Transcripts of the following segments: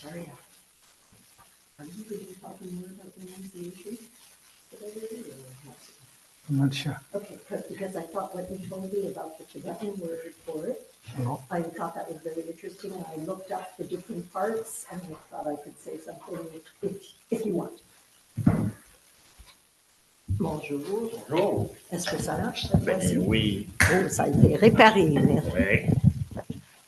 Maria, are you going to be talking more about pronunciation? I'm not sure. Okay, because I thought what you told me about the Tibetan word for it, No. I thought that was very interesting, and I looked up the different parts, and I thought I could say something if you want. Bonjour. Bonjour. Est-ce que ça marche cette fois-ci? Oui. Oh, ça a été réparé, merci. Oui.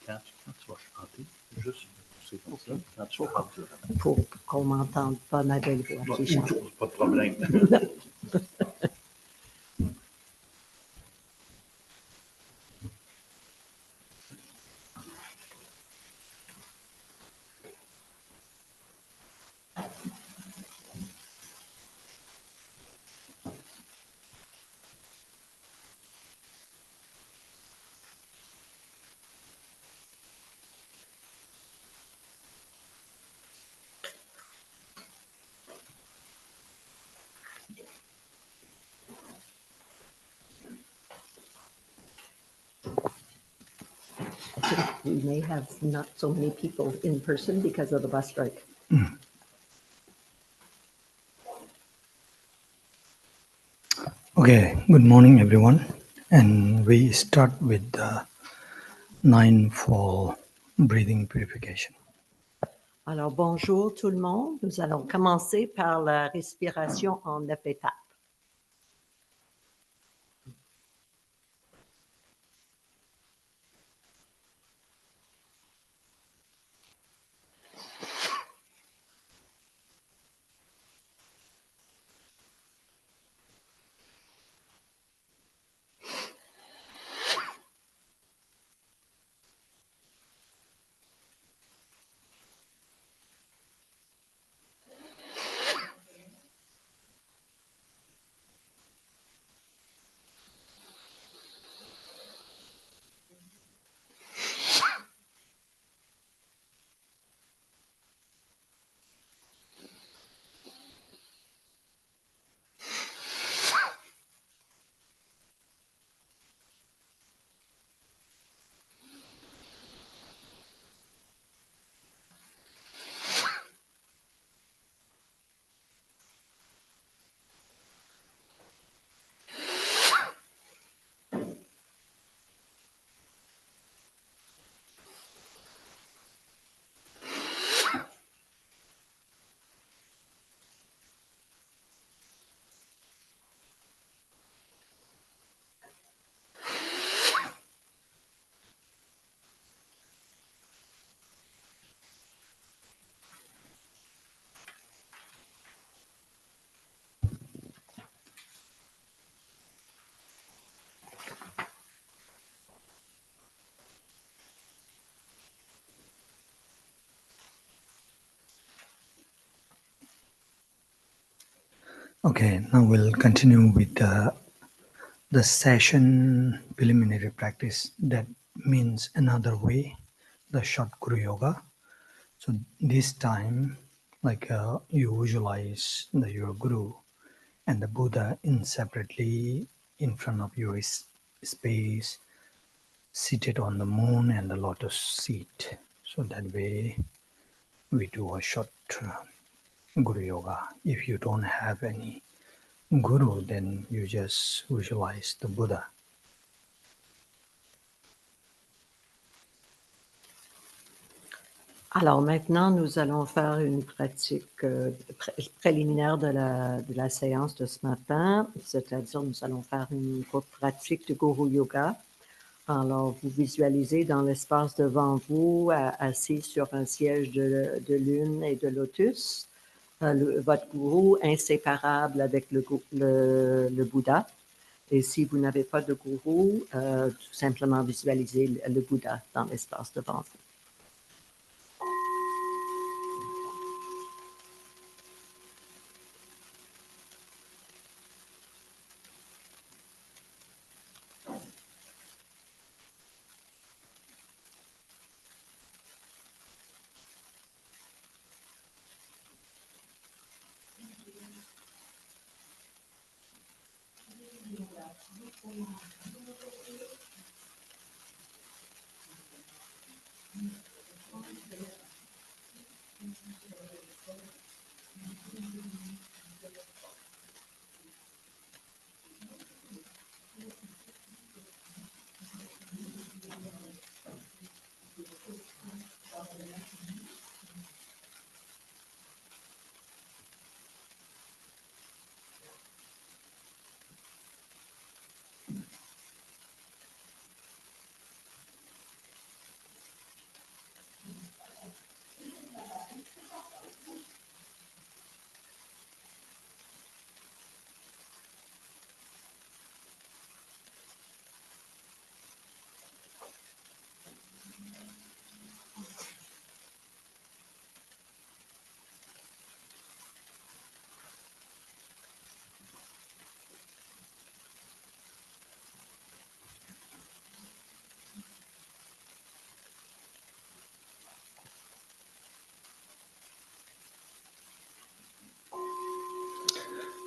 Quand tu vas chanter, juste c'est comme ça. Quand tu vas partir. Pour qu'on m'entende pas ma belle voix qui chante. Pas de problème. We may have not so many people in person because of the bus strike. Okay, good morning, everyone. And we start with the 9-fold breathing purification. Alors, bonjour tout le monde. Nous allons commencer par la respiration en 9 étapes. Okay, now we'll continue with the session preliminary practice. That means another way, the short Guru Yoga. So this time, you visualize your Guru and the Buddha separately in front of your space, seated on the moon and the lotus seat. So that way we do a short Guru Yoga. If you don't have any Guru, then you just visualize the Buddha. Alors maintenant, nous allons faire une pratique préliminaire de la séance de ce matin, c'est-à-dire nous allons faire une courte pratique de Guru Yoga. Alors, vous visualisez dans l'espace devant vous, assis sur un siège de lune et de lotus, votre gourou inséparable avec le Bouddha. Et si vous n'avez pas de gourou, tout simplement visualisez le Bouddha dans l'espace devant vous.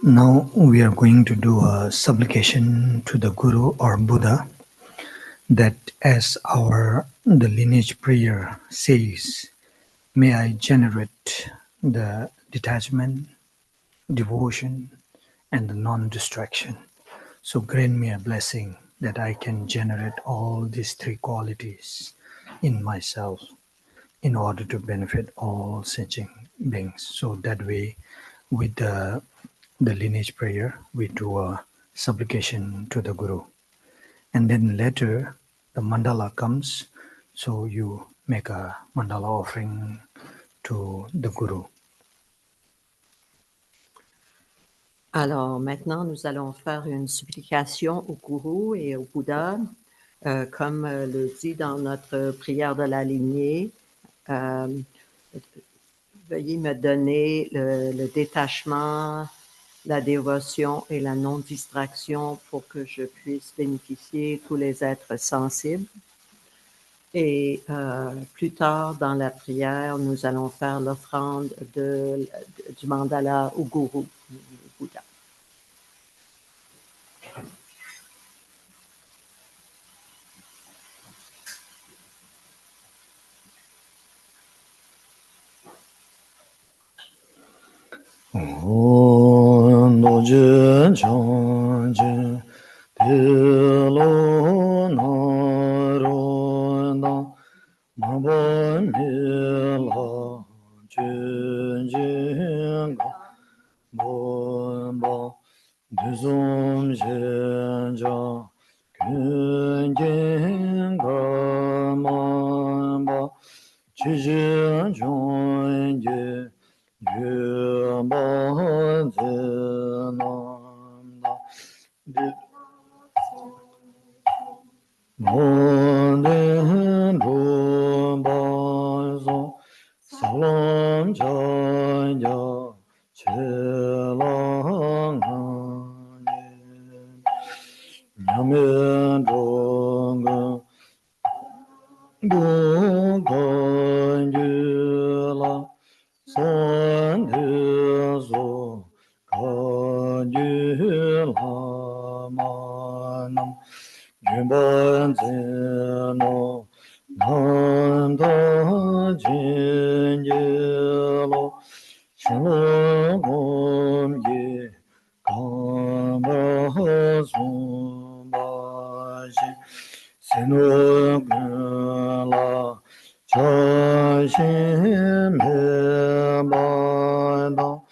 Now we are going to do a supplication to the Guru or Buddha that as the lineage prayer says, may I generate the detachment, devotion, and the non-distraction. So grant me a blessing that I can generate all these three qualities in myself in order to benefit all sentient beings. So that way, with the lineage prayer, we do a supplication to the Guru. And then later, the mandala comes, so you make a mandala offering to the Guru. Alors maintenant, nous allons faire une supplication au Gourou et au Bouddha, comme le dit dans notre prière de la lignée. Veuillez me donner le détachement, la dévotion et la non-distraction pour que je puisse bénéficier tous les êtres sensibles. Et plus tard dans la prière, nous allons faire l'offrande du mandala au Gourou, au Bouddha. 노제 정제 대로나로나 마바밀라 준진가 본바 두좀젠자 근진가마바 지진존제 선대소 간주라만남 유반제노 난다진제로 신호범기 가마송바시 신호근라 자신매마다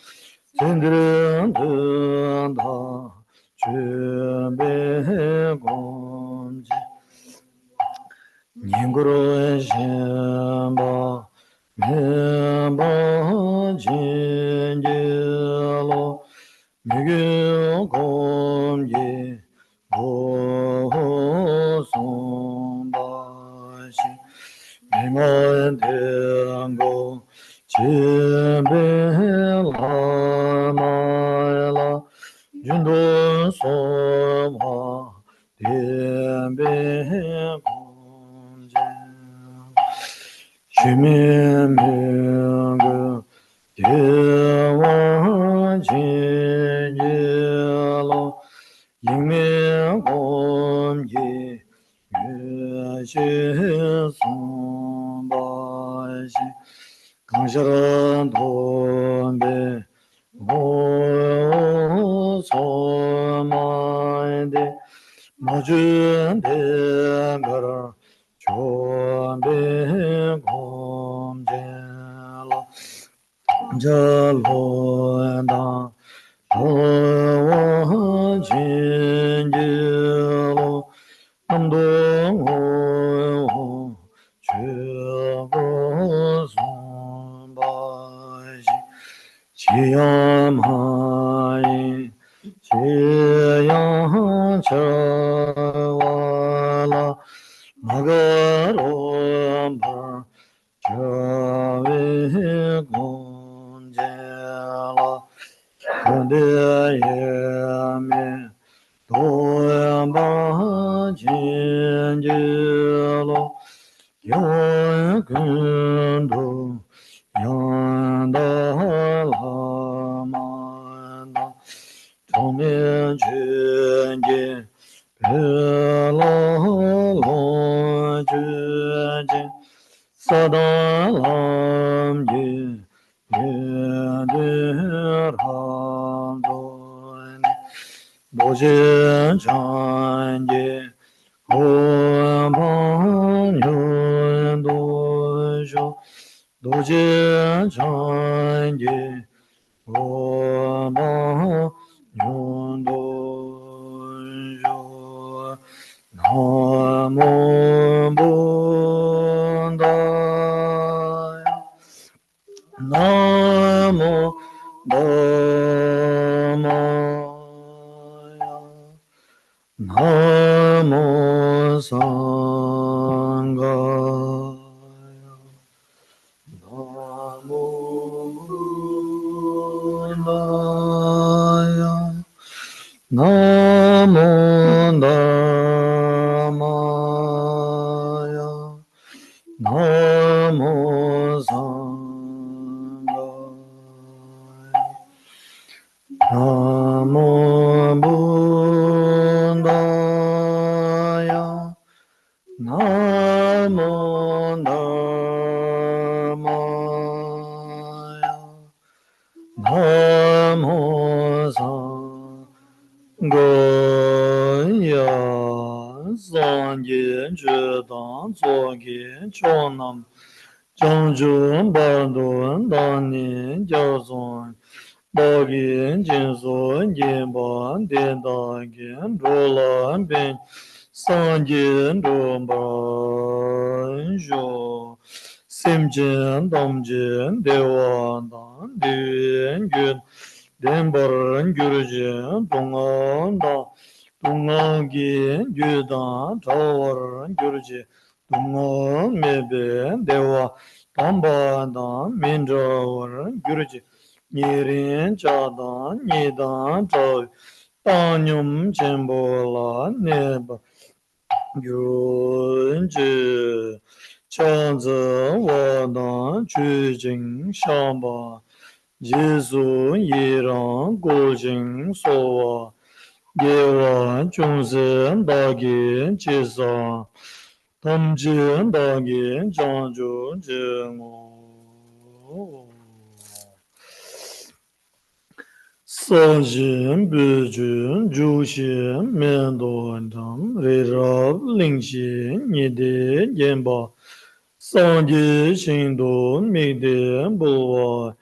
진들은다 준비공지 닝구로 신바 매마진질로 미교공지 보송바시 맹원대고 진배라마라 윤도소마 대배공제 시민명그 대왕진일로 익명공지 유시송바시 당시란 돈베 소마인데 마준데 가라 조베 공제라 절로다 진지로 남동호 최고선바시 지엄하이 지양차와라 마가롬바 자위공제라 근대예매 도양바진지로 영근도 양다라만다 정면진지 별로로진지 사다람지 예들한도니 모진찬지 고방윤도쇼 도진찬지 고방윤도쇼 나무본다야 나무다마야 나무상가야 나무다야 나무다마야 나무상가야 나무본다야 나무다마야 나무상가야 상진주당 조kiến 초남 정준반돈당年教宗 Bogin Jinson Jinban Dendagin Rolan Bin Sanjin Domban Jo Simjin Domjin Dewan Dan Duen Gun Denbaran Gurjin Dongan Da Dongan Gin Judan Tawaran Gurji Dongan Meben Dewa Tamban Dan Mindrawaran Gurji Nirin Chadan Nidan Chav Tanyum Chembola Neba Gyunji Chanzi Wadan Chujing Shamba Jisu Yiran Gojing Sowa Yewan Chungzin Dagin Chisa Tamjin Dagin Chanjun Jingo Sanjin Bujun Jushin Mendon Dam Rirab Lingxin Nide Yenba Sanji Shindun Migden Bulwa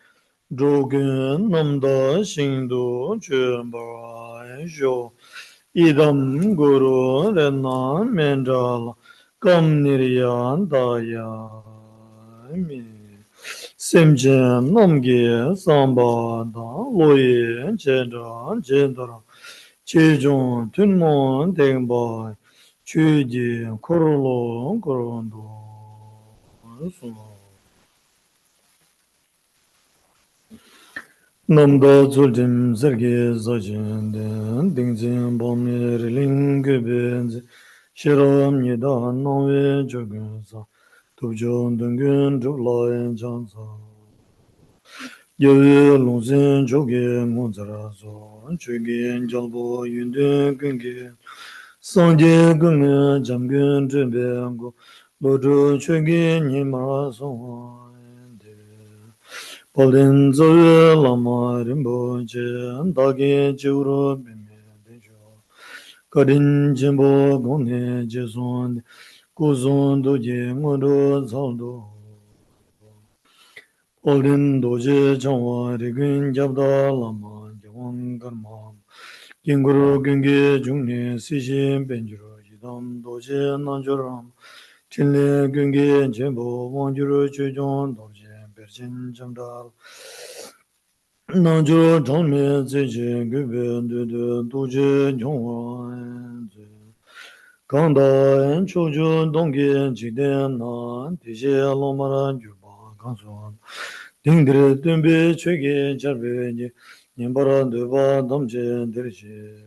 Drogun Namda Shindun Chumba Jo Idam Guru Renan Mendral Kam Niryan Daya Simchen Namge Samba Loye Chendra Chendra Chejun Tunmon Dengba Chuji Korolo Korondo Namda Zuldim Zerge Zajenden Dingzin Bomir Lingebenz Shiram Nidan Nawe Jogunza Tubjon Dungun Julayan Janza Yewe Longzin Joge Monzarazo Chugin Jalbo Yundun Gungi Sanje Gunga Jamgun Jumbengo Lodu Chugin Nimara Songwande Polin zoe lama rinpoche, dagi jiuro bime dejo. Karin jimbo gonghe jeson, kuzon doje ngodo zaldo. Polin doje changwa rigun jabda lama jawang karma. Kinguru genge jungne sishin benjuro yidam doje nanjuram. Chinle genge jimbo wanjuro chujon doje berjin jamdal. Nanjuro changme zeje gube dudu doje nyongwa. Kanda en chojo dongge jiden na deje lomara juba ganson. Dingdre tumbe chege jarbe nye nyembara deba damje derje.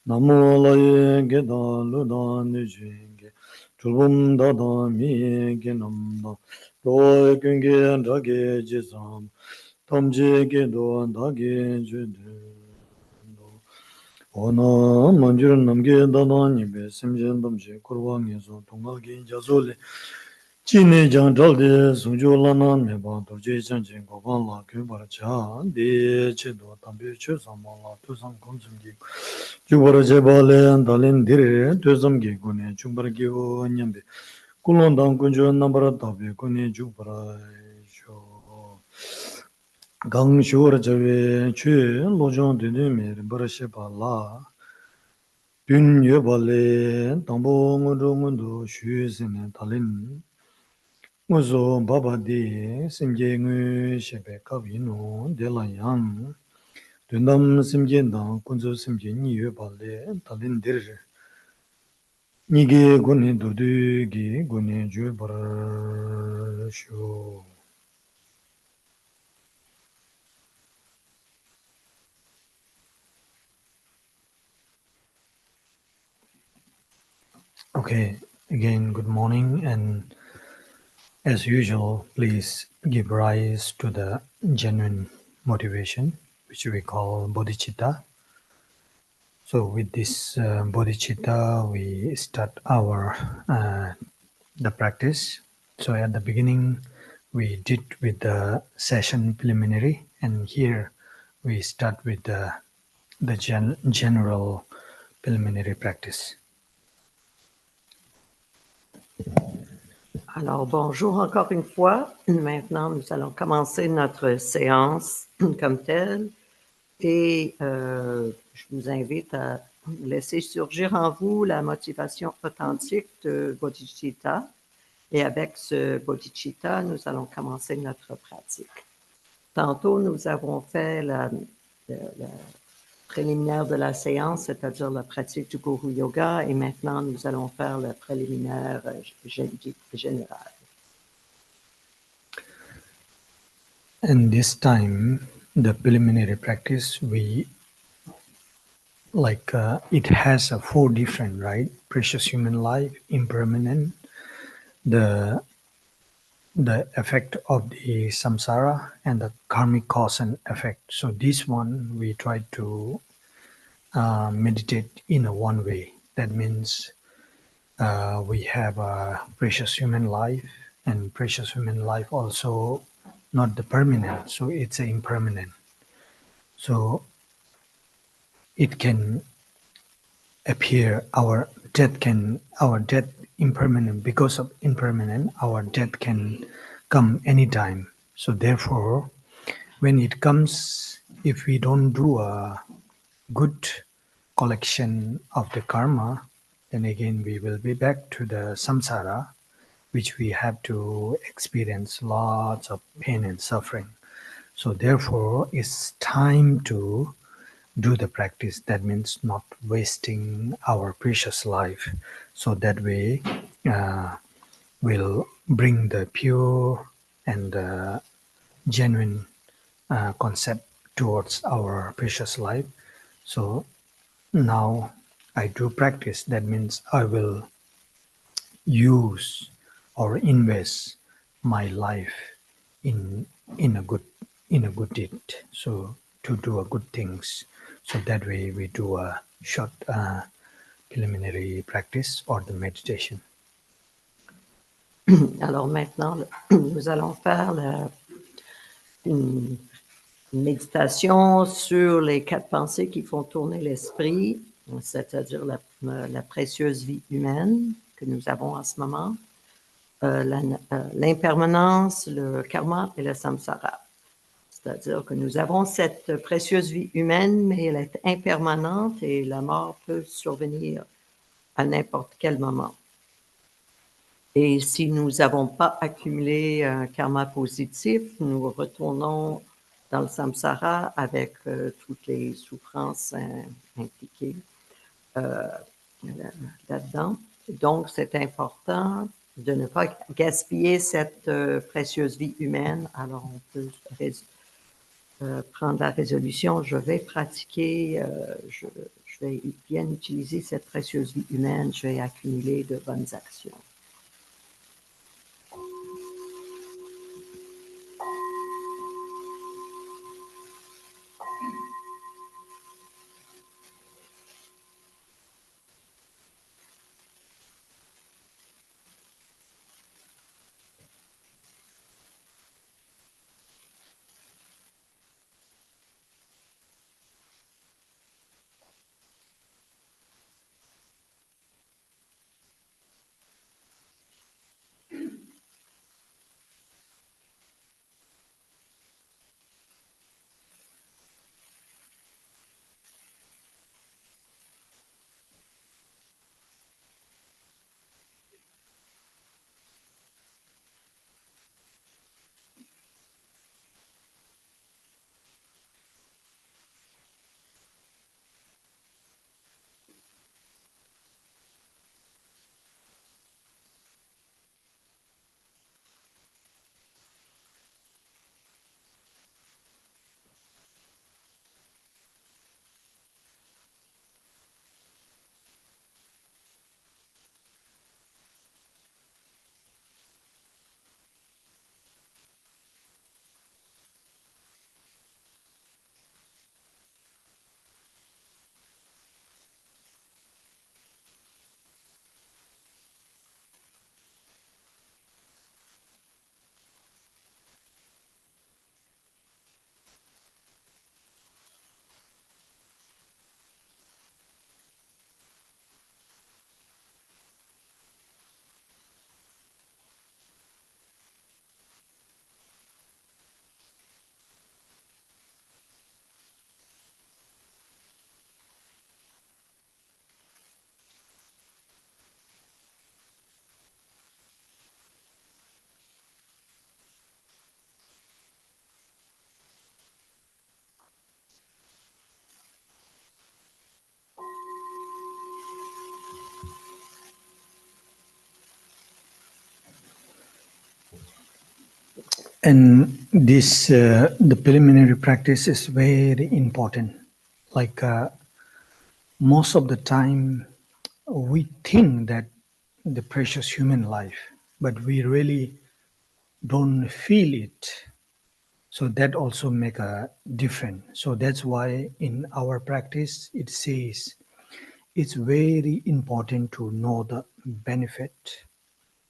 Namo laye geda luda nijenge. Chulbum dada mi genamda. Roe genge drage jizam. Tamje gedo dage judu. Ona manjur namge dada nibe simjen damje kurwa ngezo tongalge jazole. Chine jang chalde sungjo lana meba dorje chanchen goban la kyubara cha de che do tambe che sama la tu sam kumsumgi kyubara che bale dalin dire tu samgi gune chumbara kiyo nyambe kulon dang kunjo nambara tabi gune chubara sho gang shura chawe che lojong dine me rimbara sheba la dun ye bale tambo ngondo ngondo shu sene dalin Muzo baba di simje ngu shebe kabino de la yang dundam simje dang kunzo simje niyo bale talin dir nige gune dudu gi gune ju bar shu. Okay, again good morning, and as usual please give rise to the genuine motivation which we call bodhicitta. So with this bodhicitta, we start our the practice. So at the beginning, we did with the session preliminary, and here we start with the general preliminary practice. Alors, bonjour encore une fois. Maintenant, nous allons commencer notre séance comme telle. Et je vous invite à laisser surgir en vous la motivation authentique de bodhicitta. Et avec ce bodhicitta, nous allons commencer notre pratique. Tantôt, nous avons fait la préliminaire de la séance, c'est-à-dire la pratique du Guru Yoga, et maintenant, nous allons faire le préliminaire général. And this time, the preliminary practice, we it has a 4 different, right? Precious human life, impermanent, the effect of the samsara, and the karmic cause and effect. So this one we try to meditate in a one way. That means we have a precious human life, and precious human life also not the permanent, so it's a impermanent. So it can appear our death impermanent. Because of impermanent, our death can come anytime. So therefore, when it comes, if we don't do a good collection of the karma, then again we will be back to the samsara, which we have to experience lots of pain and suffering. So therefore, it's time to do the practice. That means not wasting our precious life. So that way will bring the pure and genuine concept towards our precious life. So now I do practice. That means I will use or invest my life in a good deed. So to do a good things. So that way we do a short preliminary practice or the meditation. Alors maintenant, nous allons faire Une méditation sur les 4 pensées qui font tourner l'esprit, c'est-à-dire la précieuse vie humaine que nous avons en ce moment, l'impermanence, le karma et le samsara. C'est-à-dire que nous avons cette précieuse vie humaine, mais elle est impermanente et la mort peut survenir à n'importe quel moment. Et si nous n'avons pas accumulé un karma positif, nous retournons dans le samsara avec toutes les souffrances impliquées là-dedans. Donc, c'est important de ne pas gaspiller cette précieuse vie humaine. Alors, on peut prendre la résolution, je vais pratiquer, je vais bien utiliser cette précieuse vie humaine, je vais accumuler de bonnes actions. And this, the preliminary practice is very important. Like most of the time, we think that the precious human life, but we really don't feel it. So that also make a difference. So that's why in our practice, it says it's very important to know the benefit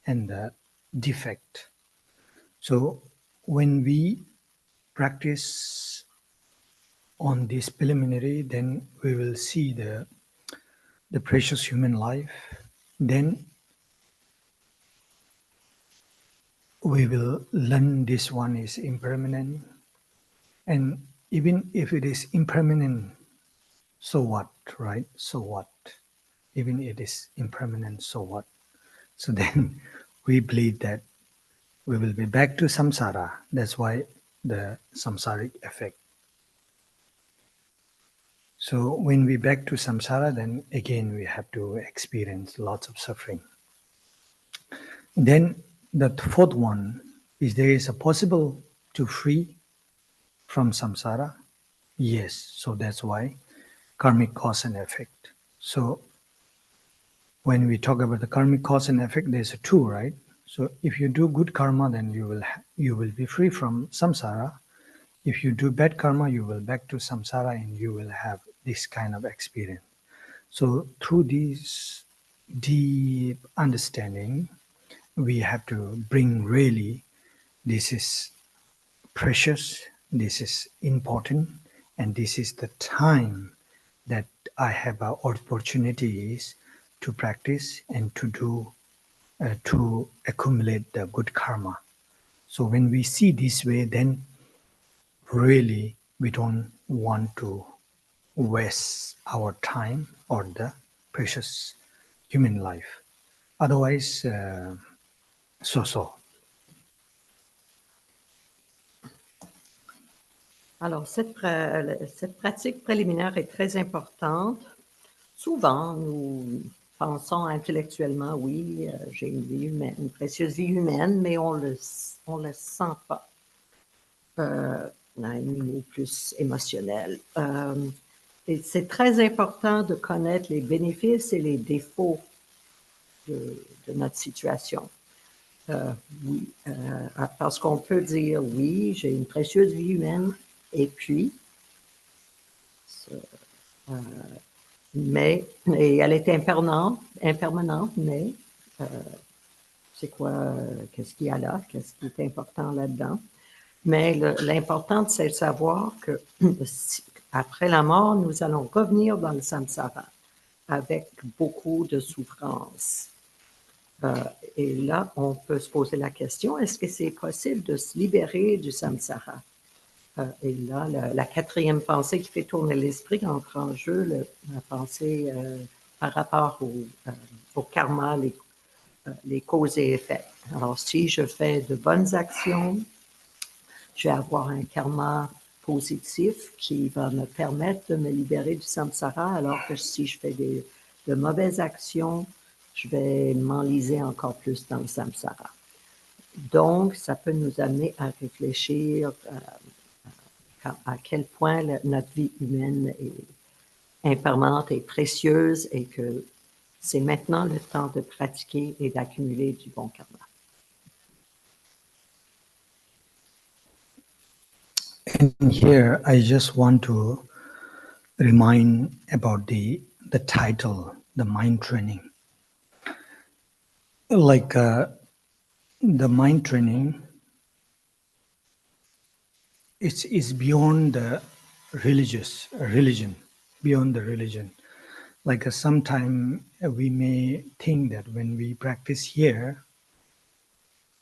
and the defect. So when we practice on this preliminary, then we will see the precious human life. Then we will learn this one is impermanent. And even if it is impermanent, so what, right? So what? Even it is impermanent, so what? So then we believe that we will be back to samsara. That's why the samsaric effect. So when we back to samsara, then again we have to experience lots of suffering. Then the fourth one is there is a possible to free from samsara? Yes. So that's why karmic cause and effect. So when we talk about the karmic cause and effect, there's a two, right? So if you do good karma, then you will be free from samsara. If you do bad karma, you will back to samsara and you will have this kind of experience. So through this deep understanding, we have to bring really this is precious this is important, and this is the time that I have opportunities to practice and to do, to accumulate the good karma. So when we see this way, then really we don't want to waste our time or the precious human life. Otherwise, so. Alors, cette pratique préliminaire est très importante. Souvent, nous pensons intellectuellement, oui, j'ai une vie humaine, une précieuse vie humaine, mais on le sent pas à un niveau plus émotionnel. Et c'est très important de connaître les bénéfices et les défauts de notre situation. Oui, parce qu'on peut dire, oui, j'ai une précieuse vie humaine, et puis, mais, et elle est impermanente, mais c'est quoi, qu'est-ce qu'il y a là, qu'est-ce qui est important là-dedans. Mais l'important, c'est de savoir que après la mort, nous allons revenir dans le samsara avec beaucoup de souffrance. Et là, on peut se poser la question, est-ce que c'est possible de se libérer du samsara? Et là, la quatrième pensée qui fait tourner l'esprit entre en jeu la pensée par rapport au karma, les causes et effets. Alors, si je fais de bonnes actions, je vais avoir un karma positif qui va me permettre de me libérer du samsara, alors que si je fais de mauvaises actions, je vais m'enliser encore plus dans le samsara. Donc, ça peut nous amener à réfléchir à quel point notre vie humaine est impermanente et précieuse et que c'est maintenant le temps de pratiquer et d'accumuler du bon karma. And here, I just want to remind about the title, the mind training. Like the mind training, it's beyond the religion, beyond the religion. Like sometime we may think that when we practice here,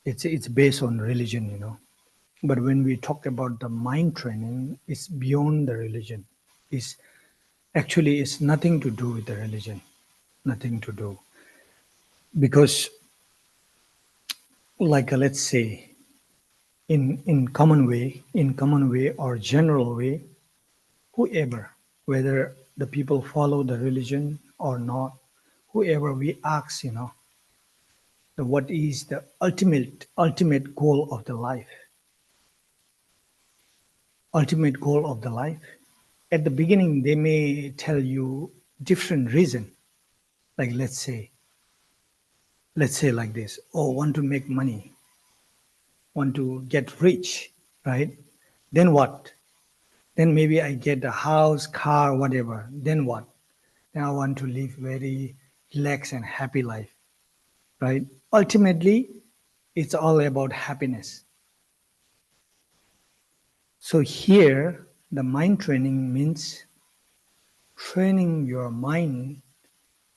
it's based on religion, you know. But when we talk about the mind training, it's beyond the religion. It's nothing to do with the religion, nothing to do. Because, like let's say, in common way or general way, whoever, whether the people follow the religion or not, whoever we ask, you know, what is the ultimate goal of the life? Ultimate goal of the life. At the beginning, they may tell you different reason. Like let's say like this: oh, want to make money, want to get rich, right? Then what? Then maybe I get a house, car, whatever. Then what? Then I want to live very relaxed and happy life, right? Ultimately, it's all about happiness. So here, the mind training means training your mind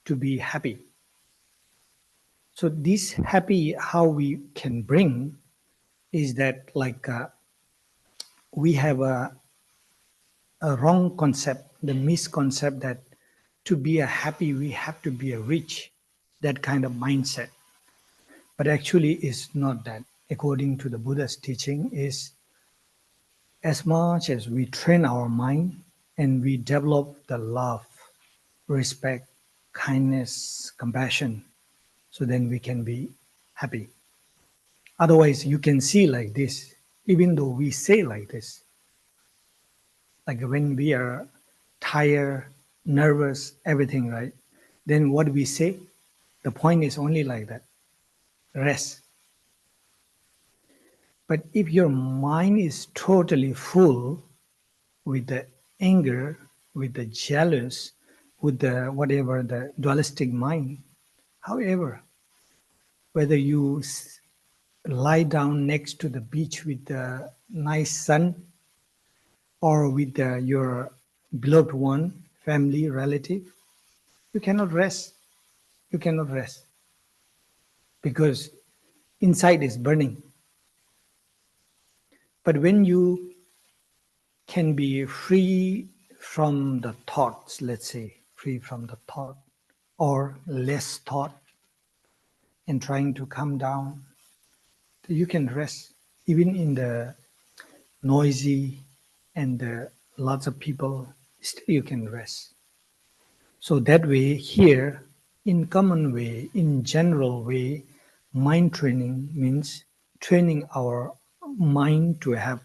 to be happy. So this happy, how we can bring is that like we have a wrong concept, the misconcept that to be a happy, we have to be a rich, that kind of mindset. But actually it's not that. According to the Buddha's teaching is as much as we train our mind and we develop the love, respect, kindness, compassion, so then we can be happy. Otherwise, you can see like this, even though we say like this, like when we are tired, nervous, everything, right? Then what we say, the point is only like that, rest. But if your mind is totally full with the anger, with the jealous, with the whatever, the dualistic mind, however, whether you lie down next to the beach with the nice sun, or with your beloved one, family, relative, you cannot rest. You cannot rest because inside is burning. But when you can be free from the thoughts, let's say, free from the thought or less thought and trying to come down, you can rest even in the noisy and lots of people, still you can rest. So that way here, in common way, in general way, mind training means training our mind to have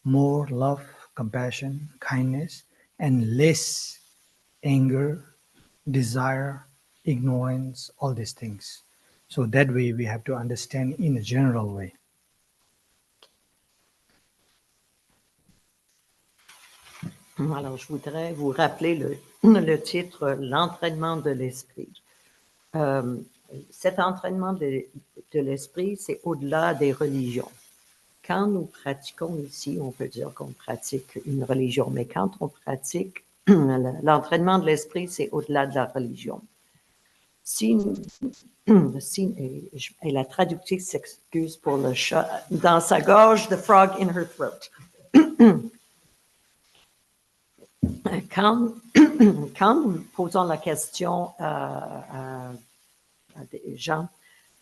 more love, compassion, kindness, and less anger, desire, ignorance, all these things. So that way we have to understand in a general way. Alors, je voudrais vous rappeler le titre « L'entraînement de l'esprit ». Cet entraînement de l'esprit, c'est au-delà des religions. Quand nous pratiquons ici, on peut dire qu'on pratique une religion, mais quand on pratique l'entraînement de l'esprit, c'est au-delà de la religion. Et la traductrice s'excuse pour le chat dans sa gorge, the frog in her throat. Quand nous posons la question à des gens,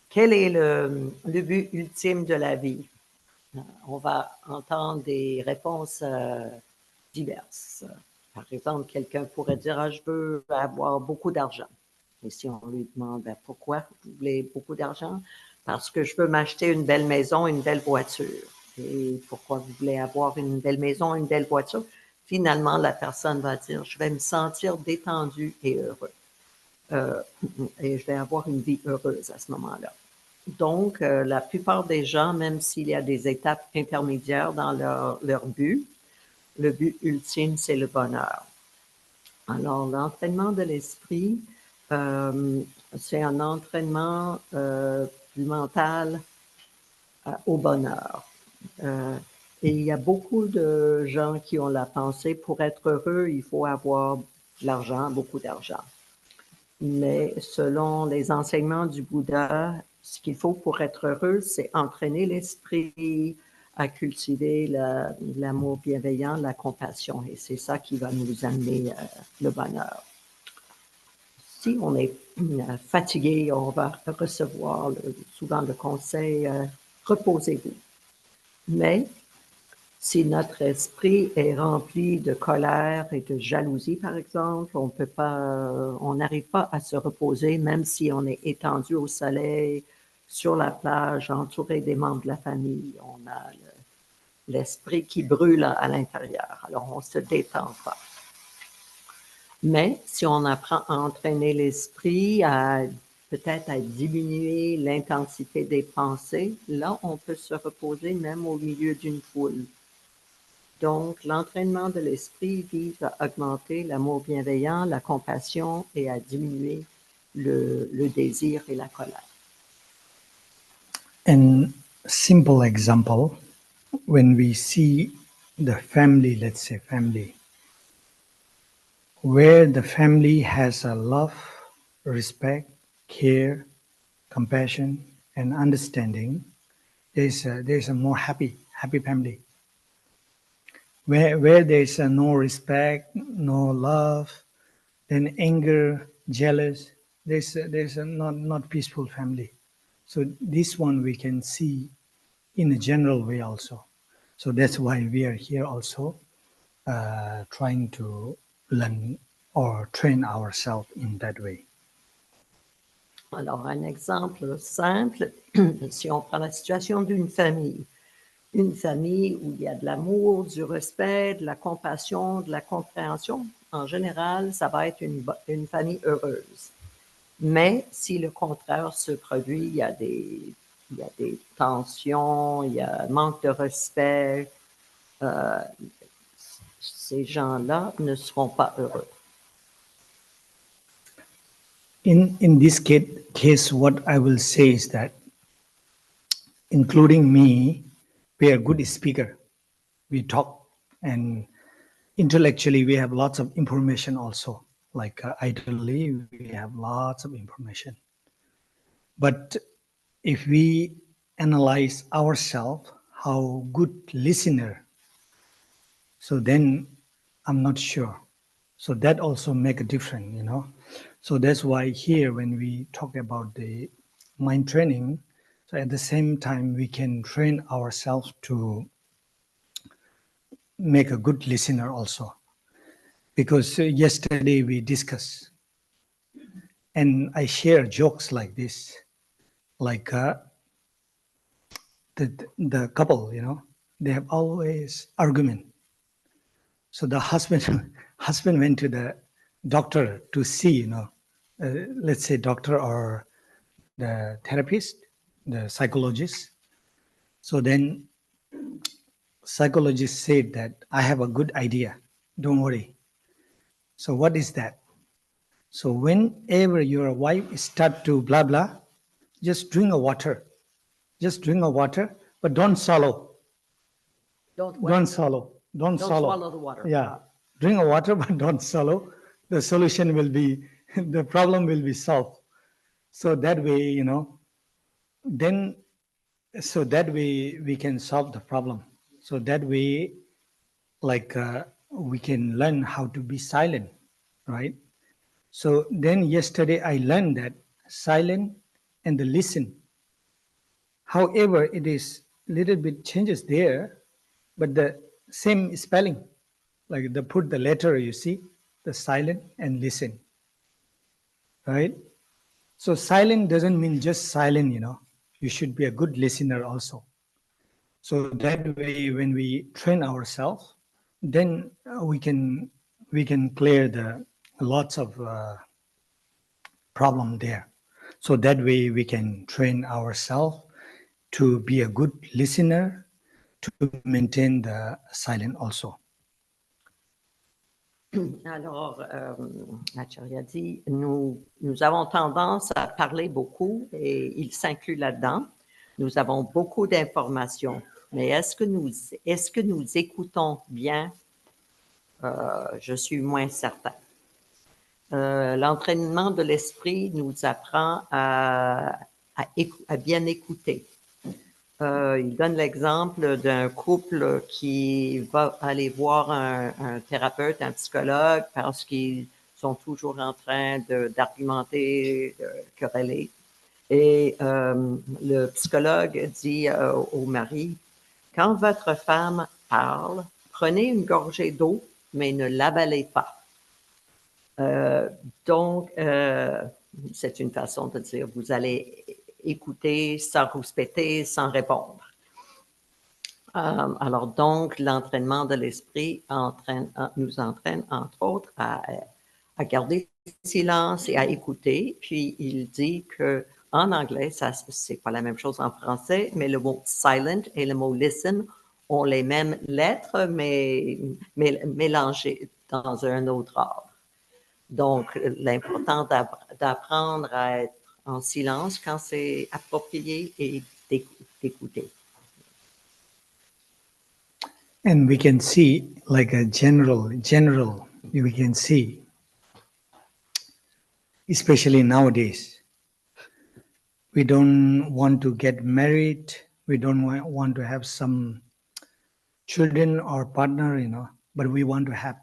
quel est le but ultime de la vie? On va entendre des réponses diverses. Par exemple, quelqu'un pourrait dire « je veux avoir beaucoup d'argent ». Et si on lui demande « pourquoi vous voulez beaucoup d'argent ?» « Parce que je veux m'acheter une belle maison, une belle voiture. » Et pourquoi vous voulez avoir une belle maison, une belle voiture? Finalement, la personne va dire « je vais me sentir détendu et heureux. Et je vais avoir une vie heureuse à ce moment-là. » Donc, la plupart des gens, même s'il y a des étapes intermédiaires dans leur but, le but ultime, c'est le bonheur. Alors, l'entraînement de l'esprit, c'est un entraînement du mental au bonheur. Et il y a beaucoup de gens qui ont la pensée, pour être heureux, il faut avoir de l'argent, beaucoup d'argent. Mais selon les enseignements du Bouddha, ce qu'il faut pour être heureux, c'est entraîner l'esprit à cultiver l'amour bienveillant, la compassion. Et c'est ça qui va nous amener le bonheur. Si on est fatigué, on va recevoir souvent le conseil « reposez-vous ». Mais si notre esprit est rempli de colère et de jalousie, par exemple, on n'arrive pas à se reposer, même si on est étendu au soleil, sur la plage, entouré des membres de la famille. On a l'esprit qui brûle à l'intérieur. Alors, on ne se détend pas. Mais si on apprend à entraîner l'esprit, peut-être à diminuer l'intensité des pensées, là, on peut se reposer même au milieu d'une foule. Donc, l'entraînement de l'esprit vise à augmenter l'amour bienveillant, la compassion et à diminuer le désir et la colère. An simple example, when we see the family, let's say family, where the family has a love, respect, care, compassion, and understanding, there's a more happy family. Where there's no respect, no love, then anger, jealous, there's a not peaceful family. So this one we can see in a general way also. So that's why we are here also trying to learn or train ourselves in that way. Alors, un exemple simple, si on prend la situation d'une famille, une famille où il y a de l'amour, du respect, de la compassion, de la compréhension, en général, ça va être une famille heureuse. Mais si le contraire se produit, il y a des tensions, il y a manque de respect, ces gens-là ne seront pas heureux. In this case, what I will say is that, including me, we are good speaker. We talk and intellectually we have lots of information also. Like ideally, we have lots of information. But if we analyze ourselves, how good listener, so then I'm not sure. So that also make a difference, you know. So that's why here when we talk about the mind training, so at the same time we can train ourselves to make a good listener also. Because yesterday we discussed, and I share jokes like this, like the couple, you know, they have always argument. So the husband went to the doctor to see, you know, let's say doctor or the therapist, the psychologist. So then psychologist said that I have a good idea. Don't worry. So what is that? So whenever your wife start to blah blah, just drink a water. Just drink a water, but don't swallow. Don't what? Don't swallow. Don't swallow the water. Yeah. Drink a water, but don't swallow. The solution will be, the problem will be solved. So that way, you know, then, so that way we can solve the problem. So that way, like we can learn how to be silent, right? So then yesterday I learned that silent and the listen. However, it is little bit changes there, but the same spelling, like the put the letter, you see, the silent and listen, right? So silent doesn't mean just silent, you know. You should be a good listener also. So that way, when we train ourselves, then we can clear the lots of problem there. So that way we can train ourselves to be a good listener, to maintain the silent also. Alors, Acharya dit, nous avons tendance à parler beaucoup et il s'inclut là-dedans. Nous avons beaucoup d'informations, mais est-ce que nous écoutons bien? Je suis moins certain. L'entraînement de l'esprit nous apprend à bien écouter. Il donne l'exemple d'un couple qui va aller voir un thérapeute, un psychologue, parce qu'ils sont toujours en train d'argumenter, de quereller. Et le psychologue dit au mari, quand votre femme parle, prenez une gorgée d'eau, mais ne l'avalez pas. Donc, c'est une façon de dire, vous allez écouter sans rouspéter, sans répondre. Alors donc, l'entraînement de l'esprit nous entraîne, entre autres, à garder silence et à écouter. Puis, il dit qu'en anglais, c'est pas la même chose en français, mais le mot silent et le mot listen ont les mêmes lettres, mais mélangées dans un autre ordre. Donc, l'important d'apprendre à être en silence quand c'est approprié et d'écouter. And we can see like a general, we can see, especially nowadays, we don't want to get married, we don't want to have some children or partner, you know, but we want to have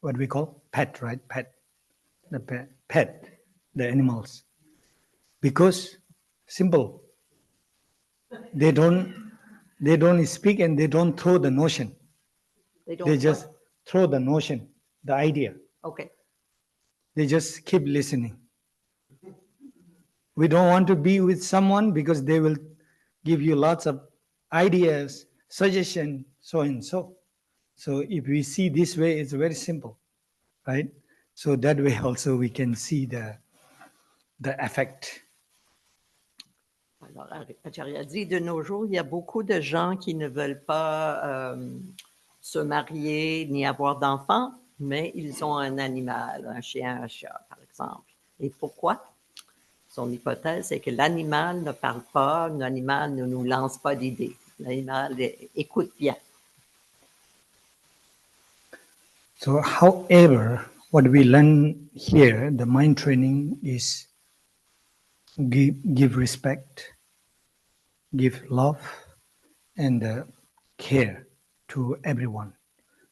what we call pet, right? Pet, the animals. Because simple, they don't speak and they don't throw the notion. They just throw the notion, the idea. Okay. They just keep listening. We don't want to be with someone because they will give you lots of ideas, suggestion, so and so. So if we see this way, it's very simple, right? So that way also we can see the effect. Alors, Acharya dit, de nos jours, il y a beaucoup de gens qui ne veulent pas se marier ni avoir d'enfants, mais ils ont un animal, un chien, un chat, par exemple. Et pourquoi? Son hypothèse est que l'animal ne parle pas, l'animal ne nous lance pas d'idées. L'animal écoute bien. So, however, what we learn here, the mind training is give respect, give love, and care to everyone.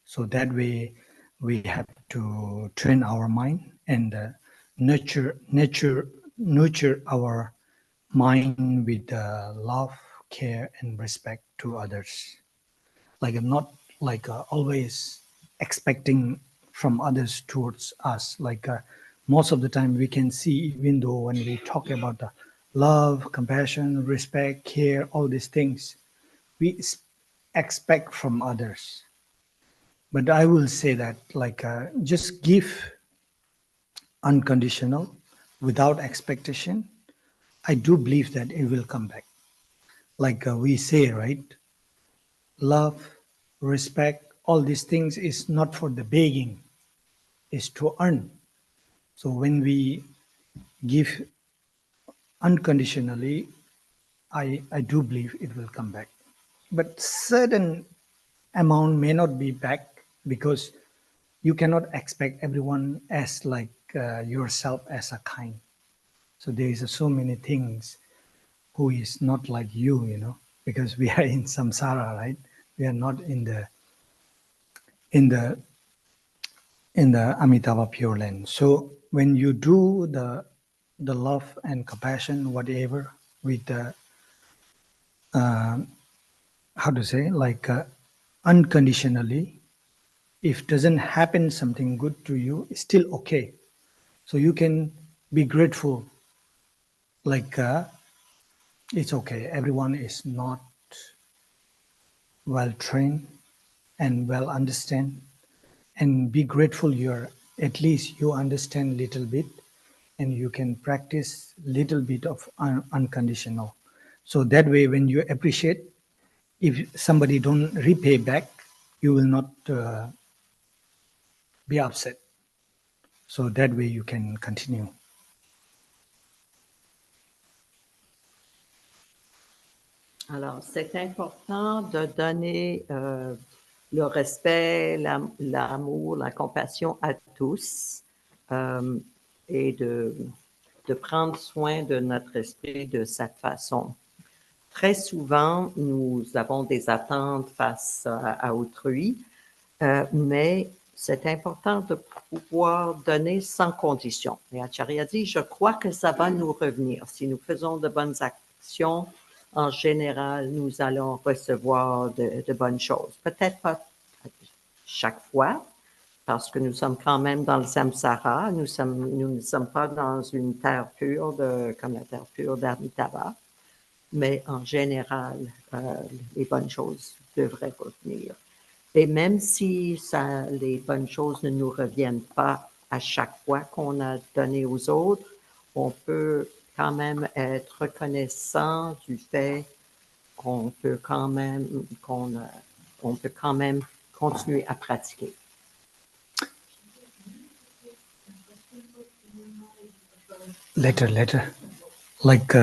So that way, we have to train our mind and nurture our mind with love, care, and respect to others. Like I'm not like always expecting from others towards us. Like most of the time we can see, even though when we talk about the love, compassion, respect, care, all these things, we expect from others. But I will say that like just give unconditional without expectation. I do believe that it will come back. Like we say, right? Love, respect, all these things is not for the begging, is to earn. So when we give unconditionally, I do believe it will come back. But certain amount may not be back because you cannot expect everyone as like yourself as a kind. So there is so many things who is not like you, because we are in samsara, right? We are not in the in the in the Amitabha Pure Land. So when you do the love and compassion, whatever, with the how to say, like unconditionally, if doesn't happen something good to you, it's still okay. So you can be grateful. Like it's okay. Everyone is not well trained and well understand, and be grateful you're at least you understand little bit and you can practice little bit of unconditional. So that way when you appreciate, if somebody don't repay back, you will not be upset. So that way you can continue. Alors, c'est important de donner le respect, l'amour, la compassion à tous et de prendre soin de notre esprit de cette façon. Très souvent, nous avons des attentes face à autrui, mais c'est important de pouvoir donner sans condition. Et Acharya dit, je crois que ça va nous revenir. Si nous faisons de bonnes actions, en général, nous allons recevoir de bonnes choses. Peut-être pas chaque fois, parce que nous sommes quand même dans le samsara. Nous ne sommes pas dans une terre pure comme la terre pure d'Amitabha. Mais en général, les bonnes choses devraient revenir. Et même si les bonnes choses ne nous reviennent pas à chaque fois qu'on a donné aux autres, on peut quand même être reconnaissant du fait qu'on peut quand même, on peut quand même continuer à pratiquer. Later. Like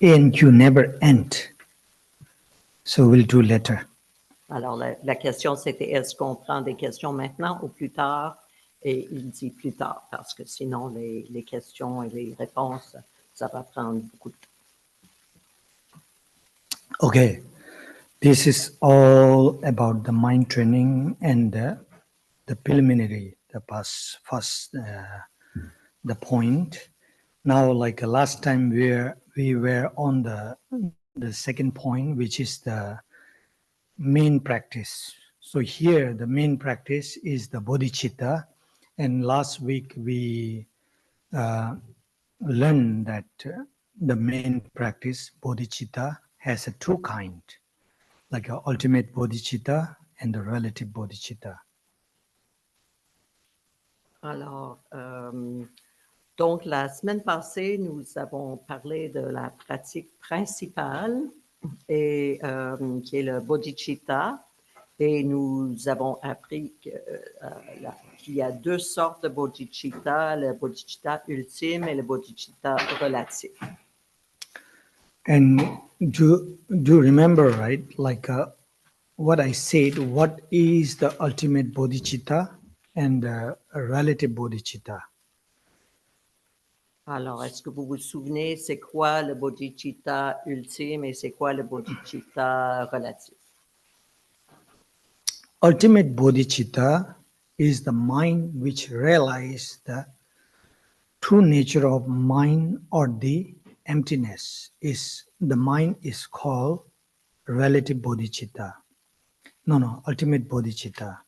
and you never end. So we'll do later. Alors, la question, c'était est-ce qu'on prend des questions maintenant ou plus tard? Et il dit plus tard, parce que sinon, les questions et les réponses, ça va prendre beaucoup de temps. Okay, this is all about the mind training and the preliminary, the first the point. Now, like last time, we were on the second point, which is the main practice. So here, the main practice is the bodhicitta, and last week we learned that the main practice bodhicitta has a two kind, like a ultimate bodhicitta and the relative bodhicitta. Alors, donc la semaine passée, nous avons parlé de la pratique principale et qui est le bodhicitta, et nous avons appris qu'il y a deux sortes de bodhicitta, le bodhicitta ultime et le bodhicitta relatif. And do remember, right? Like what I said, what is the ultimate bodhicitta and the relative bodhicitta? Alors, est-ce que vous vous souvenez, c'est quoi le bodhicitta ultime et c'est quoi le bodhicitta relatif? Ultimate bodhicitta is the mind which realizes the true nature of mind or the emptiness. Is the mind is called relative bodhicitta. No, ultimate bodhicitta.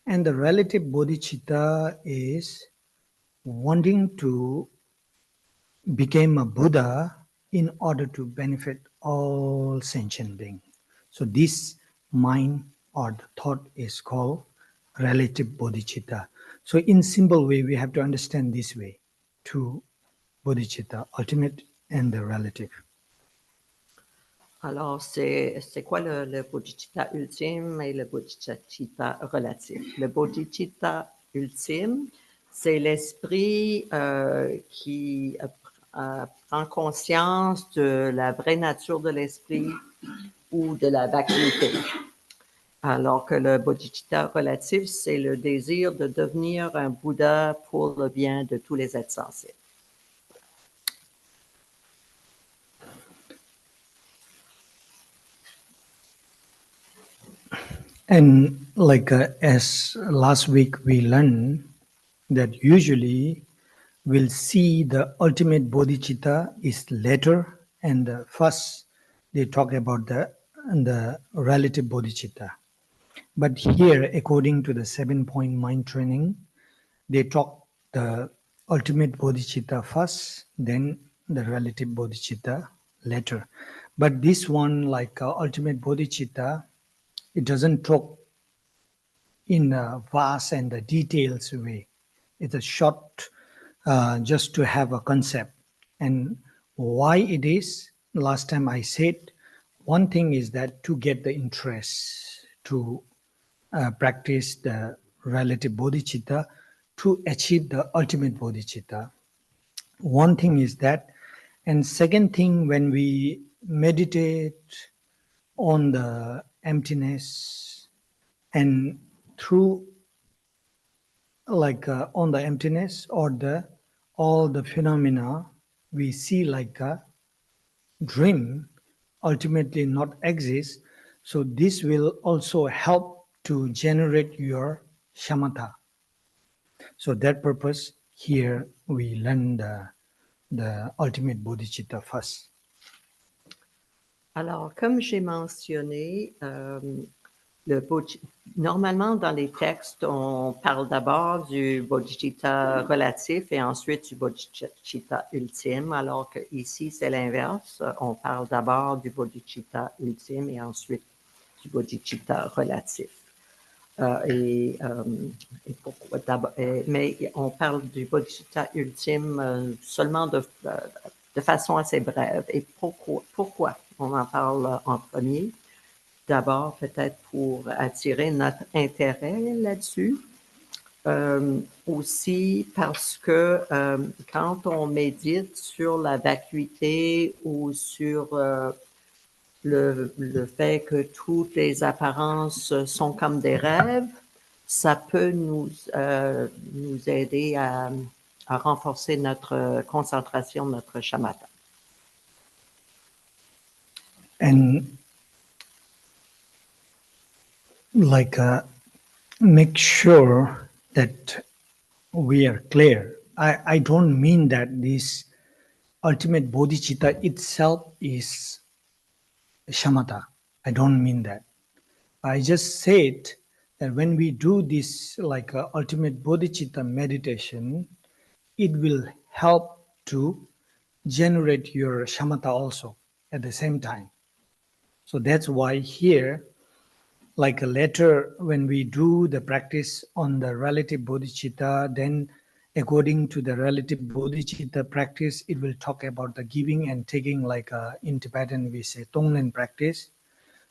And the relative bodhicitta is wanting to become a Buddha in order to benefit all sentient beings. So this mind or the thought is called relative bodhicitta. So in simple way, we have to understand this way, two bodhicitta, ultimate and the relative. Alors, c'est quoi le bodhicitta ultime et le bodhicitta relatif? Le bodhicitta ultime, c'est l'esprit qui prend conscience de la vraie nature de l'esprit ou de la vacuité. Alors que le bodhicitta relatif, c'est le désir de devenir un Bouddha pour le bien de tous les êtres sensibles. And like as last week we learned that usually we'll see the ultimate bodhicitta is later and first they talk about the relative bodhicitta. But here, according to the 7-point mind training, they talk the ultimate bodhicitta first, then the relative bodhicitta later. But this one, like ultimate bodhicitta, it doesn't talk in a vast and the details way. It's a short, just to have a concept. And why it is, last time I said, one thing is that to get the interest, to practice the relative bodhicitta, to achieve the ultimate bodhicitta. One thing is that. And second thing, when we meditate on the emptiness and through like on the emptiness or all the phenomena we see like a dream ultimately not exist. So this will also help to generate your shamatha. So that purpose here we learn the ultimate bodhicitta first. Alors, comme j'ai mentionné, normalement, dans les textes, on parle d'abord du bodhicitta relatif et ensuite du bodhicitta ultime, alors qu'ici, c'est l'inverse. On parle d'abord du bodhicitta ultime et ensuite du bodhicitta relatif. Mais on parle du bodhicitta ultime seulement de façon assez brève. Et pourquoi on en parle en premier? D'abord, peut-être pour attirer notre intérêt là-dessus. Aussi parce que quand on médite sur la vacuité ou sur le fait que toutes les apparences sont comme des rêves, ça peut nous aider à renforcer notre concentration, notre shamatha. And like make sure that we are clear. I don't mean that this ultimate bodhicitta itself is shamatha. I don't mean that. I just said that when we do this like ultimate bodhicitta meditation, it will help to generate your shamatha also at the same time. So that's why here, like later when we do the practice on the relative bodhicitta, then according to the relative bodhicitta practice, it will talk about the giving and taking, like in Tibetan we say Tonglen practice.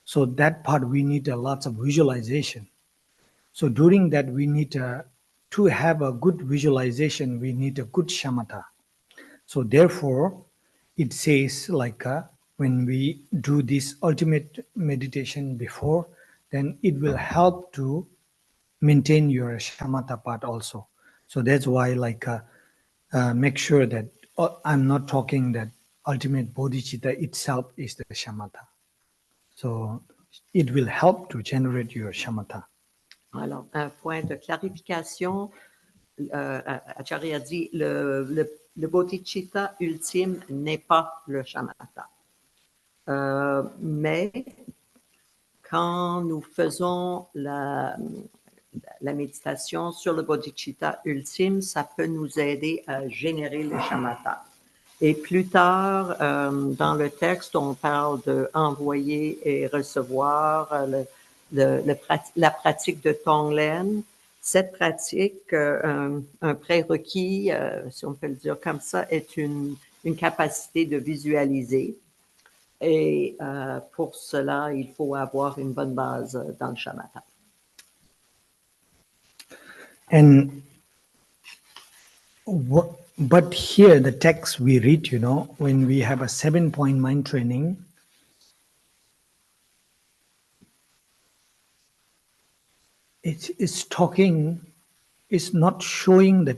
So that part we need a lot of visualization. So during that we need to have a good visualization, we need a good shamatha. So therefore it says like when we do this ultimate meditation before, then it will help to maintain your shamatha part also. So that's why make sure that I'm not talking that ultimate bodhicitta itself is the shamatha. So it will help to generate your shamatha. Alors, un point de clarification, Acharya dit le bodhicitta ultime n'est pas le shamatha. Mais quand nous faisons la méditation sur le bodhicitta ultime, ça peut nous aider à générer le shamatha. Et plus tard, dans le texte, on parle d'envoyer et recevoir la pratique de Tonglen. Cette pratique, un prérequis, si on peut le dire comme ça, est une capacité de visualiser. Et pour cela, il faut avoir une bonne base dans le shamatha. But here the text we read, when we have a 7-point mind training, it's not showing the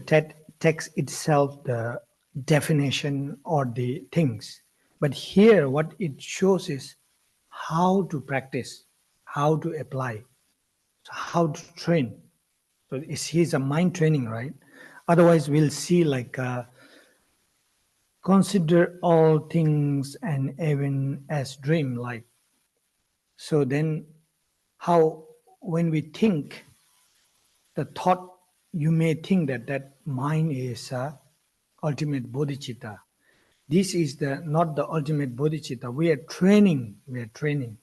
text itself, the definition or the things. But here what it shows is how to practice, how to apply, so how to train. So he's a mind training, right? Otherwise we'll see consider all things and even as dream like. So then how when we think, the thought, you may think that mind is ultimate bodhicitta. This is not the ultimate bodhicitta. We are training.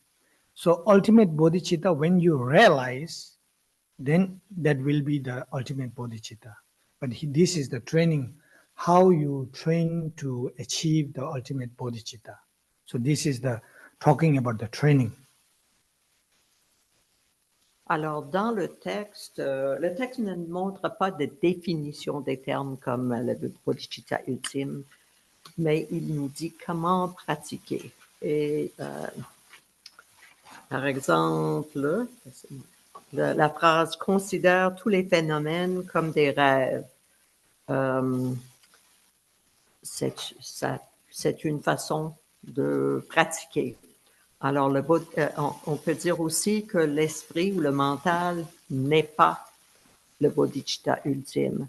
So ultimate bodhicitta, when you realize, then that will be the ultimate bodhicitta. But this is the training, how you train to achieve the ultimate bodhicitta. So this is talking about the training. Alors, dans le texte ne montre pas de définition des termes comme le bodhicitta ultime, mais il nous dit comment pratiquer. Et par exemple, la phrase « considère tous les phénomènes comme des rêves ». C'est une façon de pratiquer. Alors, on peut dire aussi que l'esprit ou le mental n'est pas le bodhicitta ultime.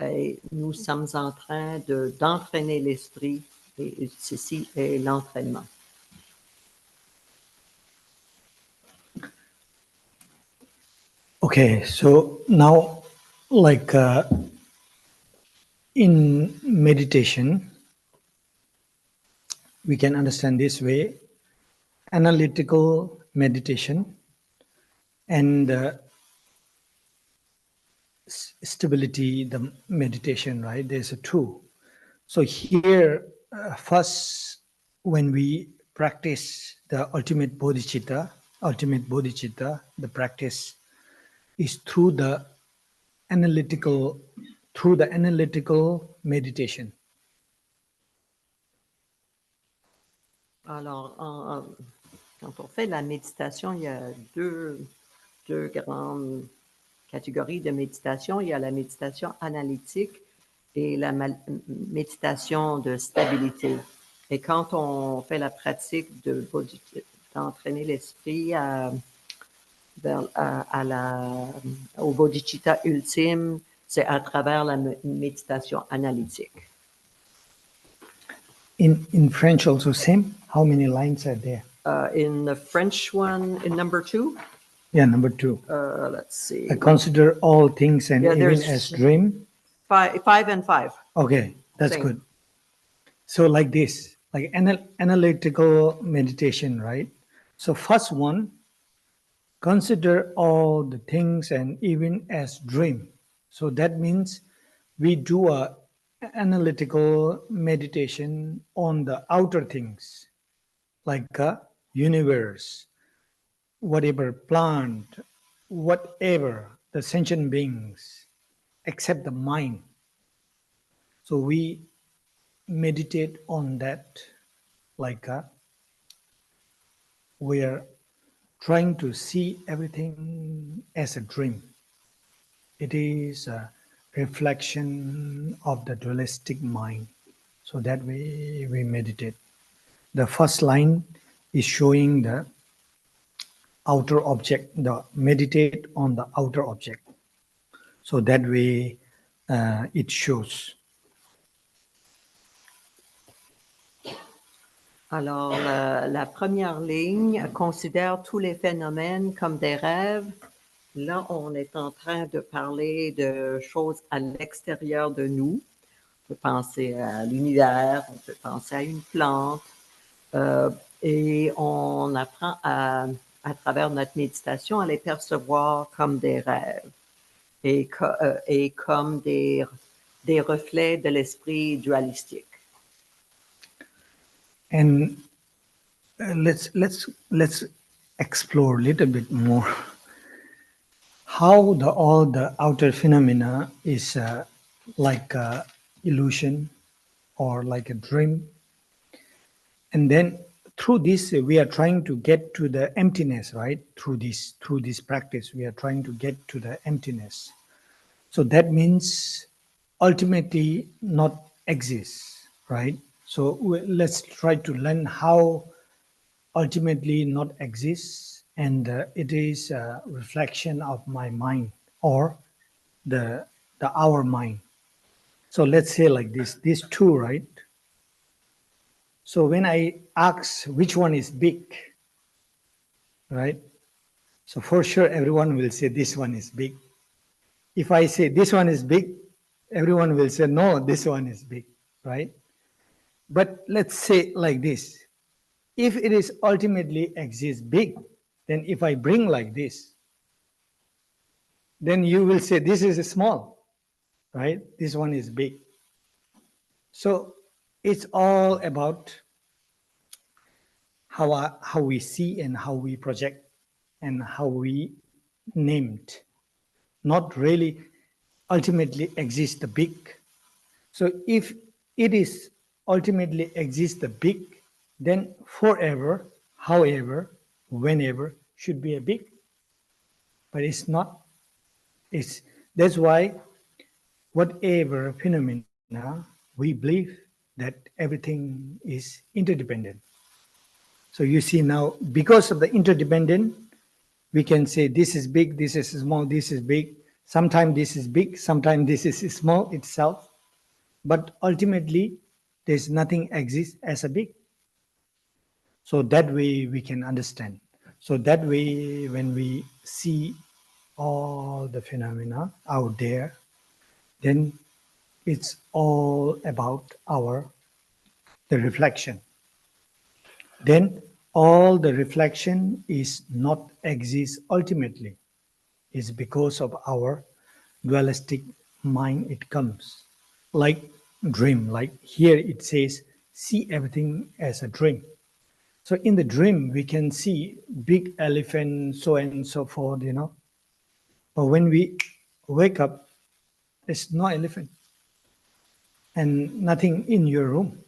Et nous sommes en train d'entraîner l'esprit, et ceci est l'entraînement. Okay, so now in meditation, we can understand this way: analytical meditation and stability, the meditation, right? There's a two. So here, first, when we practice the ultimate bodhicitta, the practice is through the analytical meditation. Alors, quand on fait la méditation, il y a deux grandes catégories de méditation. Il y a la méditation analytique et la méditation de stabilité. Et quand on fait la pratique d'entraîner l'esprit au bodhicitta ultime, c'est à travers la méditation analytique. In French also same? How many lines are there? In the French one, in number 2? Yeah, number 2. Let's see. I consider all things and even as dream. 5 and 5. Okay, that's Same. good. So like this, like analytical meditation, right? So first one, consider all the things and even as dream. So that means we do a analytical meditation on the outer things, like a universe, whatever plant, whatever the sentient beings, except the mind. So we meditate on that, we are trying to see everything as a dream. It is a reflection of the dualistic mind. So that way we meditate. The first line is showing the outer object, the meditate on the outer object. So that way it shows. Alors, la première ligne considère tous les phénomènes comme des rêves. Là, on est en train de parler de choses à l'extérieur de nous. On peut penser à l'univers, on peut penser à une plante. Et on apprend à travers notre méditation à les percevoir comme des rêves et comme des reflets de l'esprit dualistique. And let's explore a little bit more how all the outer phenomena is like a illusion or like a dream. And then through this we are trying to get to the emptiness, right? Through this practice we are trying to get to the emptiness. So that means ultimately not exists, right? So let's try to learn how ultimately not exists, and it is a reflection of my mind or the our mind. So let's say like this, these two, right? So when I ask which one is big, right? So for sure everyone will say this one is big. If I say this one is big, everyone will say no, this one is big, right? But let's say like this, if it is ultimately exists big, then if I bring like this, then you will say this is small, right? This one is big. So it's all about how we see and how we project and how we named, not really ultimately exist the big. So if it is ultimately exist the big, then forever, however, whenever should be a big. But it's not. That's why whatever phenomena, we believe that everything is interdependent. So you see now, because of the interdependent, we can say this is big, this is small, this is big. Sometimes this is big, sometimes this is small itself. But ultimately, there's nothing exists as a big. So that way we can understand. So that way when we see all the phenomena out there, then it's all about the reflection. Then all the reflection is not exist ultimately. It's because of our dualistic mind it comes. Like dream, like here it says, see everything as a dream. So in the dream, we can see big elephant, so and so forth, But when we wake up, there's no elephant and nothing in your room.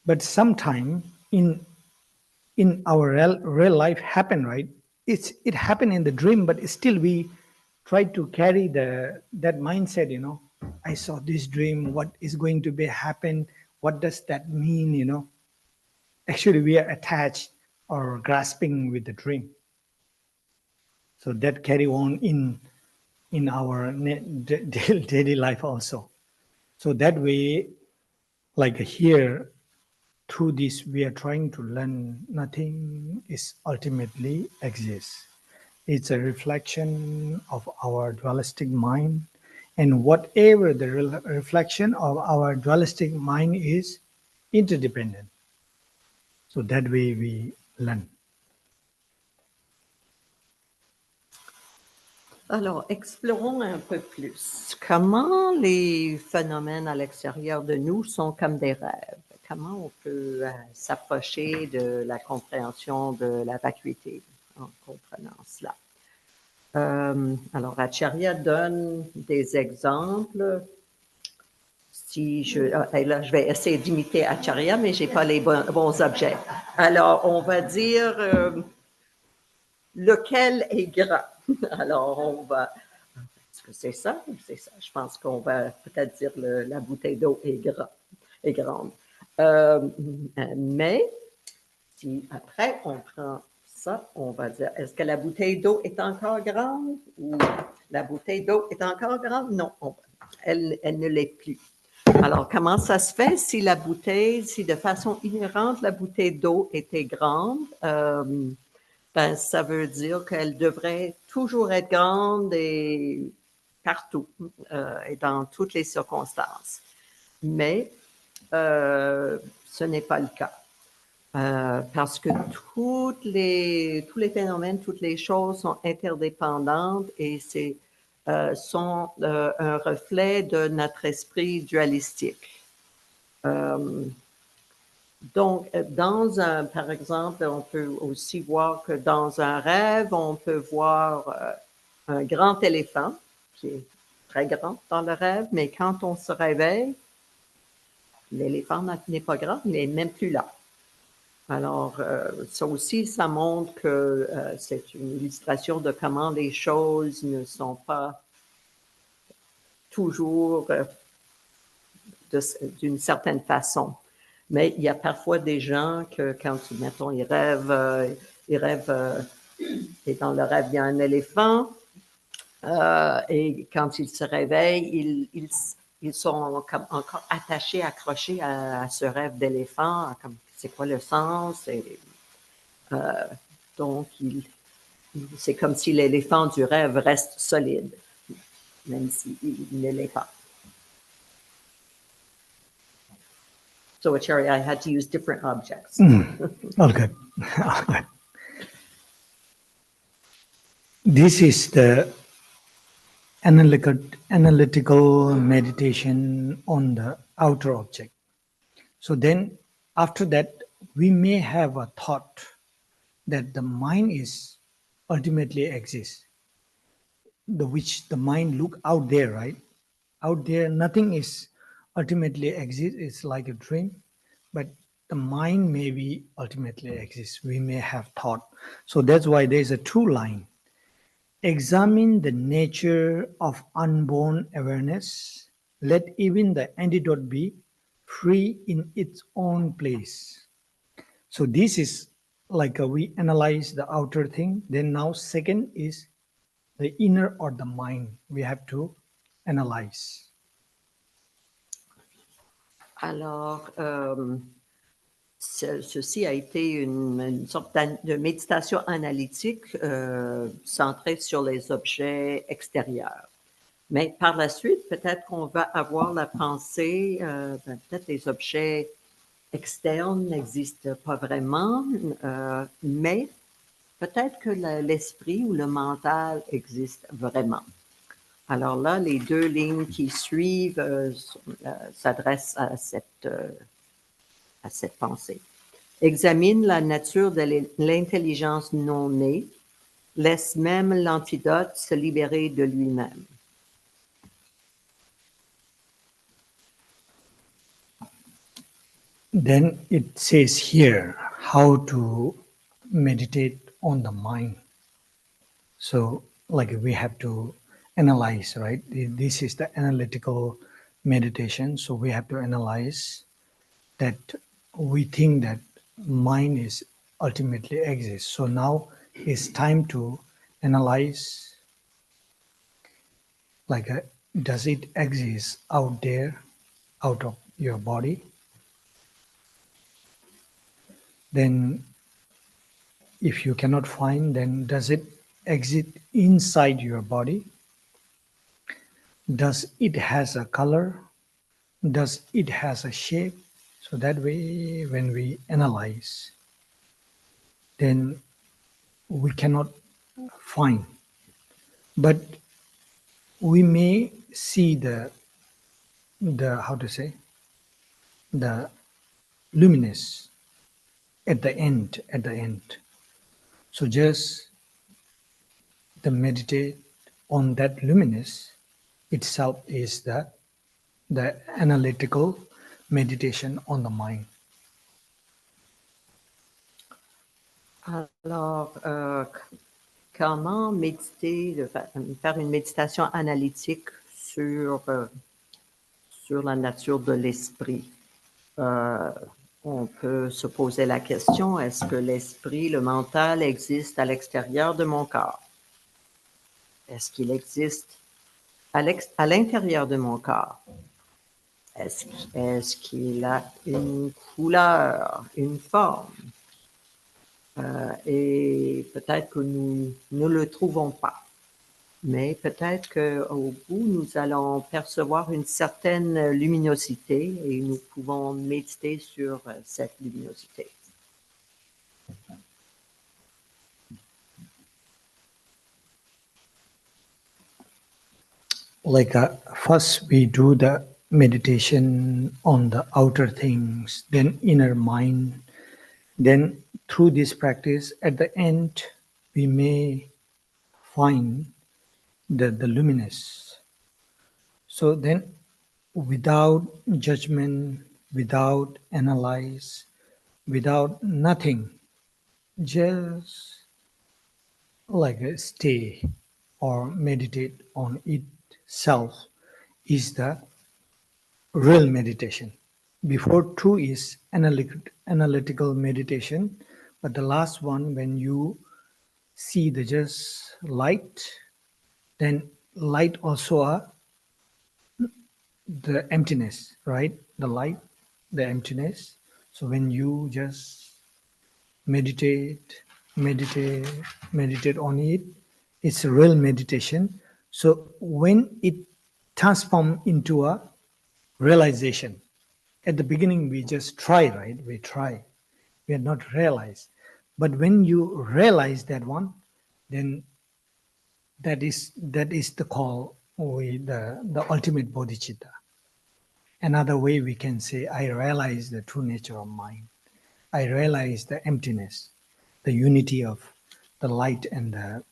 But sometime in our real life happen, right? It happened in the dream, but still we try to carry that mindset, I saw this dream, what is going to be happen? What does that mean, Actually, we are attached or grasping with the dream. So that carry on in our daily life also. So that way, like here, through this, we are trying to learn nothing is ultimately exists. It's a reflection of our dualistic mind. And whatever the reflection of our dualistic mind is interdependent. So that way we learn. Alors, explorons un peu plus. Comment les phénomènes à l'extérieur de nous sont comme des rêves? Comment on peut s'approcher de la compréhension de la vacuité en comprenant cela? Alors, Acharya donne des exemples. Et là, je vais essayer d'imiter Acharya, mais je n'ai pas les bons objets. Alors, on va dire lequel est grand. Alors, on va... Est-ce que c'est ça ou c'est ça? Je pense qu'on va peut-être dire la bouteille d'eau est grande. Mais, si après on prend ça, on va dire, est-ce que la bouteille d'eau est encore grande ou la bouteille d'eau est encore grande? Non, elle ne l'est plus. Alors, comment ça se fait si de façon inhérente, la bouteille d'eau était grande? Ben, ça veut dire qu'elle devrait toujours être grande et partout et dans toutes les circonstances. Mais ce n'est pas le cas. Parce que tous les phénomènes, toutes les choses sont interdépendantes et sont un reflet de notre esprit dualistique. Donc, par exemple, on peut aussi voir que dans un rêve, on peut voir un grand éléphant qui est très grand dans le rêve, mais quand on se réveille, l'éléphant n'est pas grand, il n'est même plus là. Alors, ça aussi, ça montre que c'est une illustration de comment les choses ne sont pas toujours d'une certaine façon. Mais il y a parfois des gens que quand, mettons, ils rêvent, et dans le rêve, il y a un éléphant, et quand ils se réveillent, ils sont comme encore attachés, accrochés à ce rêve d'éléphant, comme c'est quoi le sens? Donc, c'est comme si l'éléphant du rêve reste solide, même s'il ne l'est pas. So, Acharya, I had to use different objects. Okay. This is the analytical meditation on the outer object. So then, after that, we may have a thought that the mind is ultimately exists, which the mind look out there, right? Out there, nothing is ultimately exists. It's like a dream, but the mind maybe ultimately exists. We may have thought. So that's why there's a true line. Examine the nature of unborn awareness. Let even the antidote be free in its own place. So this is like we analyze the outer thing. Then now second is the inner or the mind. We have to analyze. Alors, ceci a été une sorte de méditation analytique centrée sur les objets extérieurs. Mais par la suite, peut-être qu'on va avoir la pensée, peut-être les objets externes n'existent pas vraiment, mais peut-être que l'esprit ou le mental existe vraiment. Alors là, les deux lignes qui suivent s'adressent à cette pensée. Examine la nature de l'intelligence non née, laisse même l'antidote se libérer de lui-même. Then it says here how to meditate on the mind. So like we have to analyze, right? This is the analytical meditation. So we have to analyze that we think that mind is ultimately exists. So now it's time to analyze, like does it exist out there, out of your body? Then if you cannot find, then does it exist inside your body? Does it has a color? Does it has a shape? So that way, when we analyze, then we cannot find. But we may see the how to say, the luminous at the end. So just the meditate on that luminous itself is the the analytical meditation on the mind. Alors, comment méditer, faire une méditation analytique sur la nature de l'esprit? On peut se poser la question, est-ce que l'esprit, le mental, existe à l'extérieur de mon corps? Est-ce qu'il existe à l'intérieur de mon corps? Est-ce qu'il a une couleur, une forme? Et peut-être que nous ne le trouvons pas. Mais peut-être qu'au bout, nous allons percevoir une certaine luminosité et nous pouvons méditer sur cette luminosité. Like first we do the meditation on the outer things, then inner mind. Then through this practice, at the end, we may find the luminous. So then without judgment, without analyze, without nothing, just like stay or meditate on itself is the real meditation. Before two is analytical meditation, but the last one, when you see the just light, then light also are the emptiness, right? The light, the emptiness. So when you just meditate on it, it's a real meditation. So when it transforms into a realization, at the beginning we just try, right? We try, we are not realized. But when you realize that one, then that is the call, or the ultimate bodhicitta. Another way we can say, I realize the true nature of mind. I realize the emptiness, the unity of the light and the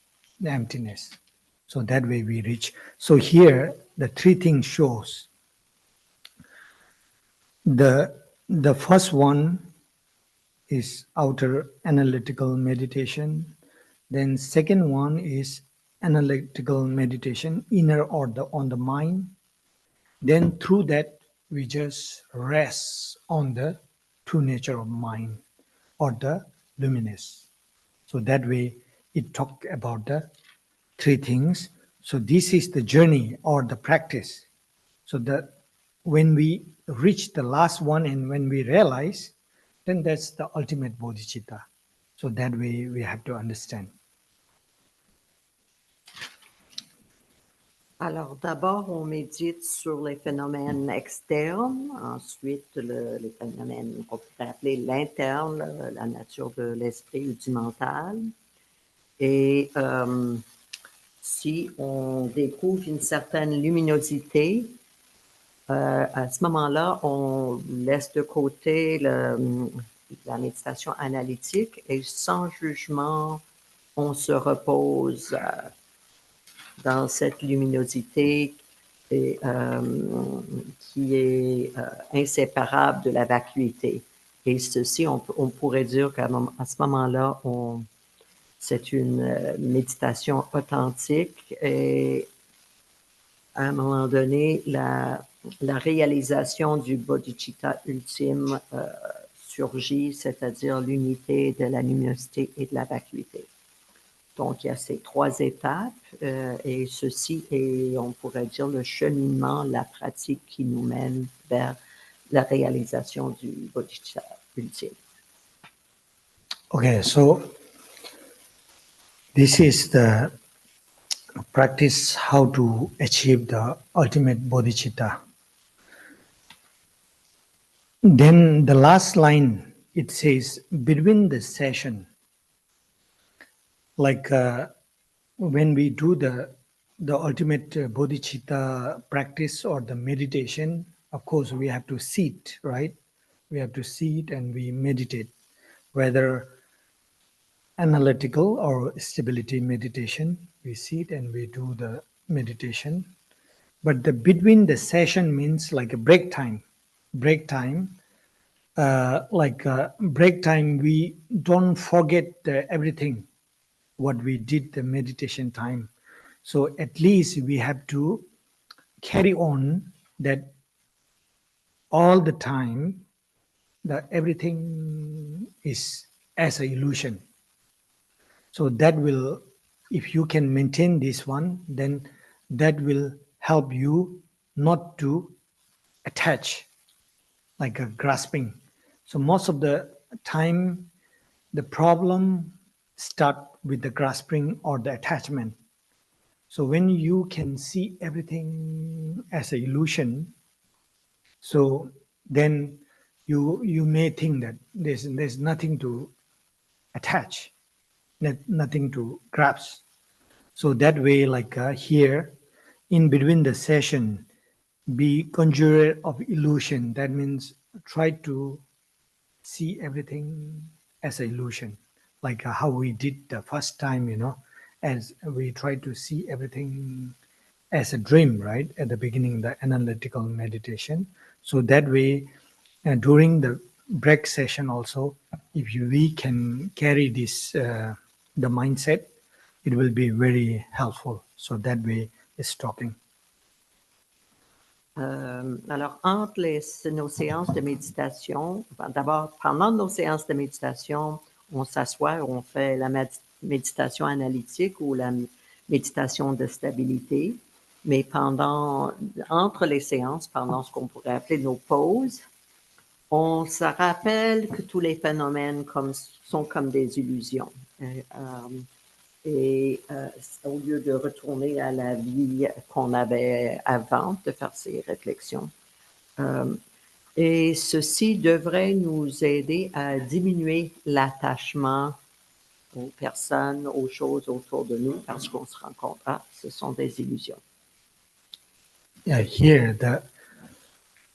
emptiness. So that way we reach. So here the three things shows. The first one is outer analytical meditation. Then second one is analytical meditation, inner or on the mind. Then through that we just rest on the true nature of mind or the luminous. So that way it talk about the three things. So this is the journey or the practice. So that when we reach the last one and when we realize, then that's the ultimate bodhicitta. So that way we have to understand. Alors d'abord, on médite sur les phénomènes externes, ensuite les phénomènes qu'on pourrait appeler l'interne, la nature de l'esprit ou du mental. Et si on découvre une certaine luminosité, à ce moment-là, on laisse de côté la méditation analytique et sans jugement, on se repose dans cette luminosité qui est inséparable de la vacuité. Et ceci, on pourrait dire qu'à ce moment-là, c'est une méditation authentique et à un moment donné, la réalisation du bodhicitta ultime surgit, c'est-à-dire l'unité de la luminosité et de la vacuité. Donc, il y a ces trois étapes et ceci est, on pourrait dire, le cheminement, la pratique qui nous mène vers la réalisation du bodhicitta ultime. Okay, so this is the practice how to achieve the ultimate bodhicitta. Then the last line, it says, between the session, like when we do the ultimate bodhicitta practice or the meditation, of course we have to sit, right? We have to sit and we meditate, whether analytical or stability meditation. We sit and we do the meditation. But the between the session means like a break time. Break time, break time, we don't forget everything what we did the meditation time. So at least we have to carry on that all the time, that everything is as an illusion. So that will, if you can maintain this one, then that will help you not to attach, like a grasping. So most of the time, the problem start with the grasping or the attachment. So when you can see everything as an illusion, so then you may think that there's nothing to attach, nothing to grasp. So that way, like here, in between the session, be conjurer of illusion. That means try to see everything as an illusion, like how we did the first time, as we try to see everything as a dream, right? At the beginning, the analytical meditation. So that way, during the break session also, if we can carry this, the mindset, it will be very helpful. So that way is stopping. Alors, entre nos séances de méditation, d'abord, pendant nos séances de méditation, on s'assoit, on fait la méditation analytique ou la méditation de stabilité. Mais entre les séances, pendant ce qu'on pourrait appeler nos pauses, on se rappelle que tous les phénomènes sont comme des illusions. Et au lieu de retourner à la vie qu'on avait avant de faire ces réflexions. Et ceci devrait nous aider à diminuer l'attachement aux personnes, aux choses autour de nous, parce qu'on se rend compte, ce sont des illusions. Yeah, here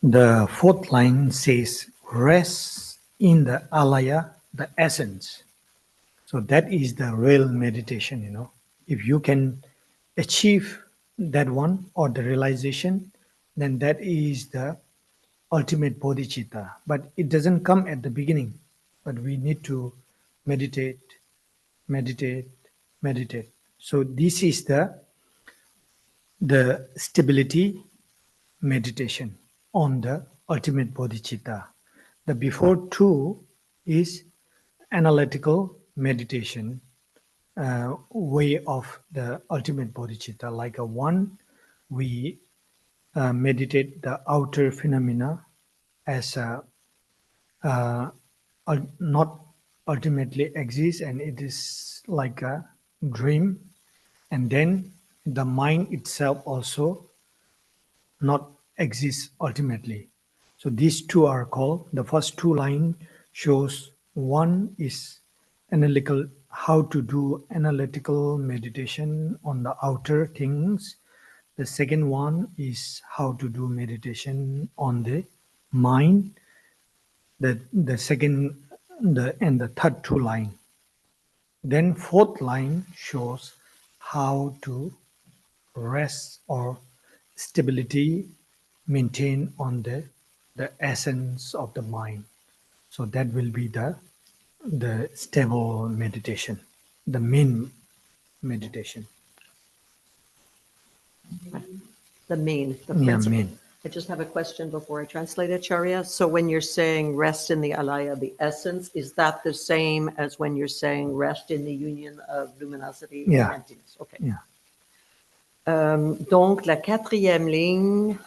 the fourth line says, rest in the alaya, the essence. So that is the real meditation, If you can achieve that one or the realization, then that is the ultimate bodhicitta. But it doesn't come at the beginning, but we need to meditate. So this is the stability meditation on the ultimate bodhicitta. The before two is analytical meditation, way of the ultimate bodhicitta. Like we meditate the outer phenomena as not ultimately exists, and it is like a dream. And then the mind itself also not exists ultimately. So these two are called, the first two line shows one is analytical, how to do analytical meditation on the outer things. The second one is how to do meditation on the mind. The second and the third two line. Then fourth line shows how to rest or stability maintain on the essence of the mind. So that will be the stable meditation, the main meditation. The main, the Yeah, principle. main. I just have a question before I translate it, Charya. So when you're saying rest in the alaya, the essence, is that the same as when you're saying rest in the union of luminosity Yeah. and emptiness? Okay. Yeah. Donc, la quatrième ligne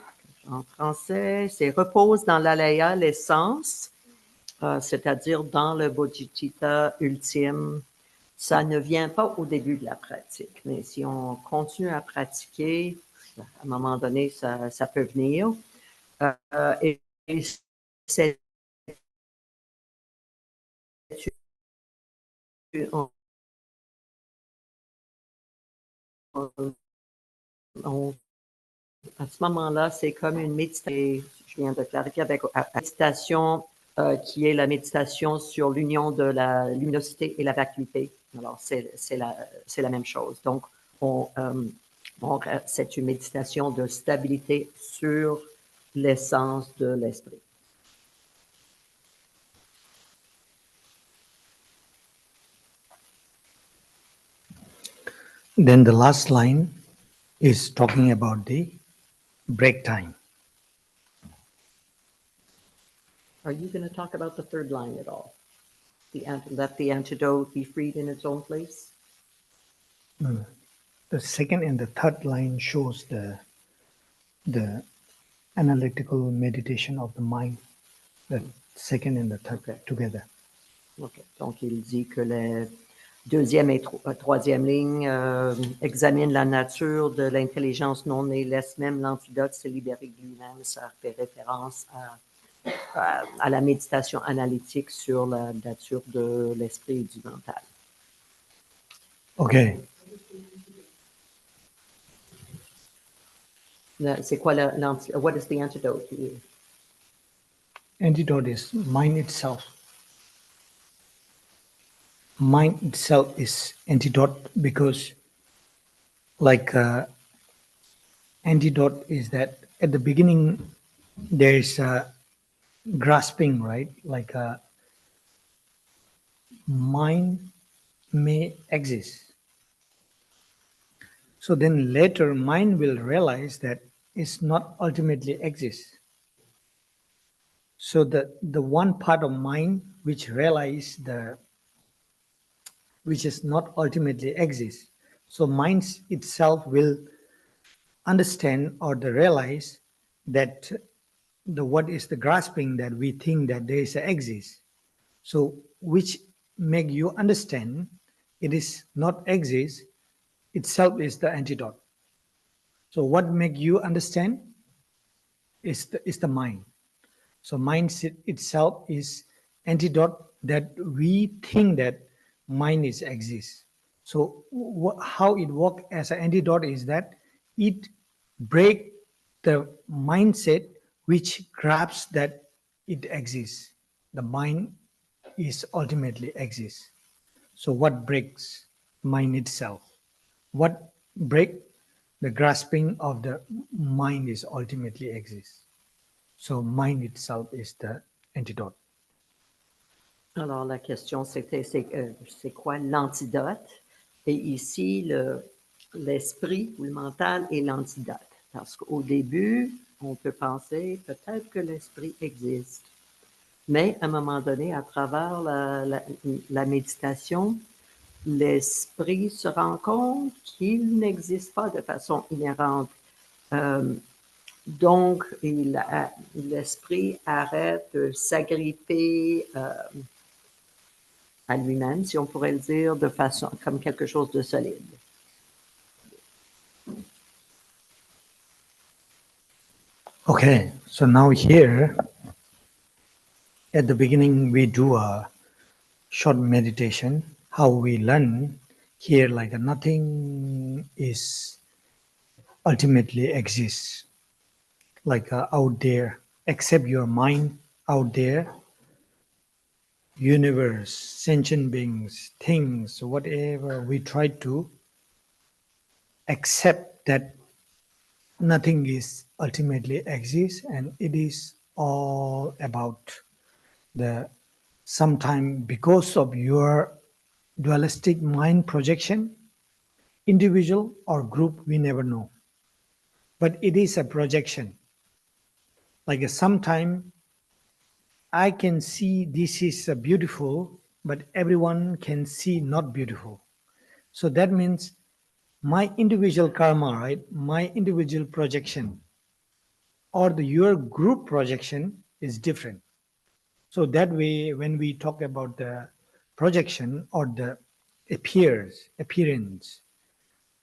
en français, c'est repose dans l'alaya l'essence, c'est-à-dire dans le bodhicitta ultime. Ça ne vient pas au début de la pratique, mais si on continue à pratiquer, à un moment donné, ça peut venir. Et c'est à ce moment-là, c'est comme une méditation, je viens de clarifier avec la méditation qui est la méditation sur l'union de la luminosité et la vacuité. Alors, c'est la même chose. Donc, Donc, c'est une méditation de stabilité sur l'essence de l'esprit. Then the last line is talking about the break time. Are you going to talk about the third line at all? Let the antidote be freed in its own place? The second and the third line shows the analytical meditation of the mind. The second and the third together. OK. Donc, il dit que la deuxième et troisième ligne examine la nature de l'intelligence non née, laisse même l'antidote se libérer de lui-même. Ça fait référence à la méditation analytique sur la nature de l'esprit et du mental. Okay. C'est quoi what is the antidote? Antidote is mind itself. Mind itself is antidote because like antidote is that at the beginning there is a grasping, right? Like a mind may exist. So then later mind will realize that it's not ultimately exist. So the one part of mind which realize which is not ultimately exist. So mind itself will understand or realize that what is the grasping that we think that there is a exist. So which make you understand it is not exist itself is the antidote. So what make you understand is the mind. So mind itself is antidote that we think that mind is exist. So how it work as an antidote is that it break the mindset which grabs that it exists. The mind is ultimately exists. So what breaks mind itself? What break the grasping of the mind is ultimately exists. So mind itself is the antidote. Alors, la question, c'était c'est quoi l'antidote? Et ici, l'esprit ou le mental est l'antidote. Parce qu'au début, on peut penser peut-être que l'esprit existe. Mais à un moment donné, à travers la méditation, l'esprit se rend compte qu'il n'existe pas de façon inhérente. Donc, l'esprit arrête de s'agripper à lui-même, si on pourrait le dire, de façon comme quelque chose de solide. Okay, so now here, at the beginning, we do a short meditation, how we learn here like nothing is ultimately exists, like out there, except your mind out there, universe, sentient beings, things, whatever, we try to accept that nothing is ultimately exists and it is all about the sometime because of your dualistic mind projection, individual or group, we never know. But it is a projection. Like sometime I can see this is beautiful, but everyone can see not beautiful. So that means my individual karma, right? My individual projection or your group projection is different. So that way, when we talk about the projection or the appearance,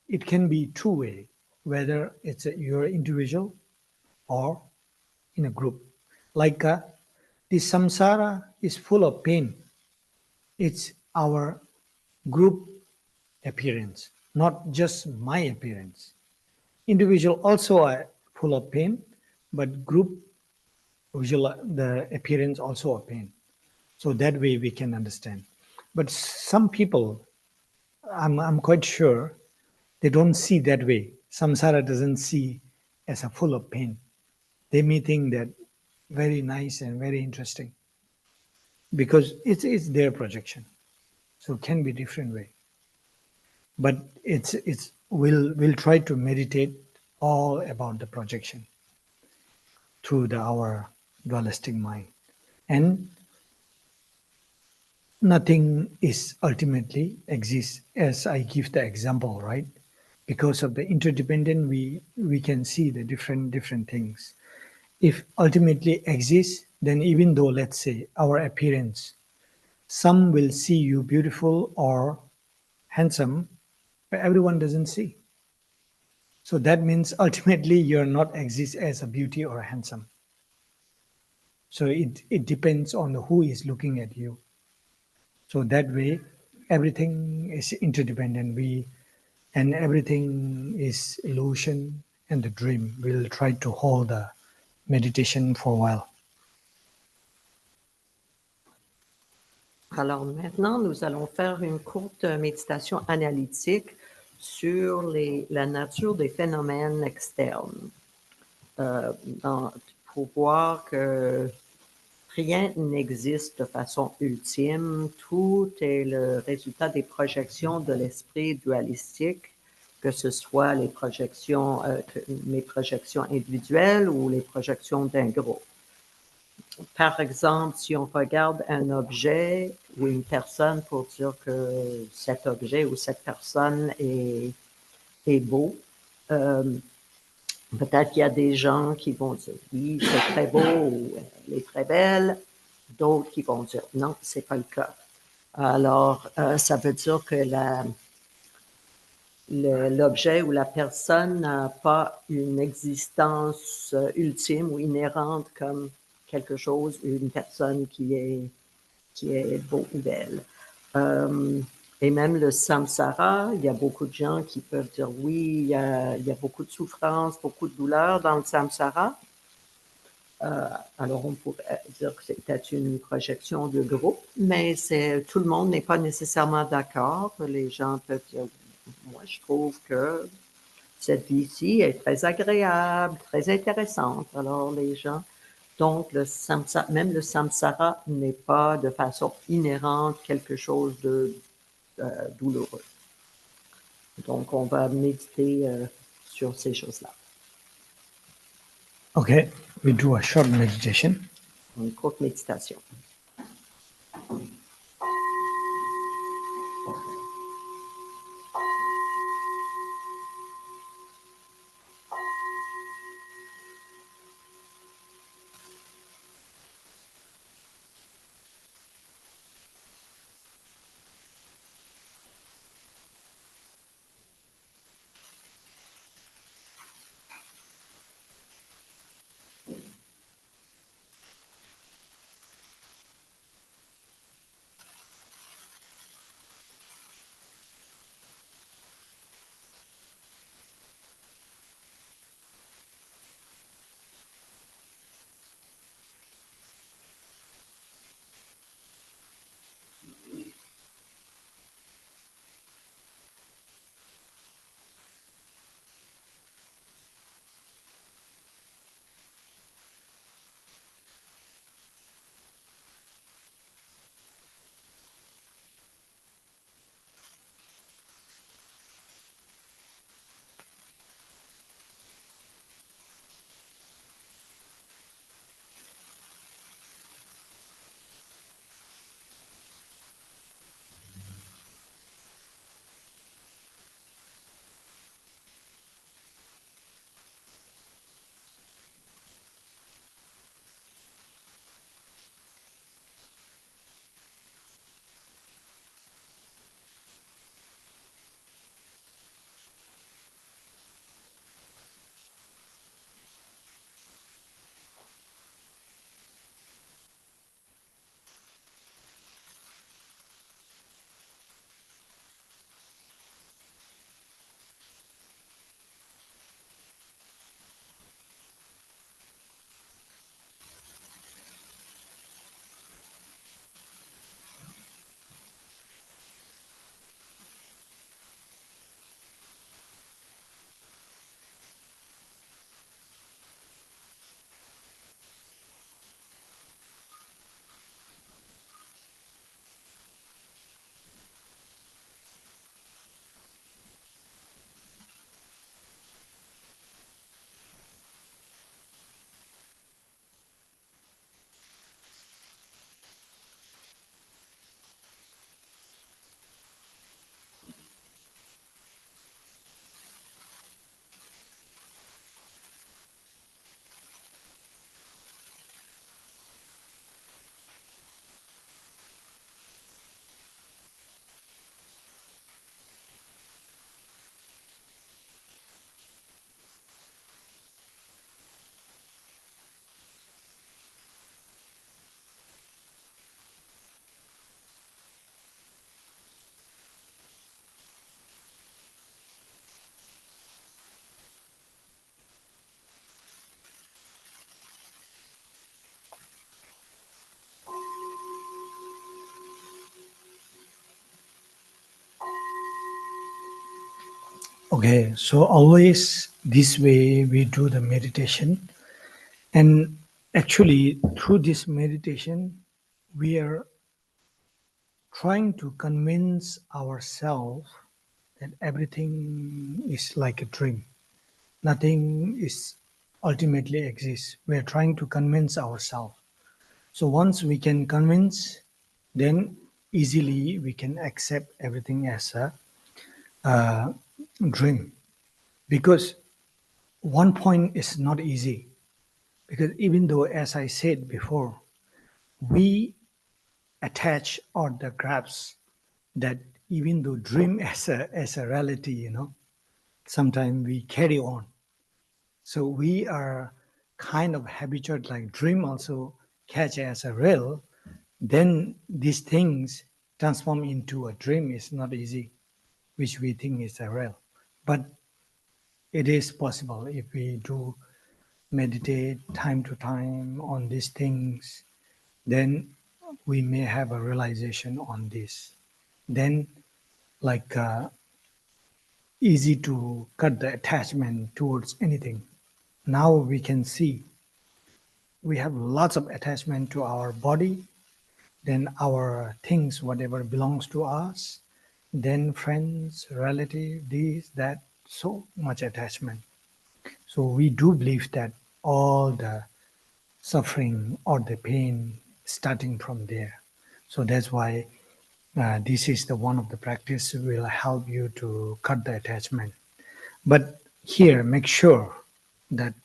it can be two-way, whether it's your individual or in a group. Like the samsara is full of pain. It's our group appearance, not just my appearance. Individual also are full of pain, but group the appearance also a pain. So that way we can understand. But some people, I'm quite sure, they don't see that way. samsara doesn't see as a full of pain. They may think that very nice and very interesting because it's their projection. So it can be different way. But we'll try to meditate all about the projection through our dualistic mind. And nothing is ultimately exists, as I give the example, right? Because of the interdependent, we can see the different things. If ultimately exists, then even though, let's say, our appearance, some will see you beautiful or handsome, but everyone doesn't see. So that means ultimately you're not exist as a beauty or a handsome. So it depends on who is looking at you. So that way, everything is interdependent. And everything is illusion and the dream. We'll try to hold the meditation for a while. Alors maintenant, nous allons faire une courte méditation analytique sur la nature des phénomènes externes, pour voir que rien n'existe de façon ultime, tout est le résultat des projections de l'esprit dualistique, que ce soit mes projections individuelles ou les projections d'un groupe. Par exemple, si on regarde un objet ou une personne pour dire que cet objet ou cette personne est beau, peut-être qu'il y a des gens qui vont dire oui, c'est très beau ou elle est très belle, d'autres qui vont dire non, c'est pas le cas. Alors, ça veut dire que l'objet ou la personne n'a pas une existence ultime ou inhérente comme quelque chose, une personne qui est beau ou belle. Et même le samsara, il y a beaucoup de gens qui peuvent dire oui, il y a beaucoup de souffrance, beaucoup de douleur dans le samsara. Alors on pourrait dire que c'est peut-être une projection de groupe, mais tout le monde n'est pas nécessairement d'accord. Les gens peuvent dire, moi je trouve que cette vie-ci est très agréable, très intéressante. Alors les gens, donc même le samsara n'est pas de façon inhérente quelque chose de douloureux. Donc on va méditer sur ces choses-là. Okay, we do a short meditation. Une courte méditation. Okay, so always this way we do the meditation. And actually, through this meditation, we are trying to convince ourselves that everything is like a dream. Nothing is ultimately exists. We are trying to convince ourselves. So once we can convince, then easily we can accept everything as a dream. Because one point is not easy. Because even though, as I said before, we attach or the grasp that even though dream as a reality, sometimes we carry on. So we are kind of habituated like dream also catch as a real, then these things transform into a dream is not easy, which we think is a real. But it is possible if we do meditate time to time on these things, then we may have a realization on this. Then like easy to cut the attachment towards anything. Now we can see we have lots of attachment to our body, then our things, whatever belongs to us, then friends, relative, this, that, so much attachment. So we do believe that all the suffering or the pain starting from there. So that's why this is the one of the practice will help you to cut the attachment. But here, make sure that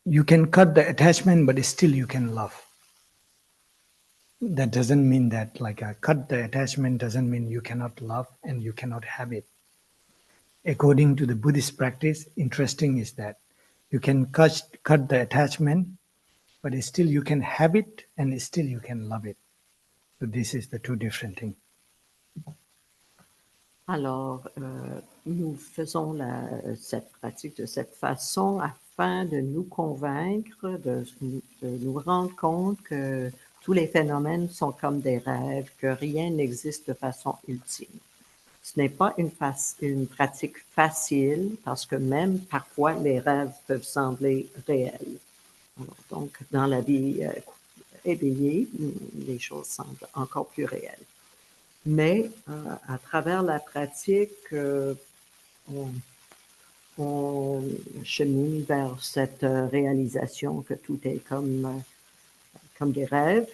you can cut the attachment, but still you can love. That doesn't mean that like cut the attachment doesn't mean you cannot love and you cannot have it. According to the Buddhist practice, interesting is that you can cut the attachment, but still you can have it and still you can love it. So this is the two different things. Alors, nous faisons cette pratique de cette façon afin de nous convaincre, de nous rendre compte que tous les phénomènes sont comme des rêves, que rien n'existe de façon ultime. Ce n'est pas une pratique facile parce que même parfois les rêves peuvent sembler réels. Alors, donc, dans la vie éveillée, les choses semblent encore plus réelles. Mais à travers la pratique, on chemine vers cette réalisation que tout est comme des rêves.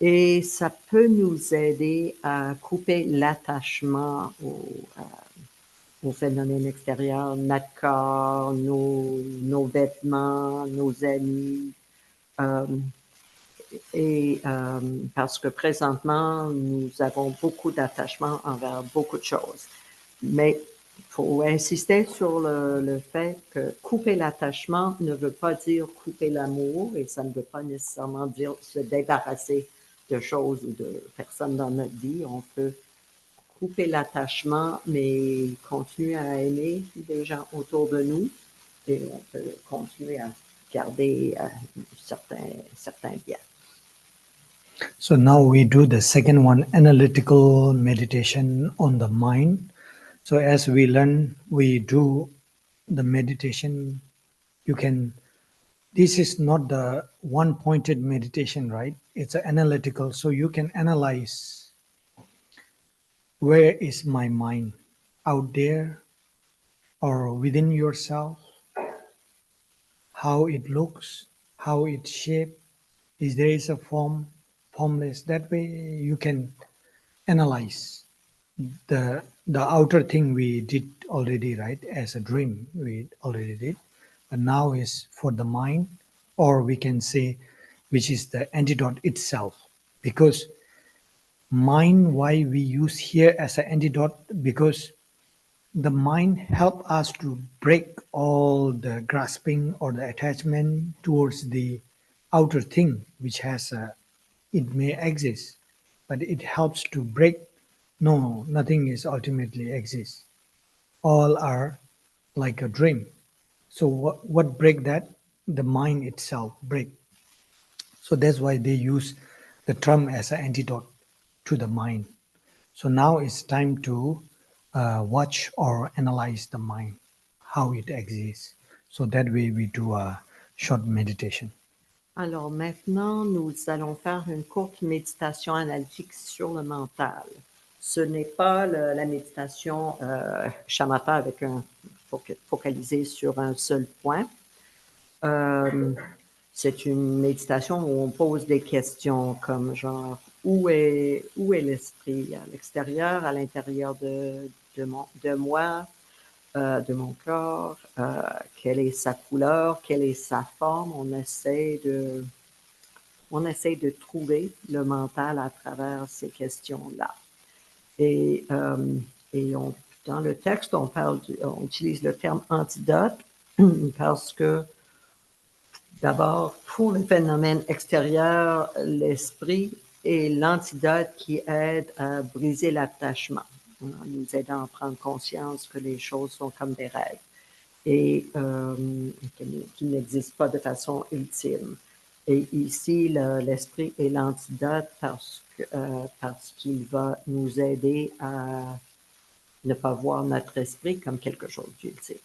Et ça peut nous aider à couper l'attachement aux phénomènes extérieurs, notre corps, nos vêtements, nos amis. Parce que présentement, nous avons beaucoup d'attachement envers beaucoup de choses. Mais il faut insister sur le fait que couper l'attachement ne veut pas dire couper l'amour et ça ne veut pas nécessairement dire se débarrasser de choses ou de personnes dans notre vie. On peut couper l'attachement, mais continuer à aimer les gens autour de nous et on peut continuer à garder certains biens. So now we do the second one, analytical meditation on the mind. So as we learn, we do the meditation. This is not the one-pointed meditation, right? It's analytical, so you can analyze where is my mind, out there or within yourself, how it looks, how it's shaped, is there is a form, formless. That way you can analyze the outer thing we did already, right? As a dream, we already did. But now is for the mind, or we can say, which is the antidote itself. Because mind, why we use here as an antidote? Because the mind help us to break all the grasping or the attachment towards the outer thing, which has it may exist, but it helps to break. No, nothing is ultimately exists. All are like a dream. So what break that? The mind itself break. So that's why they use the term as an antidote to the mind. So now it's time to watch or analyze the mind, how it exists. So that way we do a short meditation. Alors maintenant, nous allons faire une courte méditation analytique sur le mental. Ce n'est pas la méditation shamatha avec focalisé sur un seul point. C'est une méditation où on pose des questions comme genre où est l'esprit à l'extérieur, à l'intérieur de moi, de mon corps, quelle est sa couleur, quelle est sa forme. On essaie de trouver le mental à travers ces questions-là. Et dans le texte, on utilise le terme antidote parce que d'abord, pour le phénomène extérieur, l'esprit est l'antidote qui aide à briser l'attachement, en nous aidant à prendre conscience que les choses sont comme des rêves et qui n'existent pas de façon ultime. Et ici, l'esprit est l'antidote parce qu'il va nous aider à ne pas voir notre esprit comme quelque chose d'ultime.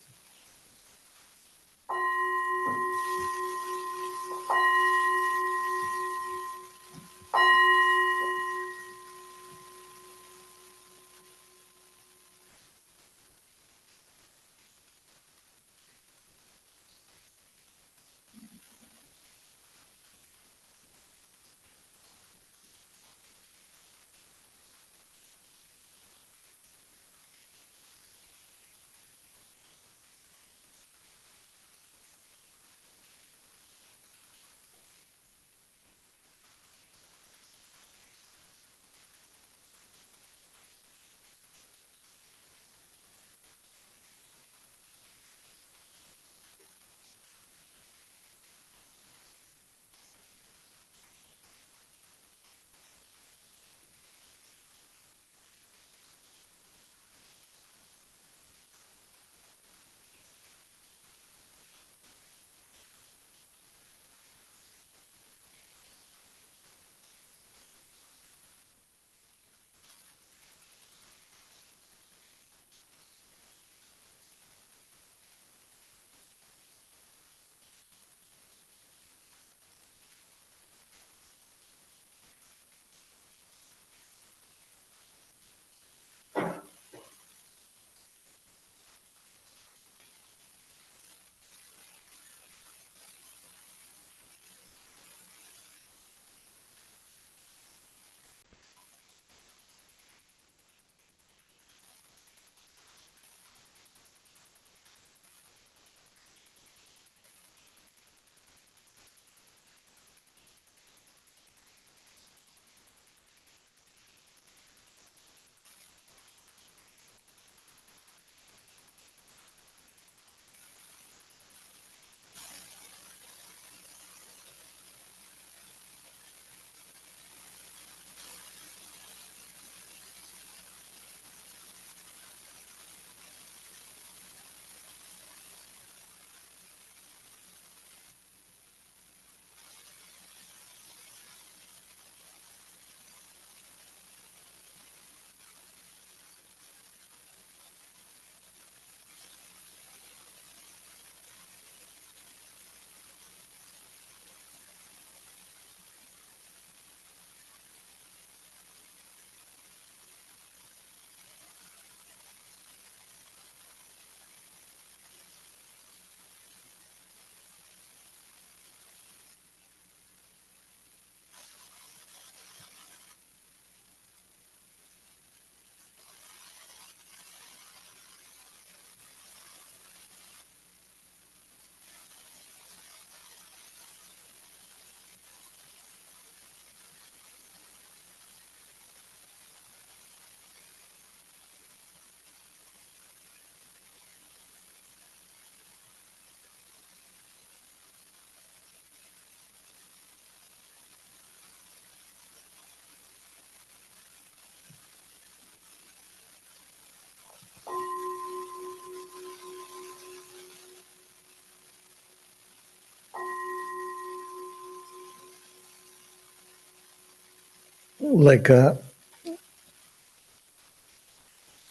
Like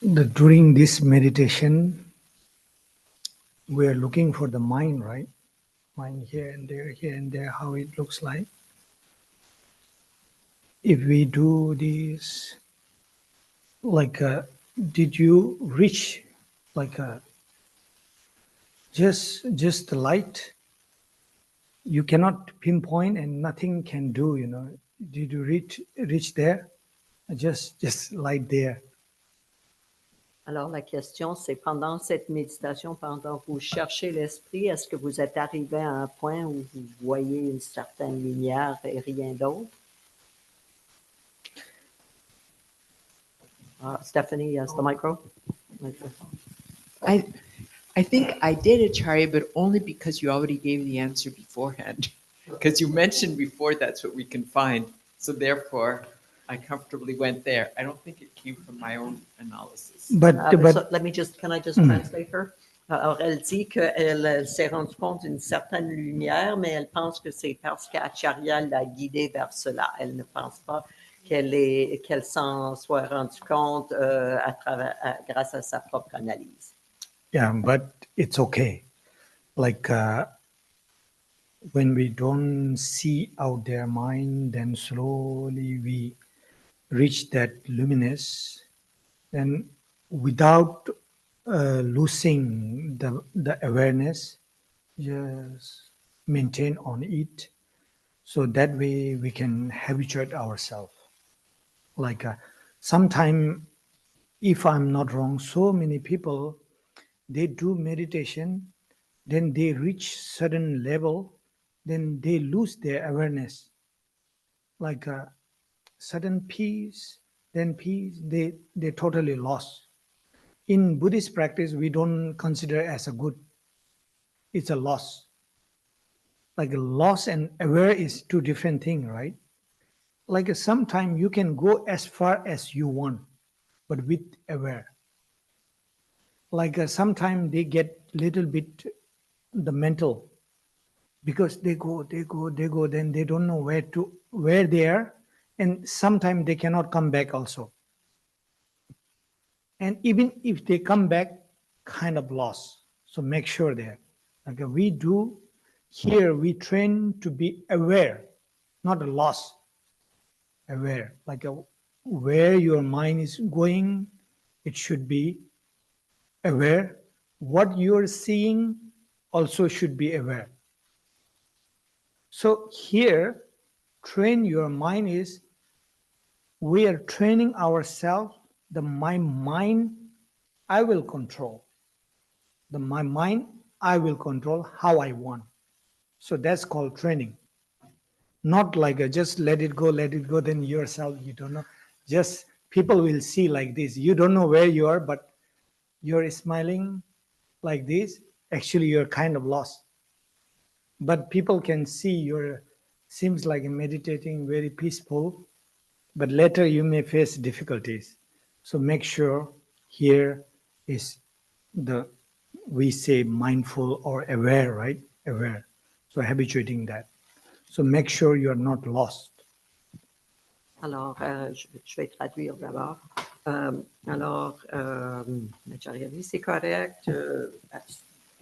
the So during this meditation, we are looking for the mind, right? Mind here and there, how it looks like. If we do this, like, did you reach, like, just the light? You cannot pinpoint and nothing can do, you know. Did you reach there? Just light there. Alors, la question, c'est pendant cette méditation, pendant que vous cherchez l'esprit, est-ce que vous êtes arrivé à un point où vous voyez une certaine lumière et rien d'autre? Stephanie, yes, the micro. I think I did, Acharya, but only because you already gave the answer beforehand. Because you mentioned before that's what we can find. So therefore, I comfortably went there. I don't think it came from my own analysis. But So can I just translate her? Alors, elle dit qu'elle s'est rendue compte d'une certaine lumière, mais elle pense que c'est parce qu'Acharya l'a guidée vers cela. Elle ne pense pas qu'elle s'en soit rendue compte grâce à sa propre analyse. yeah, but it's okay. Like, when we don't see out their mind, then slowly we reach that luminous, then without losing the awareness, just maintain on it. So that way we can habituate ourselves. Like, sometime, if I'm not wrong, so many people, they do meditation, then they reach certain level, then they lose their awareness. Like a sudden peace, then peace, they totally lost. In Buddhist practice, we don't consider it as a good. It's a loss. Like a loss and aware is two different things, right? Like sometimes you can go as far as you want, but with aware. Like sometimes they get little bit the mental, because they go, then they don't know where they are, and sometimes they cannot come back also. And even if they come back, kind of lost. So make sure there. Like we do here, we train to be aware, not a loss. Aware, like where your mind is going, it should be aware. What you're seeing also should be aware. So here, train your mind is, we are training ourselves, my mind, I will control. My mind, I will control how I want. So that's called training. Not like just let it go, then yourself, you don't know. Just people will see like this. You don't know where you are, but you're smiling like this. Actually, you're kind of lost. But people can see seems like meditating, very peaceful, but later you may face difficulties. So make sure here is we say mindful or aware, right? Aware. So habituating that. So make sure you're not lost. Alors, je vais traduire d'abord. Acharya dit, c'est correct,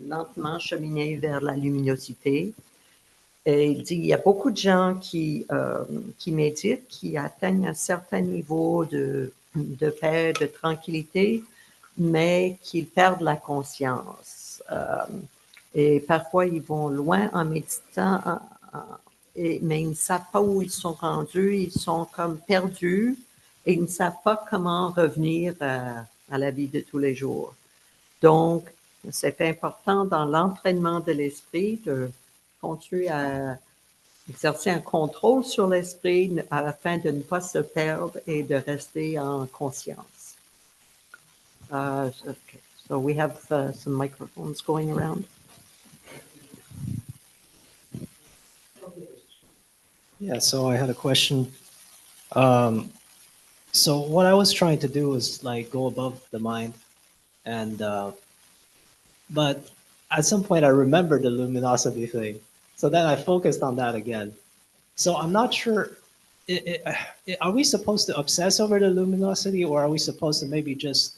lentement cheminer vers la luminosité. Et il dit, il y a beaucoup de gens qui méditent, qui atteignent un certain niveau de paix, de tranquillité, mais qu'ils perdent la conscience. Et parfois, ils vont loin en méditant, mais ils ne savent pas où ils sont rendus, ils sont comme perdus et ils ne savent pas comment revenir à la vie de tous les jours. Donc, c'est important dans l'entraînement de l'esprit de continuer à exercer un contrôle sur l'esprit afin de ne pas se perdre et de rester en conscience. Okay. So we have some microphones going around. Yeah, so I had a question. So what I was trying to do was like go above the mind, and but at some point I remembered the luminosity thing, so then I focused on that again. So I'm not sure. Are we supposed to obsess over the luminosity, or are we supposed to maybe just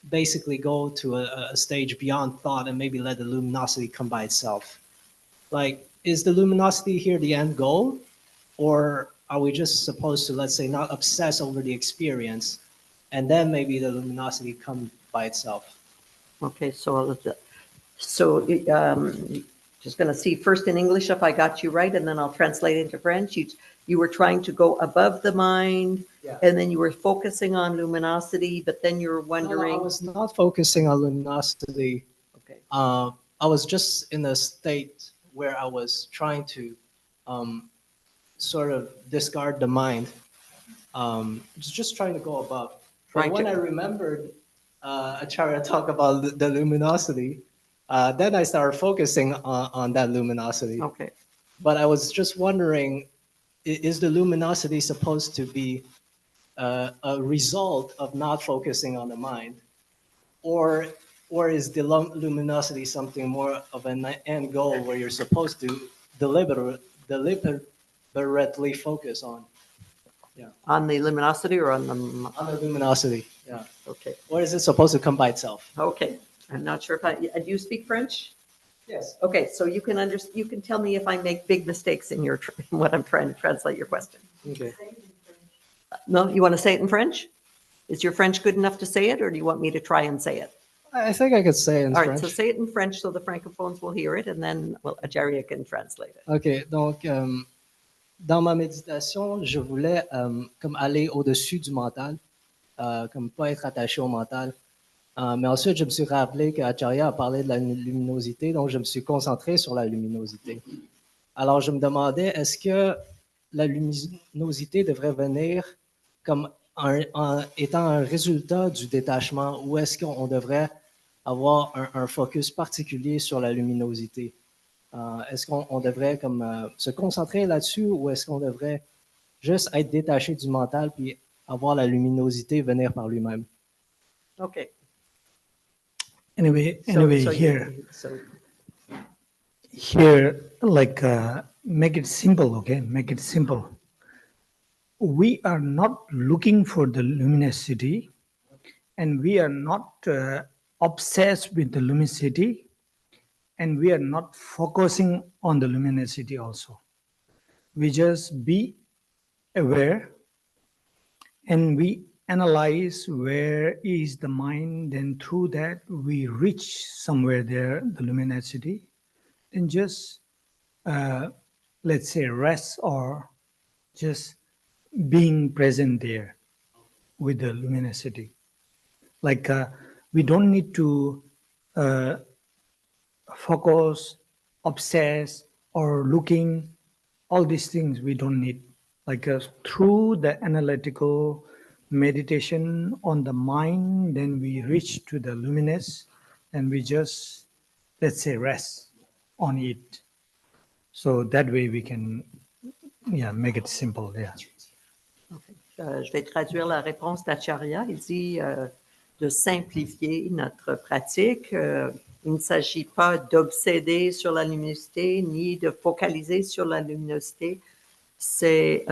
basically go to a stage beyond thought and maybe let the luminosity come by itself. Like, is the luminosity here the end goal? Or are we just supposed to, let's say, not obsess over the experience and then maybe the luminosity come by itself? Okay, so just going to see first in English if I got you right, and then I'll translate into French. You were trying to go above the mind, Yeah. and then you were focusing on luminosity, but then you're No, wondering. I was not focusing on luminosity. Okay. I was just in a state where I was trying to sort of discard the mind, just trying to go above. But when I remembered Acharya talk about the luminosity, then I started focusing on that luminosity. Okay. But I was just wondering, is the luminosity supposed to be a result of not focusing on the mind? Or is the luminosity something more of an end goal where you're supposed to deliberately focus on? Yeah. On the luminosity or on the. On the luminosity, yeah. Okay. Or is it supposed to come by itself? Okay. I'm not sure if do you speak French? Yes. Okay, so you can tell me if I make big mistakes in in what I'm trying to translate your question. Okay. No, you want to say it in French? Is your French good enough to say it, or do you want me to try and say it? I think I could say it in All French. right, so say it in French so the francophones will hear it, and then Acharya can translate it. Ok, donc dans ma méditation, je voulais comme aller au-dessus du mental, comme pas être attaché au mental. Mais ensuite, je me suis rappelé qu'Acharya a parlé de la luminosité, donc je me suis concentré sur la luminosité. Alors, je me demandais, est-ce que la luminosité devrait venir comme étant un résultat du détachement, ou est-ce qu'on devrait avoir un focus particulier sur la luminosité? Est-ce qu'on devrait comme se concentrer là-dessus, ou est-ce qu'on devrait juste être détaché du mental puis avoir la luminosité venir par lui-même? Okay. Anyway, So here, like, make it simple, okay? Make it simple. We are not looking for the luminosity, and we are not obsessed with the luminosity, and we are not focusing on the luminosity also. We just be aware, and we analyze where is the mind, then through that we reach somewhere there, the luminosity, and just let's say rest or just being present there with the luminosity. Like we don't need to focus, obsess, or looking, all these things we don't need. Like through the analytical meditation on the mind, then we reach to the luminous, and we just, let's say, rest on it. So that way we can, make it simple. Yeah. Okay. Je vais traduire la réponse d'Acharya. Il dit de simplifier notre pratique. Il ne s'agit pas d'obséder sur la luminosité ni de focaliser sur la luminosité. C'est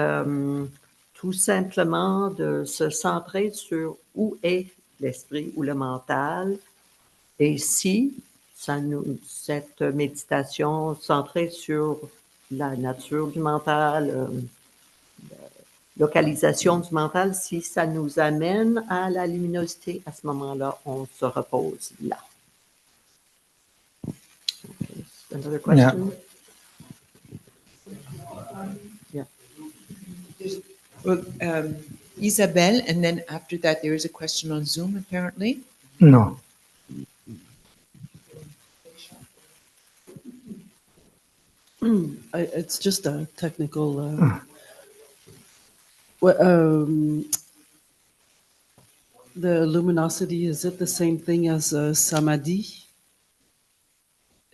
tout simplement de se centrer sur où est l'esprit ou le mental. Et si cette méditation centrée sur la nature du mental, localisation du mental, si ça nous amène à la luminosité, à ce moment-là, on se repose là. Okay. Another question? Yeah. Well, Isabel, and then after that, there is a question on Zoom, apparently. No. It's just a technical. The luminosity, is it the same thing as samadhi?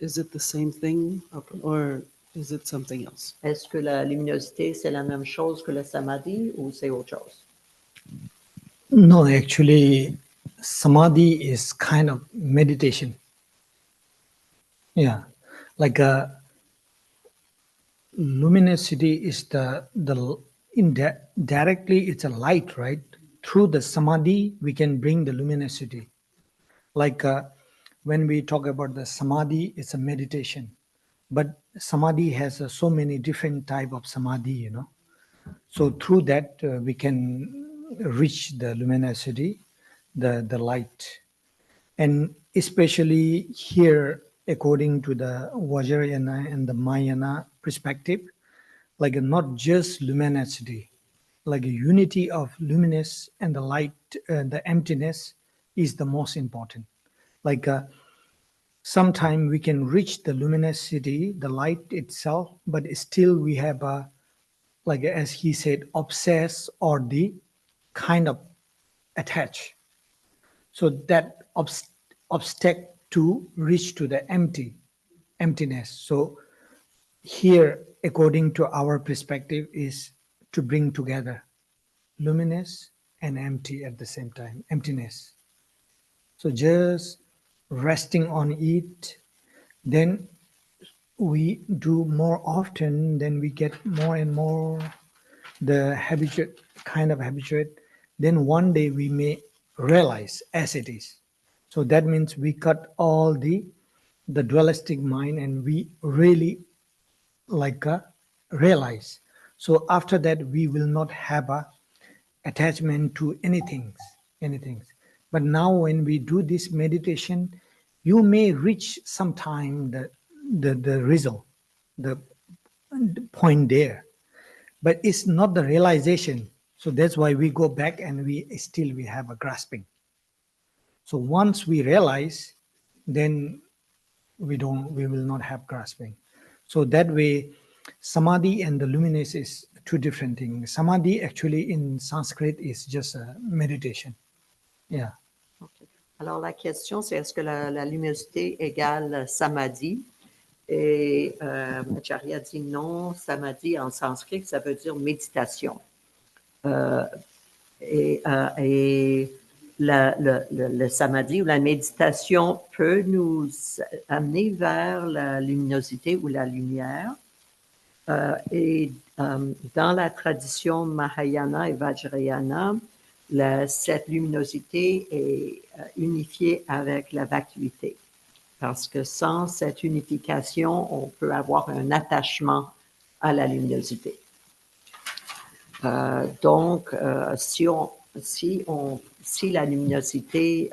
Is it the same thing, or is it something else? Est-ce que la luminosité, c'est la même chose que le samadhi ou c'est autre chose? No, actually, samadhi is kind of meditation. Yeah, like luminosity is directly it's a light, right? through the samadhi, we can bring the luminosity. Like when we talk about the samadhi, it's a meditation. But samadhi has so many different type of samadhi, you know. So through that, we can reach the luminosity, the light. And especially here, according to the Vajrayana and the Mahayana perspective, like not just luminosity, like a unity of luminous and the light, the emptiness is the most important. Like sometime we can reach the luminosity, the light itself, but still we have a, like as he said, obsess or the kind of attach. So that obstacle to reach to the emptiness. So here, according to our perspective, is to bring together luminous and empty at the same time, emptiness. So just resting on it, then we do more often, then we get more and more the kind of habituate, then one day we may realize as it is. So that means we cut all the dualistic mind and we really like realize. So after that, we will not have a attachment to anything. But now when we do this meditation, you may reach sometime the result, the point there. But it's not the realization. So that's why we go back and we have a grasping. So once we realize, then we will not have grasping. So that way, samadhi and the luminous is two different things. Samadhi actually in Sanskrit is just a meditation. Yeah. Okay. Alors la question, c'est est-ce que la luminosité égale samadhi? Et Acharya dit non, samadhi en sanskrit, ça veut dire méditation. Et le samadhi ou la méditation peut nous amener vers la luminosité ou la lumière. Et dans la tradition Mahayana et Vajrayana, cette luminosité est unifiée avec la vacuité. Parce que sans cette unification, on peut avoir un attachement à la luminosité. Donc, si la luminosité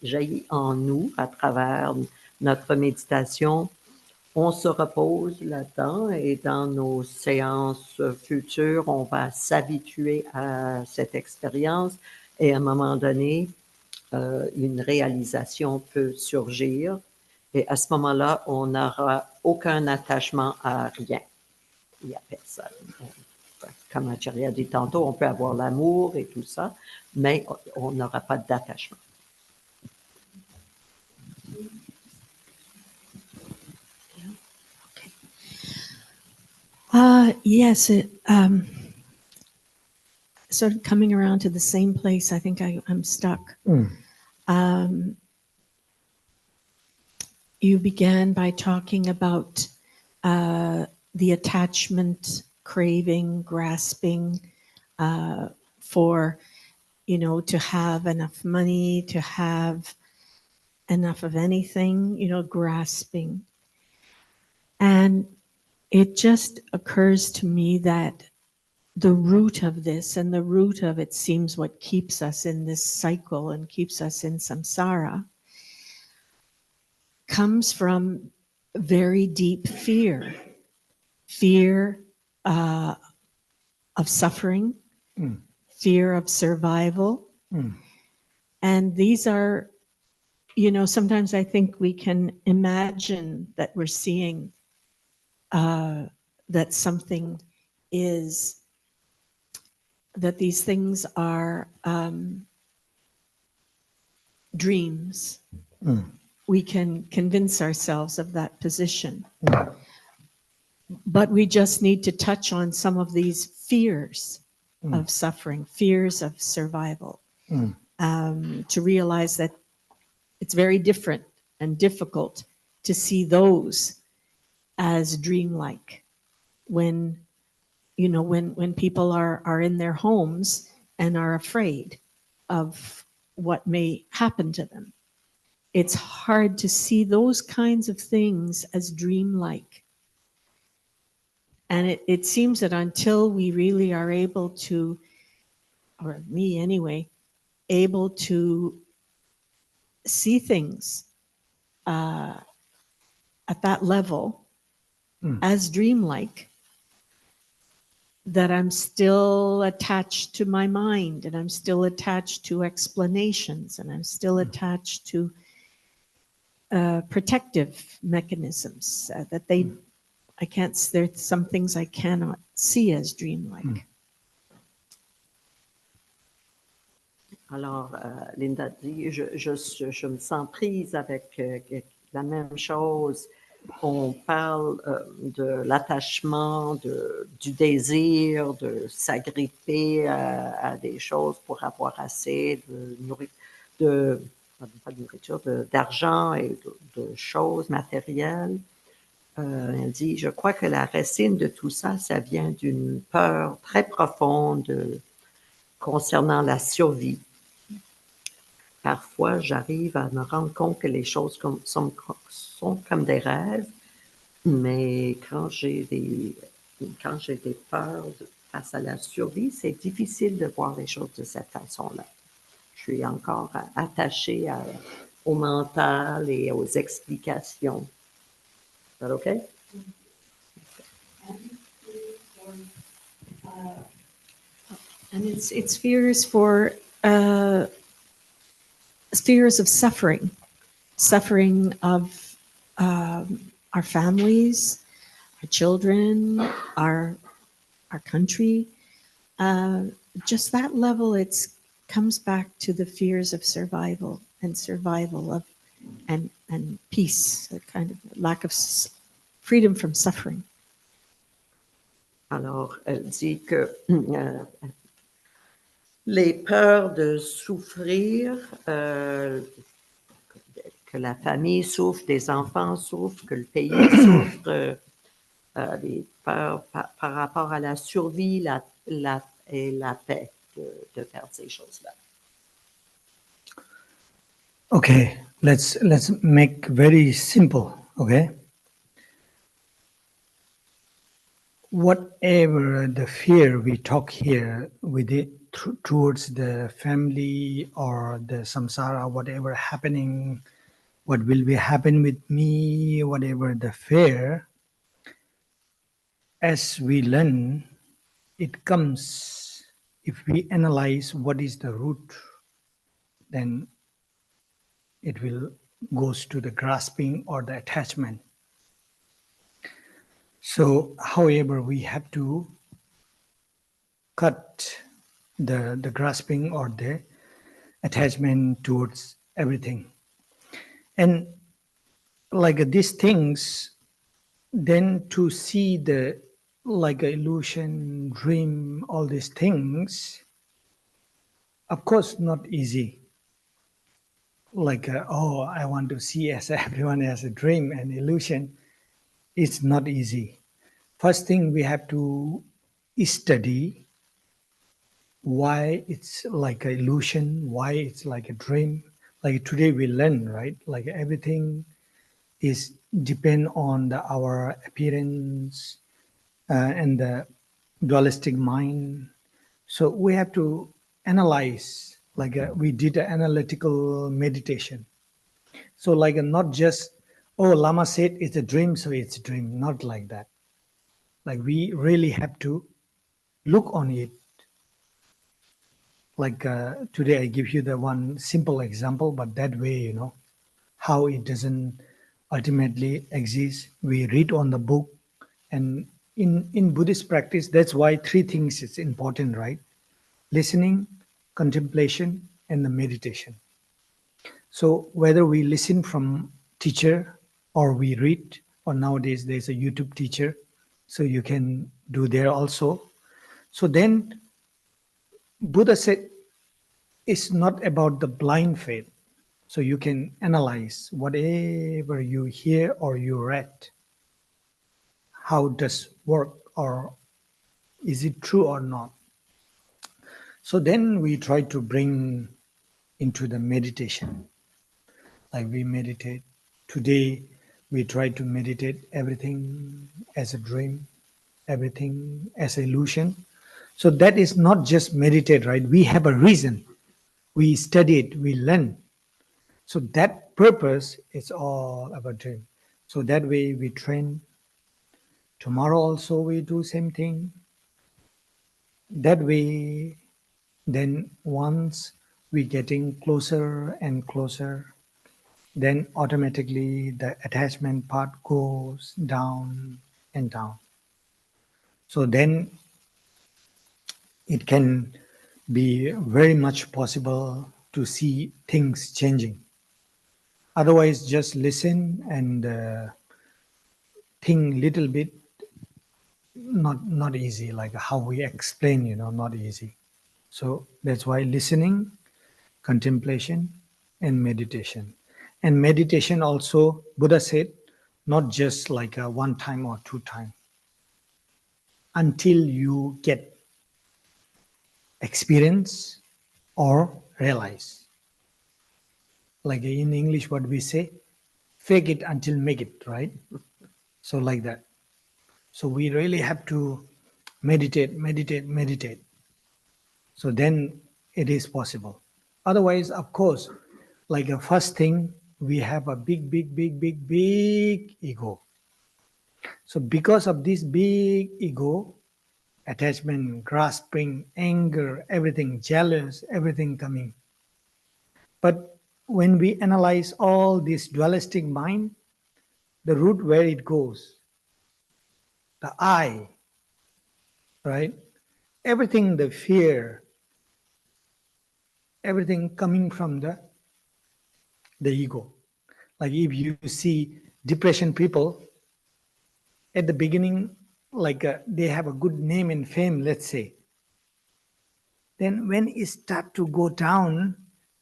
jaillit en nous à travers notre méditation, on se repose là-dedans et dans nos séances futures, on va s'habituer à cette expérience et à un moment donné, une réalisation peut surgir. Et à ce moment-là, on n'aura aucun attachement à rien. Il n'y a personne. Comme Acharya dit tantôt, on peut avoir l'amour et tout ça, mais on n'aura pas d'attachement. Yes, sort of coming around to the same place. I think I'm stuck. You began by talking about the attachment, craving, grasping for, to have enough money, to have enough of anything, grasping. And it just occurs to me that the root of this, and the root of it seems what keeps us in this cycle and keeps us in samsara, comes from very deep fear. Fear of suffering, fear of survival. And these are, sometimes I think we can imagine that we're seeing that something is, that these things are dreams. We can convince ourselves of that position. But we just need to touch on some of these fears of suffering, fears of survival, to realize that it's very different and difficult to see those as dreamlike. When, when people are in their homes and are afraid of what may happen to them. It's hard to see those kinds of things as dreamlike. And it seems that until we really are able to, or me anyway, able to see things at that level as dreamlike, that I'm still attached to my mind, and I'm still attached to explanations, and I'm still attached to protective mechanisms that I can't, there's some things I cannot see as dreamlike. Alors, Linda dit, je me sens prise avec la même chose. On parle de l'attachement, du désir, de s'agripper à des choses pour avoir assez d'argent et de choses matérielles. Elle dit, je crois que la racine de tout ça, ça vient d'une peur très profonde concernant la survie. Parfois, j'arrive à me rendre compte que les choses sont comme des rêves, mais quand j'ai des peurs face à la survie, c'est difficile de voir les choses de cette façon-là. Je suis encore attachée au mental et aux explications. Is that okay? And it's fears for fears of suffering of our families, our children, our country. Just that level, it comes back to the fears of survival of and peace, a kind of lack of freedom from suffering. Alors, elle dit que les peurs de souffrir, que la famille souffre, des enfants souffrent, que le pays souffre, les peurs par rapport à la survie et la paix de faire ces choses-là. Okay, let's make very simple, okay? Whatever the fear we talk here with it towards the family or the samsara, whatever happening, what will be happen with me, whatever the fear, as we learn, it comes, if we analyze what is the root, then it will goes to the grasping or the attachment. So, however, we have to cut the grasping or the attachment towards everything. And like these things, then to see the like illusion, dream, all these things, of course, not easy. Like, oh, I want to see as everyone has a dream and illusion. It's not easy. First thing we have to study why it's like an illusion, why it's like a dream. Like today we learn, right? Like everything is depend on our appearance and the dualistic mind. So we have to analyze, like we did an analytical meditation. So like not just, oh, Lama said it's a dream, so it's a dream. Not like that. Like we really have to look on it. Like today I give you the one simple example, but that way, you know, how it doesn't ultimately exist. We read on the book, and in Buddhist practice, that's why three things is important, right? Listening, contemplation, and the meditation. So whether we listen from teacher or we read, or nowadays there's a YouTube teacher, so you can do there also. So then Buddha said it's not about the blind faith. So you can analyze whatever you hear or you read. How does work, or is it true or not? So then we try to bring into the meditation. Like we meditate. Today, we try to meditate everything as a dream, everything as illusion. So that is not just meditate, right? We have a reason. We study it, we learn. So that purpose is all about dream. So that way we train. Tomorrow also we do same thing. That way, then once we getting closer and closer, then automatically the attachment part goes down and down. So then it can be very much possible to see things changing. Otherwise, just listen and think little bit, not easy, like how we explain, not easy. So that's why listening, contemplation, and meditation. And meditation also, Buddha said, not just like a one time or two time. Until you get experience or realize. Like in English, what we say, fake it until make it, right? So like that. So we really have to meditate, meditate, meditate. So then it is possible. Otherwise, of course, like a first thing, we have a big ego. So because of this big ego, attachment, grasping, anger, everything, jealous, everything coming. But when we analyze all this dualistic mind, the root where it goes, the I, right? Everything, the fear, everything coming from the ego. Like if you see depression people, at the beginning, like they have a good name and fame, let's say. Then when it start to go down,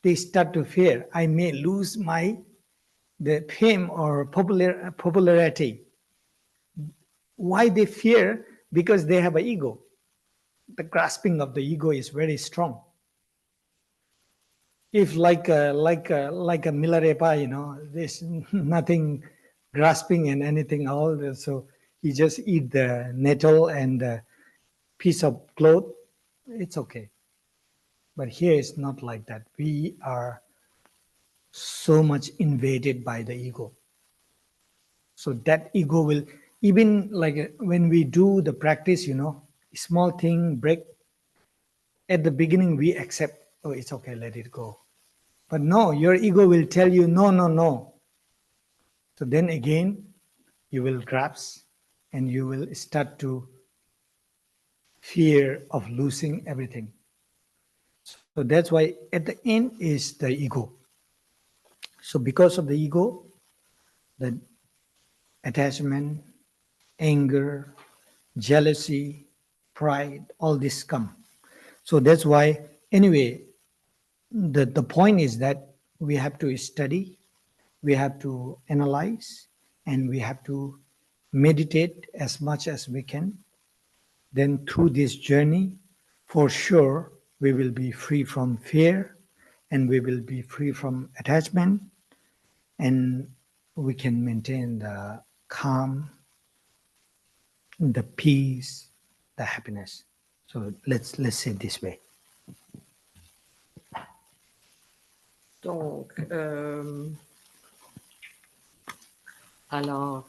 they start to fear, I may lose the fame or popularity. Why they fear? Because they have an ego. The grasping of the ego is very strong. If like a Milarepa, there's nothing grasping and anything all. So he just eat the nettle and the piece of cloth. It's okay. But here it's not like that. We are so much invaded by the ego. So that ego will, even like when we do the practice, small thing break. At the beginning, we accept, oh, it's okay, let it go. But no, your ego will tell you, no, no, no. So then again, you will grasp and you will start to fear of losing everything. So that's why at the end is the ego. So because of the ego, the attachment, anger, jealousy, pride, all this come. So that's why, anyway, the point is that we have to study, we have to analyze, and we have to meditate as much as we can. Then through this journey, for sure, we will be free from fear, and we will be free from attachment, and we can maintain the calm, the peace, the happiness. So let's say it this way. Donc, alors,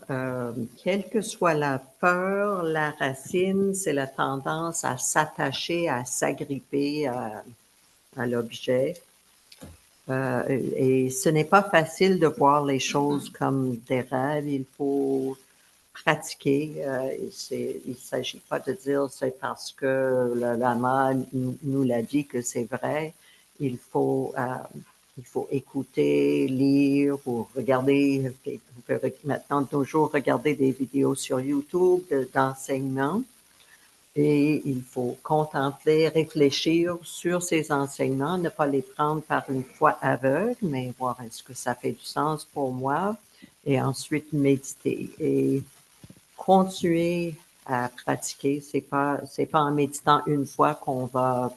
quelle que soit la peur, la racine, c'est la tendance à s'attacher, à s'agripper à l'objet. Et ce n'est pas facile de voir les choses comme des rêves. Il faut pratiquer. Il ne s'agit pas de dire c'est parce que le lama nous l'a dit que c'est vrai. Il faut écouter, lire ou regarder. On peut maintenant toujours regarder des vidéos sur YouTube d'enseignement. Et il faut contempler, réfléchir sur ces enseignements, ne pas les prendre par une foi aveugle, mais voir est-ce que ça fait du sens pour moi, et ensuite méditer et continuer à pratiquer. C'est pas en méditant une fois qu'on va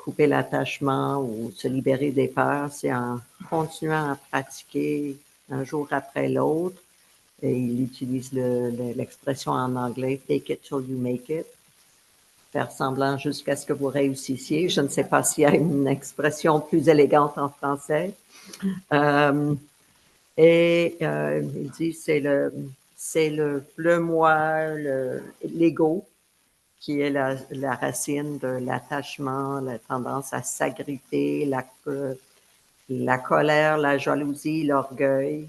couper l'attachement ou se libérer des peurs, c'est en continuant à pratiquer un jour après l'autre. Et il utilise l'expression en anglais « fake it till you make it », faire semblant jusqu'à ce que vous réussissiez. Je ne sais pas s'il y a une expression plus élégante en français. Il dit c'est le moi, l'ego, qui est la racine de l'attachement, la tendance à s'agripper, la colère, la jalousie, l'orgueil.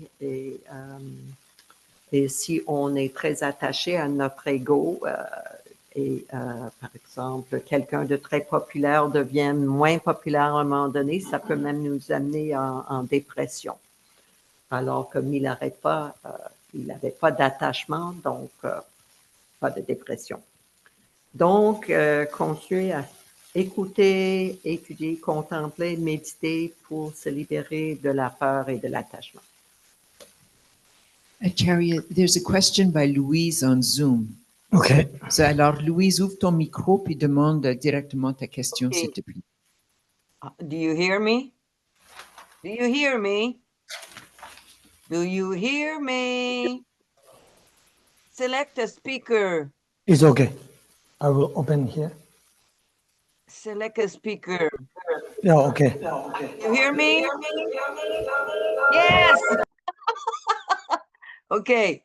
Et si on est très attaché à notre ego, par exemple, quelqu'un de très populaire devient moins populaire à un moment donné, ça peut même nous amener en dépression. Alors, comme il n'avait pas d'attachement, donc pas de dépression. Donc, continuer à écouter, étudier, contempler, méditer pour se libérer de la peur et de l'attachement. Acharya, there's a question by Louise on Zoom. Okay. So, alors, Louise, ouvre ton micro puis demande directement ta question, s'il te plaît. Do you hear me? Do you hear me? Do you hear me? Select a speaker. It's okay. I will open here. Select a speaker. Yeah, okay. You hear me? Yes! Okay.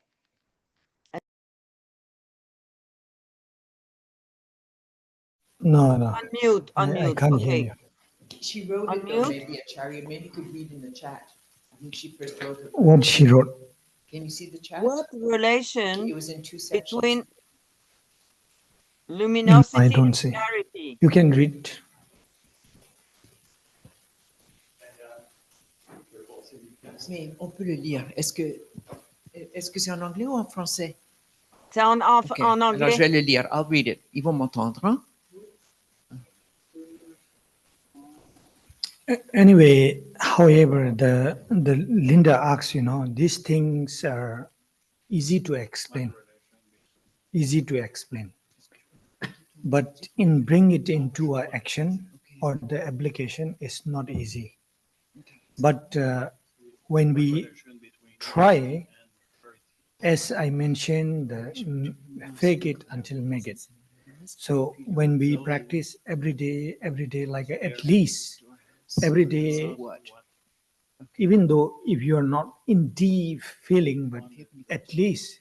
No. Unmute. I can't Okay. hear you. She wrote it Unmute. though, maybe, Acharya. Maybe you could read in the chat. I think she first wrote it. What she wrote. Can you see the chat? What relation It was in two sections. between luminosity I don't and see. clarity? You can read. Mais on peut le lire. Est-ce que c'est en anglais ou en français? C'est en Ok. Alors, je anglais. vais le lire. I'll read it. Ils vont m'entendre, hein? Anyway, however, the Linda asks, these things are easy to explain. But in bring it into a action or the application is not easy. But when we try, as I mentioned, fake it until make it. So when we practice every day, like at least every day, even though if you are not in deep feeling, but at least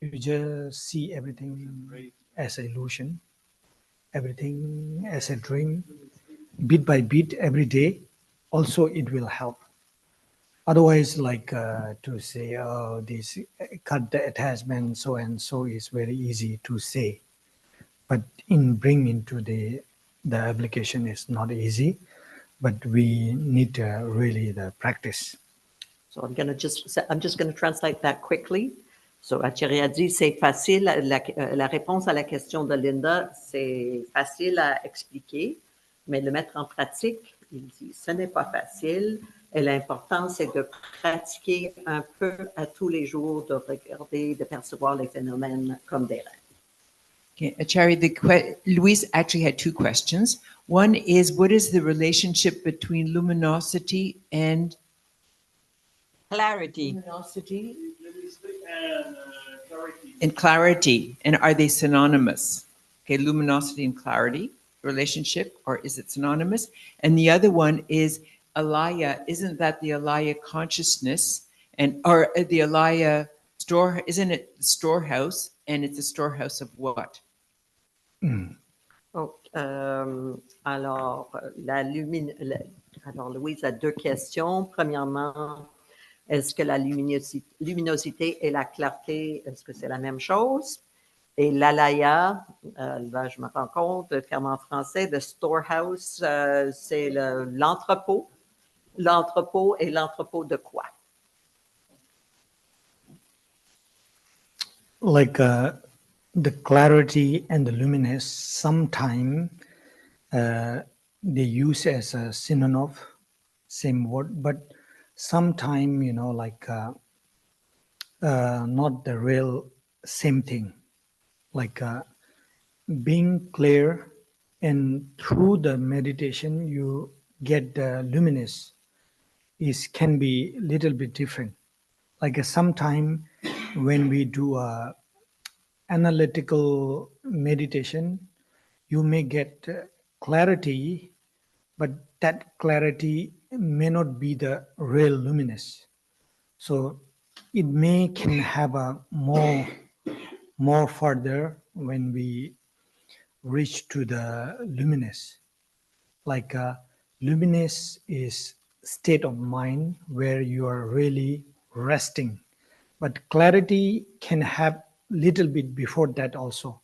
you just see everything as illusion, everything as a dream, bit by bit every day, also it will help. Otherwise, like to say, oh, this cut the attachment, so and so is very easy to say. But in bring into the application is not easy, but we need really the practice. So I'm just going to translate that quickly. So Acharya dit, c'est facile, la réponse à la question de Linda, c'est facile à expliquer, mais le mettre en pratique, il dit, ce n'est pas facile. Et l'important, c'est de pratiquer un peu à tous les jours, de regarder, de percevoir les phénomènes comme des rêves. Okay, Acharya, Louise actually had two questions. One is, what is the relationship between luminosity and Clarity. clarity? And are they synonymous? Okay, luminosity and clarity relationship, or is it synonymous? And the other one is alaya. Isn't that the alaya consciousness, or the alaya store? Isn't it the storehouse? And it's a storehouse of what? Alors, Louise a deux questions. Premièrement, est-ce que la luminosité et la clarté, est-ce que c'est la même chose? Et l'alaya, là, je me rends compte, le terme en français, the storehouse, c'est l'entrepôt. L'entrepôt et l'entrepôt de quoi? Like the clarity and the luminous, sometimes they use as a synonym, same word, but sometimes, like not the real same thing. Like being clear and through the meditation, you get the luminous can be a little bit different. Like sometime when we do a analytical meditation, you may get clarity, but that clarity may not be the real luminous. So it can have a more further when we reach to the luminous. Like luminous is state of mind where you are really resting, but clarity can have little bit before that also.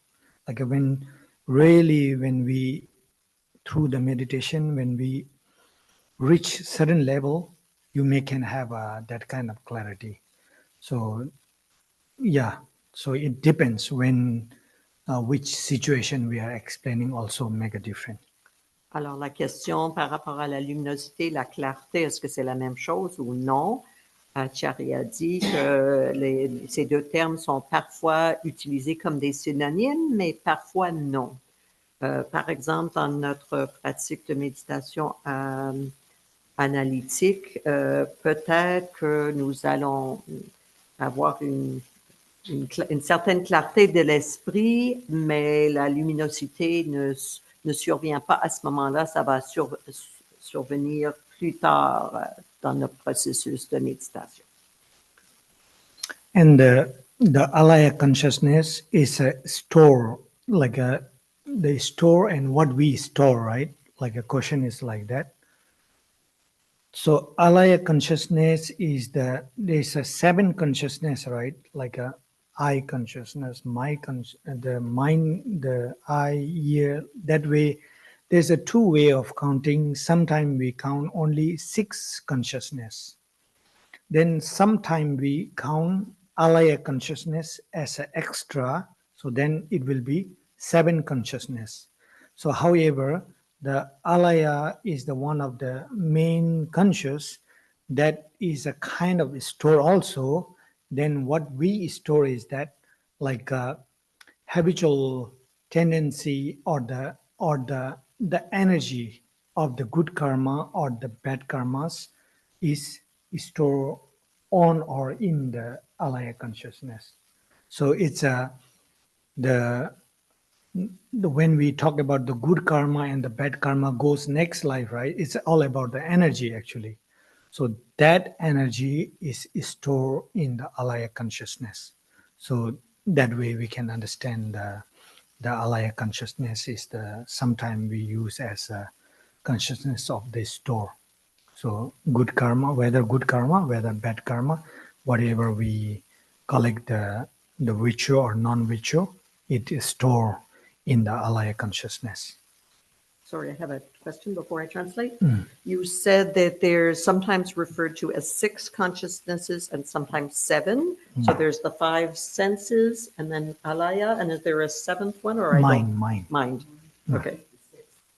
Like when we through the meditation, when we reach certain level, you can have that kind of clarity. So yeah, so it depends when which situation we are explaining also make a difference. Alors, la question par rapport à la luminosité, la clarté, est-ce que c'est la même chose ou non? Acharya dit que ces deux termes sont parfois utilisés comme des synonymes, mais parfois non. Par exemple, dans notre pratique de méditation analytique, peut-être que nous allons avoir une certaine clarté de l'esprit, mais la luminosité ne survient pas à ce moment-là, ça va survenir plus tard dans notre processus de méditation. And the alaya consciousness is a store, like they store and what we store, right? Like a question is like that. So alaya consciousness is there's a 7 consciousness, right? Like a I consciousness, the mind, the I, ear. That way, there's a 2 way of counting. Sometimes we count only 6 consciousness. Then sometimes we count alaya consciousness as an extra. So then it will be 7 consciousness. So however, the alaya is the one of the main conscious that is a kind of store also. Then what we store is that like a habitual tendency or the energy of the good karma or the bad karmas is stored on or in the alaya consciousness. So it's when we talk about the good karma and the bad karma goes next life, right? It's all about the energy actually. So that energy is stored in the alaya consciousness. So that way we can understand the alaya consciousness is sometimes we use as a consciousness of the store. So good karma, whether bad karma, whatever we collect the virtue or non-virtue, it is stored in the alaya consciousness. Sorry, I have a question before I translate. You said that they're sometimes referred to as 6 consciousnesses and sometimes 7. So there's the 5 senses and then alaya, and is there a 7th one? Or Mind. Okay.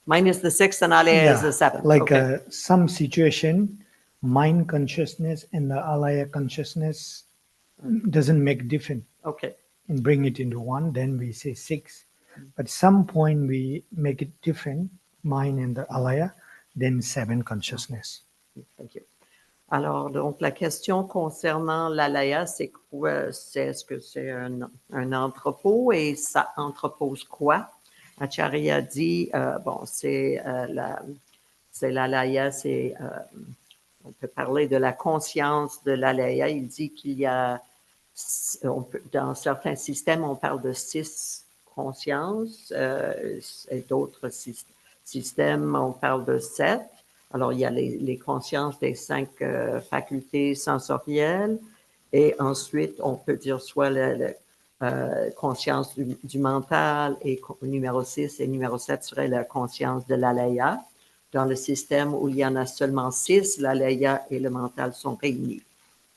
Mind is the 6th and alaya is the 7th. Like some situation, mind consciousness and the alaya consciousness doesn't make difference. Okay. And bring it into one, then we say 6. But some point we make it different, mind and the alaya, then 7 consciousness. Thank you. Alors, donc, la question concernant l'alaya, c'est quoi? Est-ce que c'est un entrepôt et ça entrepose quoi? Acharya dit, bon, c'est l'alaya, on peut parler de la conscience de l'alaya. Il dit qu'il y a, dans certains systèmes, on parle de 6 consciences, et d'autres systèmes, on parle de 7. Alors, il y a les consciences des 5 facultés sensorielles, et ensuite, on peut dire soit la conscience du mental, et numéro 6 et numéro 7 serait la conscience de l'alaya. Dans le système où il y en a seulement 6, l'alaya et le mental sont réunis.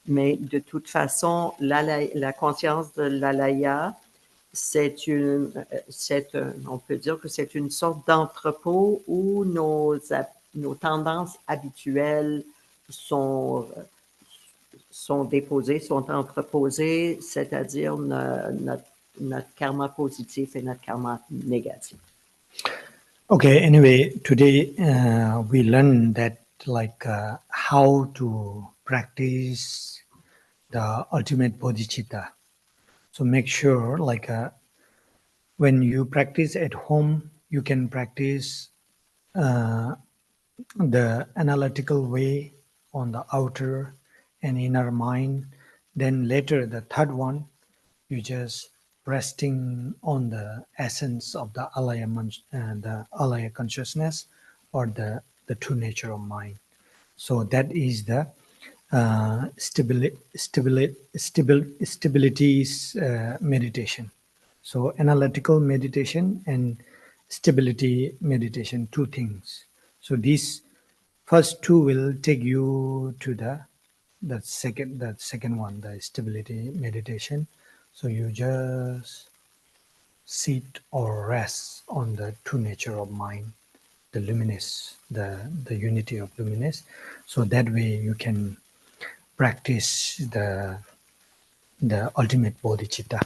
Mais de toute façon, la conscience de l'alaya, on peut dire que c'est une sorte d'entrepôt où nos tendances habituelles sont déposées, sont entreposées, c'est-à-dire notre karma positif et notre karma négatif. Okay, anyway, today we learned that like how to practice the ultimate bodhicitta. So make sure like when you practice at home, you can practice the analytical way on the outer and inner mind. Then later, the third one, you just resting on the essence of the alaya consciousness or the true nature of mind. So that is the stabilities meditation. So analytical meditation and stability meditation, two things. So these first two will take you to the second one, the stability meditation. So you just sit or rest on the true nature of mind, the luminous, the unity of luminous. So that way you can practice the ultimate bodhicitta.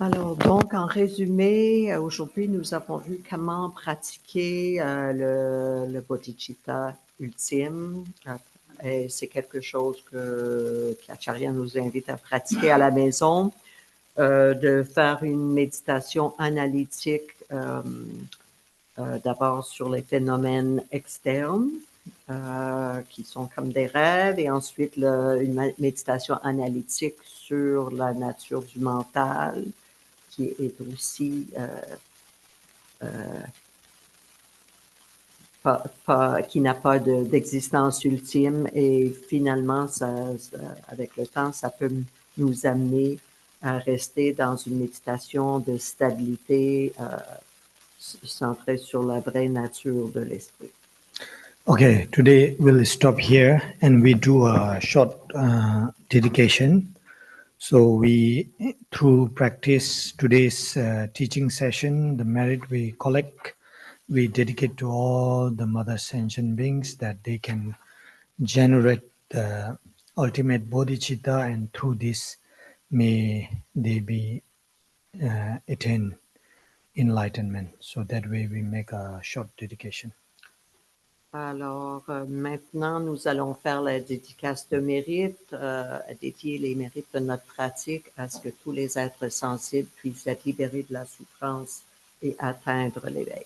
Alors, donc, en résumé, aujourd'hui, nous avons vu comment pratiquer le bodhicitta ultime. Et c'est quelque chose qu'Acharya nous invite à pratiquer à la maison, de faire une méditation analytique d'abord sur les phénomènes externes, qui sont comme des rêves, et ensuite une méditation analytique sur la nature du mental, qui est aussi qui n'a pas d'existence ultime, et finalement, avec le temps, ça peut nous amener à rester dans une méditation de stabilité centrée sur la vraie nature de l'esprit. Okay, today we'll stop here and we do a short dedication. So we, through practice today's teaching session, the merit we collect, we dedicate to all the mother sentient beings that they can generate the ultimate bodhicitta, and through this may they be attain enlightenment. So that way we make a short dedication. Alors, maintenant, nous allons faire la dédicace de mérite, dédier les mérites de notre pratique à ce que tous les êtres sensibles puissent être libérés de la souffrance et atteindre l'éveil.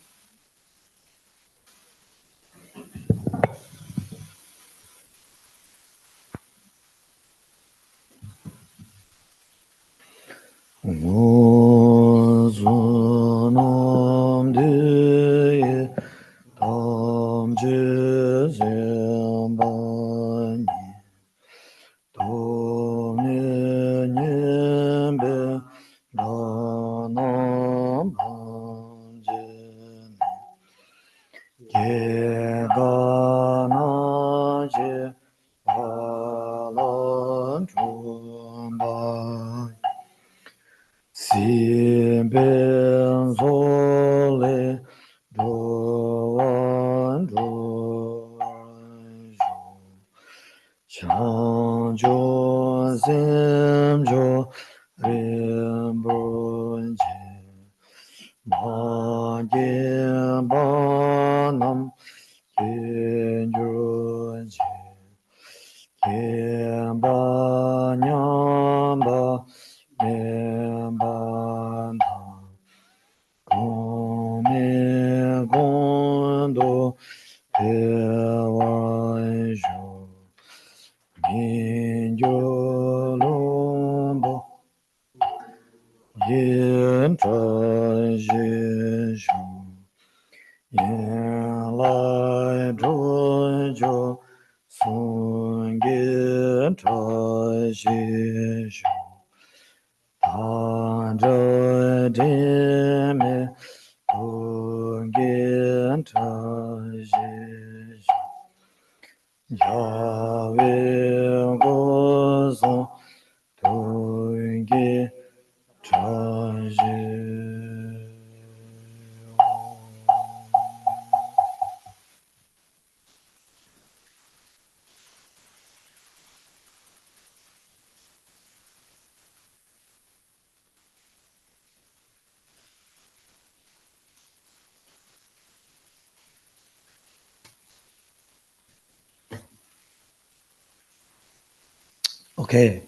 Okay,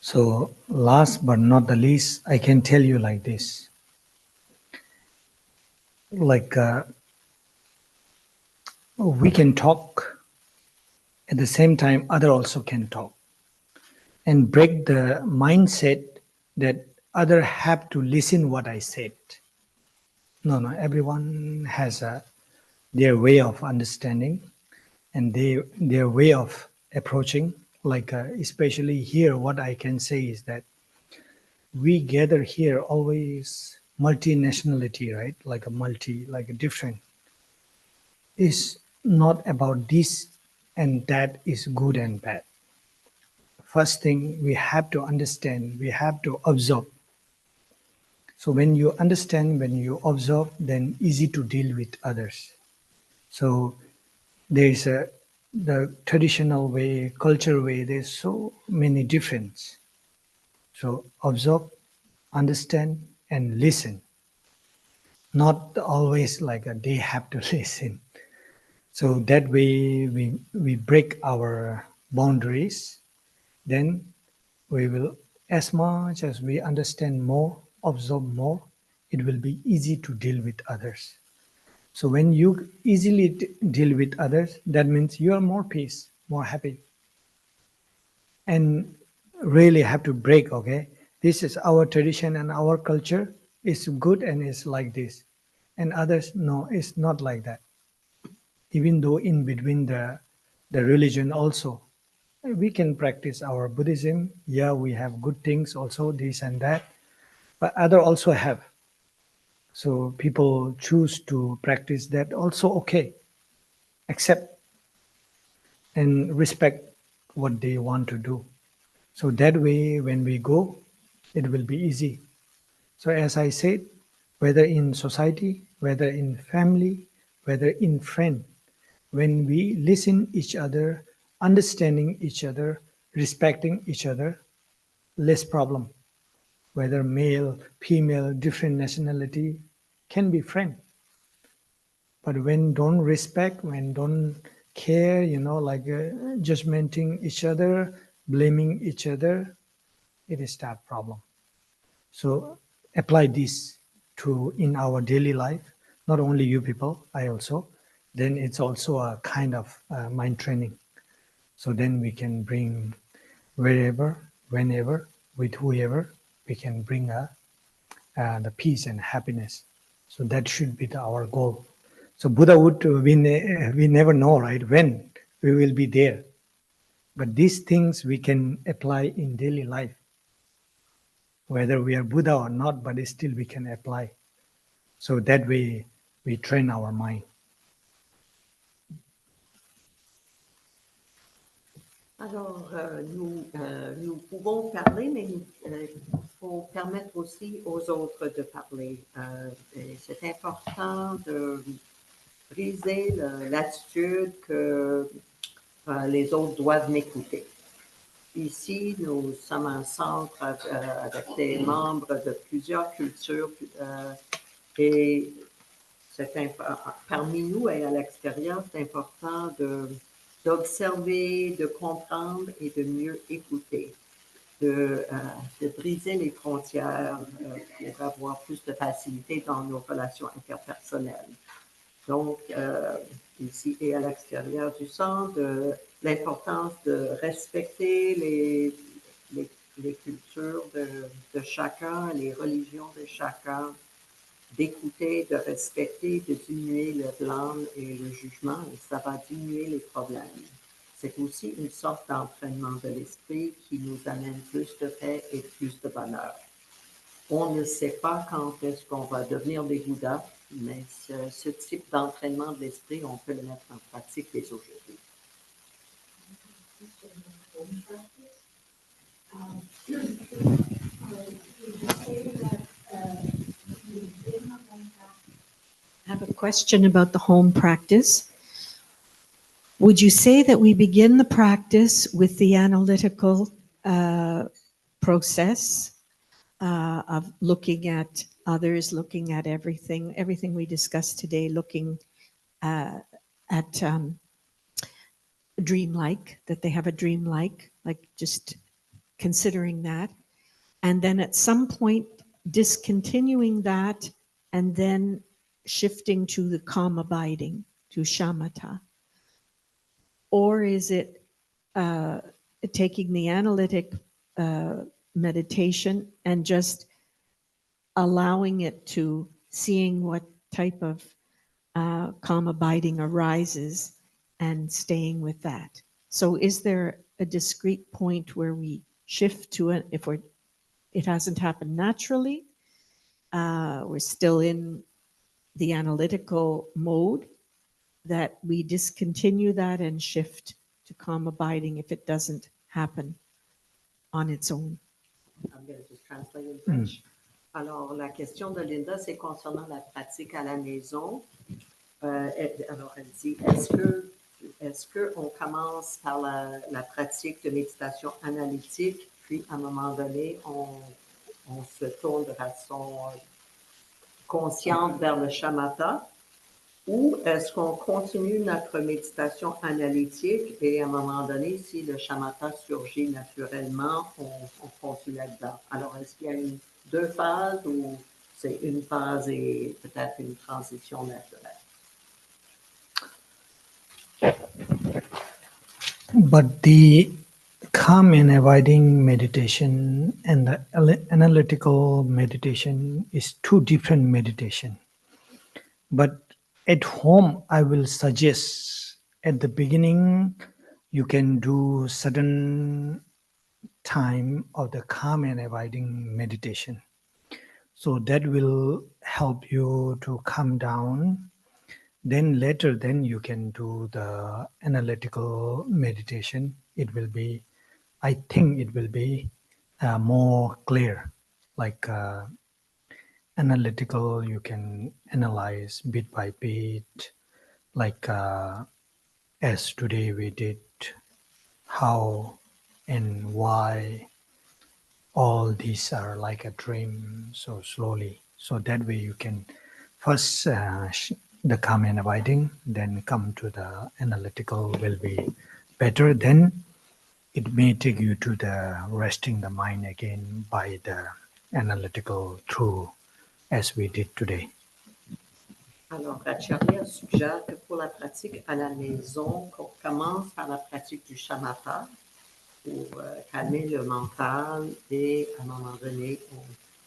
so last but not the least, I can tell you like this. Like we can talk, at the same time other also can talk, and break the mindset that other have to listen what I said. No, everyone has their way of understanding and their way of approaching. Like especially here, what I can say is that we gather here always multinationality, right? Like a different. Is not about this and that is good and bad. First thing we have to understand, we have to observe. So when you understand, when you observe, then easy to deal with others. So there's the traditional way, culture way, there's so many difference. So observe, understand, and listen. Not always like they have to listen. So that way we break our boundaries. Then we will, as much as we understand more, observe more, it will be easy to deal with others. So when you easily deal with others, that means you are more peace, more happy. And really have to break, okay? This is our tradition and our culture is good and it's like this. And others, no, it's not like that. Even though in between the religion also, we can practice our Buddhism. Yeah, we have good things also, this and that, but other also have. So people choose to practice that also okay. Accept and respect what they want to do. So that way, when we go, it will be easy. So as I said, whether in society, whether in family, whether in friend, when we listen each other, understanding each other, respecting each other, less problem. Whether male, female, different nationality, can be friend. But when don't respect, when don't care, like judgmenting each other, blaming each other, it is that problem. So apply this to in our daily life, not only you people, I also. Then it's also a kind of mind training. So then we can bring wherever, whenever, with whoever, we can bring the peace and happiness. So that should be our goal. So Buddhahood, we never know, right, when we will be there. But these things we can apply in daily life. Whether we are Buddha or not, but still we can apply. So that way we train our mind. Alors, nous pouvons parler, mais il faut permettre aussi aux autres de parler. Et c'est important de briser l'attitude que les autres doivent m'écouter. Ici, nous sommes en centre avec des membres de plusieurs cultures et parmi nous et à l'extérieur, c'est important d'observer, de comprendre et de mieux écouter, de briser les frontières pour avoir plus de facilité dans nos relations interpersonnelles. Donc, ici et à l'extérieur du centre, l'importance de respecter les cultures de chacun, les religions de chacun, d'écouter, de respecter, de diminuer le blâme et le jugement, et ça va diminuer les problèmes. C'est aussi une sorte d'entraînement de l'esprit qui nous amène plus de paix et plus de bonheur. On ne sait pas quand est-ce qu'on va devenir des Bouddhas, mais ce type d'entraînement de l'esprit, on peut le mettre en pratique dès aujourd'hui. I have a question about the home practice. Would you say that we begin the practice with the analytical process of looking at others, looking at everything we discussed today, looking at dreamlike, that they have a dreamlike, like just considering that, and then at some point discontinuing that and then shifting to the calm abiding, to shamatha? Or is it taking the analytic meditation and just allowing it to seeing what type of calm abiding arises and staying with that? So is there a discrete point where we shift to it if it hasn't happened naturally? We're still in the analytical mode, that we discontinue that and shift to calm abiding if it doesn't happen on its own. I'm going to just translate in French. Alors, la question de Linda, c'est concernant la pratique à la maison. Alors, elle dit, est-ce que on commence par la pratique de méditation analytique, puis à un moment donné, on se tourne de façon consciente vers le shamatha, ou est-ce qu'on continue notre méditation analytique et à un moment donné, si le shamatha surgit naturellement, on continue là-dedans? Alors, est-ce qu'il y a deux phases ou c'est une phase et peut-être une transition naturelle? But the calm and abiding meditation and the analytical meditation is two different meditation. But at home, I will suggest at the beginning, you can do certain time of the calm and abiding meditation. So that will help you to calm down. Then later, then you can do the analytical meditation. It will be, I think it will be more clear, like analytical, you can analyze bit by bit, like as today we did, how and why all these are like a dream, so slowly. So that way you can first the calm and abiding, then come to the analytical will be better. Then it may take you to the resting the mind again by the analytical through, as we did today. Alors, Acharya suggère que pour la pratique à la maison, qu'on commence par la pratique du shamatha pour calmer le mental et à un moment donné, on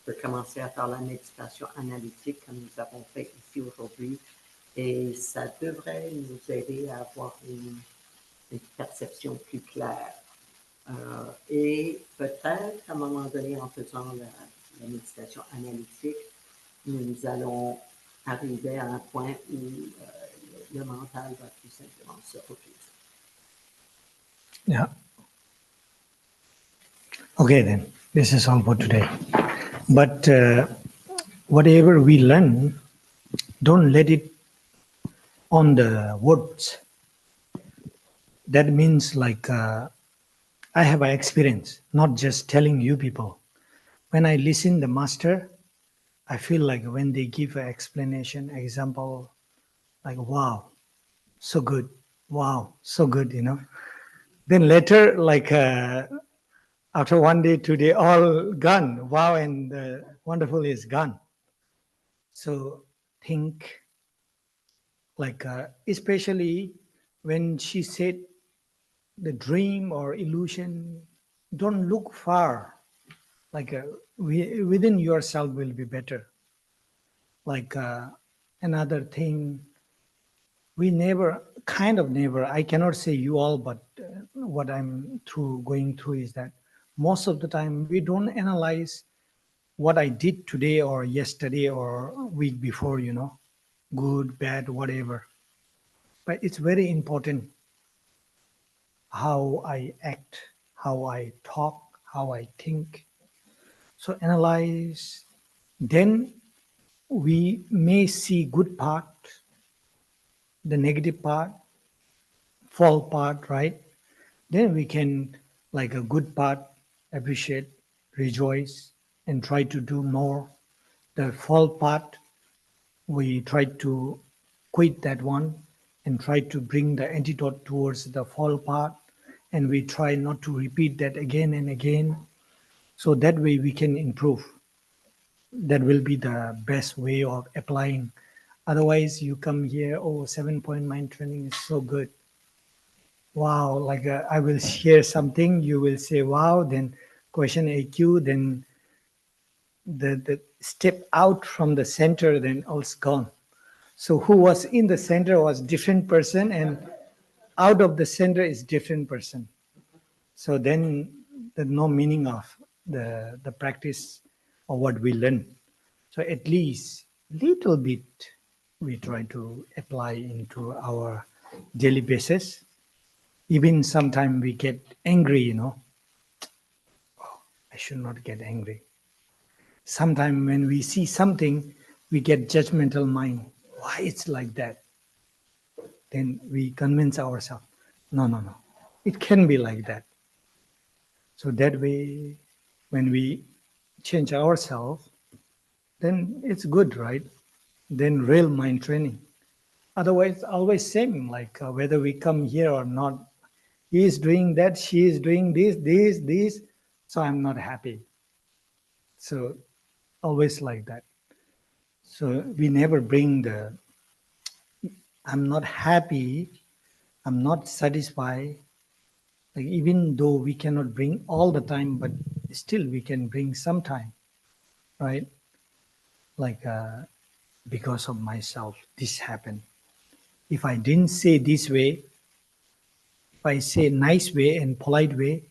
peut commencer à faire la méditation analytique comme nous avons fait ici aujourd'hui et ça devrait nous aider à avoir une perception plus claire. Et peut-être à un moment donné, en faisant la méditation analytique, nous allons arriver à un point où le mental va tout simplement se reposer. Yeah. Okay, then. This is all for today. But whatever we learn, don't let it on the words. That means like I have an experience, not just telling you people. When I listen the master, I feel like when they give an explanation, example, like, wow, so good. Wow, so good, you know. Then later, like after 1 day, 2 day, all gone. Wow, and wonderful is gone. So think like, especially when she said the dream or illusion, don't look far. Like within yourself will be better. Like another thing, we never, I cannot say you all, but what I'm going through is that most of the time we don't analyze what I did today or yesterday or week before, you know, good, bad, whatever. But it's very important how I act, how I talk, how I think. So analyze, then we may see good part, the negative part, fault part, right? Then we can, like a good part, appreciate, rejoice, and try to do more. The fault part, we try to quit that one and try to bring the antidote towards the fault part and we try not to repeat that again and again. So that way we can improve. That will be the best way of applying. Otherwise, you come here, oh, 7-point mind training is so good. Wow, like I will share something, you will say, wow, then question AQ, then the step out from the center, then all's gone. So who was in the center was different person, and out of the center is different person. So then there's no meaning of the practice of what we learn. So at least little bit we try to apply into our daily basis. Even sometimes we get angry, oh, I should not get angry. Sometimes when we see something, we get judgmental mind. Why it's like that? Then we convince ourselves, no, it can be like that. So that way, when we change ourselves, then it's good, right? Then real mind training. Otherwise, always same, like whether we come here or not, he is doing that, she is doing this, so I'm not happy. So always like that. So we never bring the, I'm not happy, I'm not satisfied. Like even though we cannot bring all the time, but still we can bring some time, right? Like because of myself, this happened. If I didn't say this way, if I say nice way and polite way,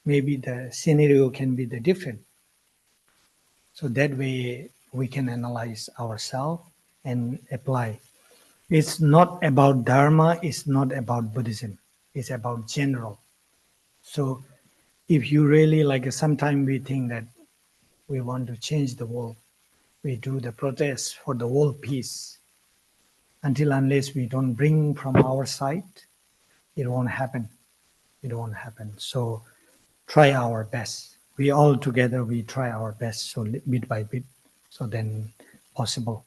maybe the scenario can be the different. So that way we can analyze ourselves and apply. It's not about Dharma, it's not about Buddhism, it's about general. So if you really like, sometimes we think that we want to change the world, we do the protest for the world peace. Until unless we don't bring from our side, it won't happen. It won't happen. So try our best. We all together, we try our best, so bit by bit, so then possible.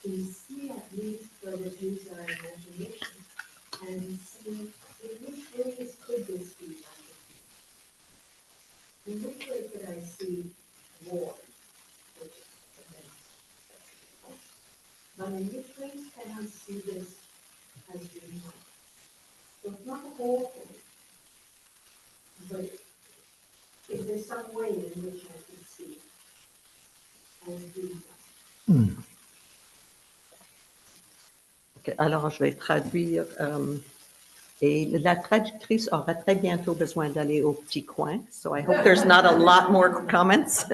To see at least for the use our imagination and see in which ways could this be done? In which way could I see war, which is immense, but in which ways can I see this as being one? So it's not the whole thing, but is there some way in which I can see as being one? Ok, alors, je vais traduire. Et la traductrice aura très bientôt besoin d'aller au petit coin. So I hope there's not a lot more comments.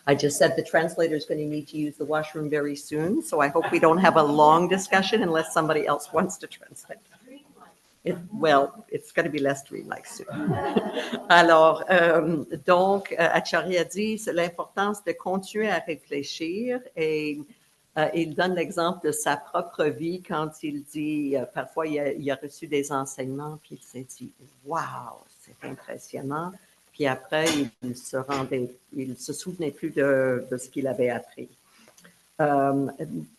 I just said the translator is going to need to use the washroom very soon. So I hope we don't have a long discussion unless somebody else wants to translate. Well, it's going to be less dreamlike soon. Alors, donc, Acharya dit, c'est l'importance de continuer à réfléchir et il donne l'exemple de sa propre vie quand il dit, parfois il a reçu des enseignements, puis il s'est dit, waouh, c'est impressionnant. Puis après, il se souvenait plus de ce qu'il avait appris.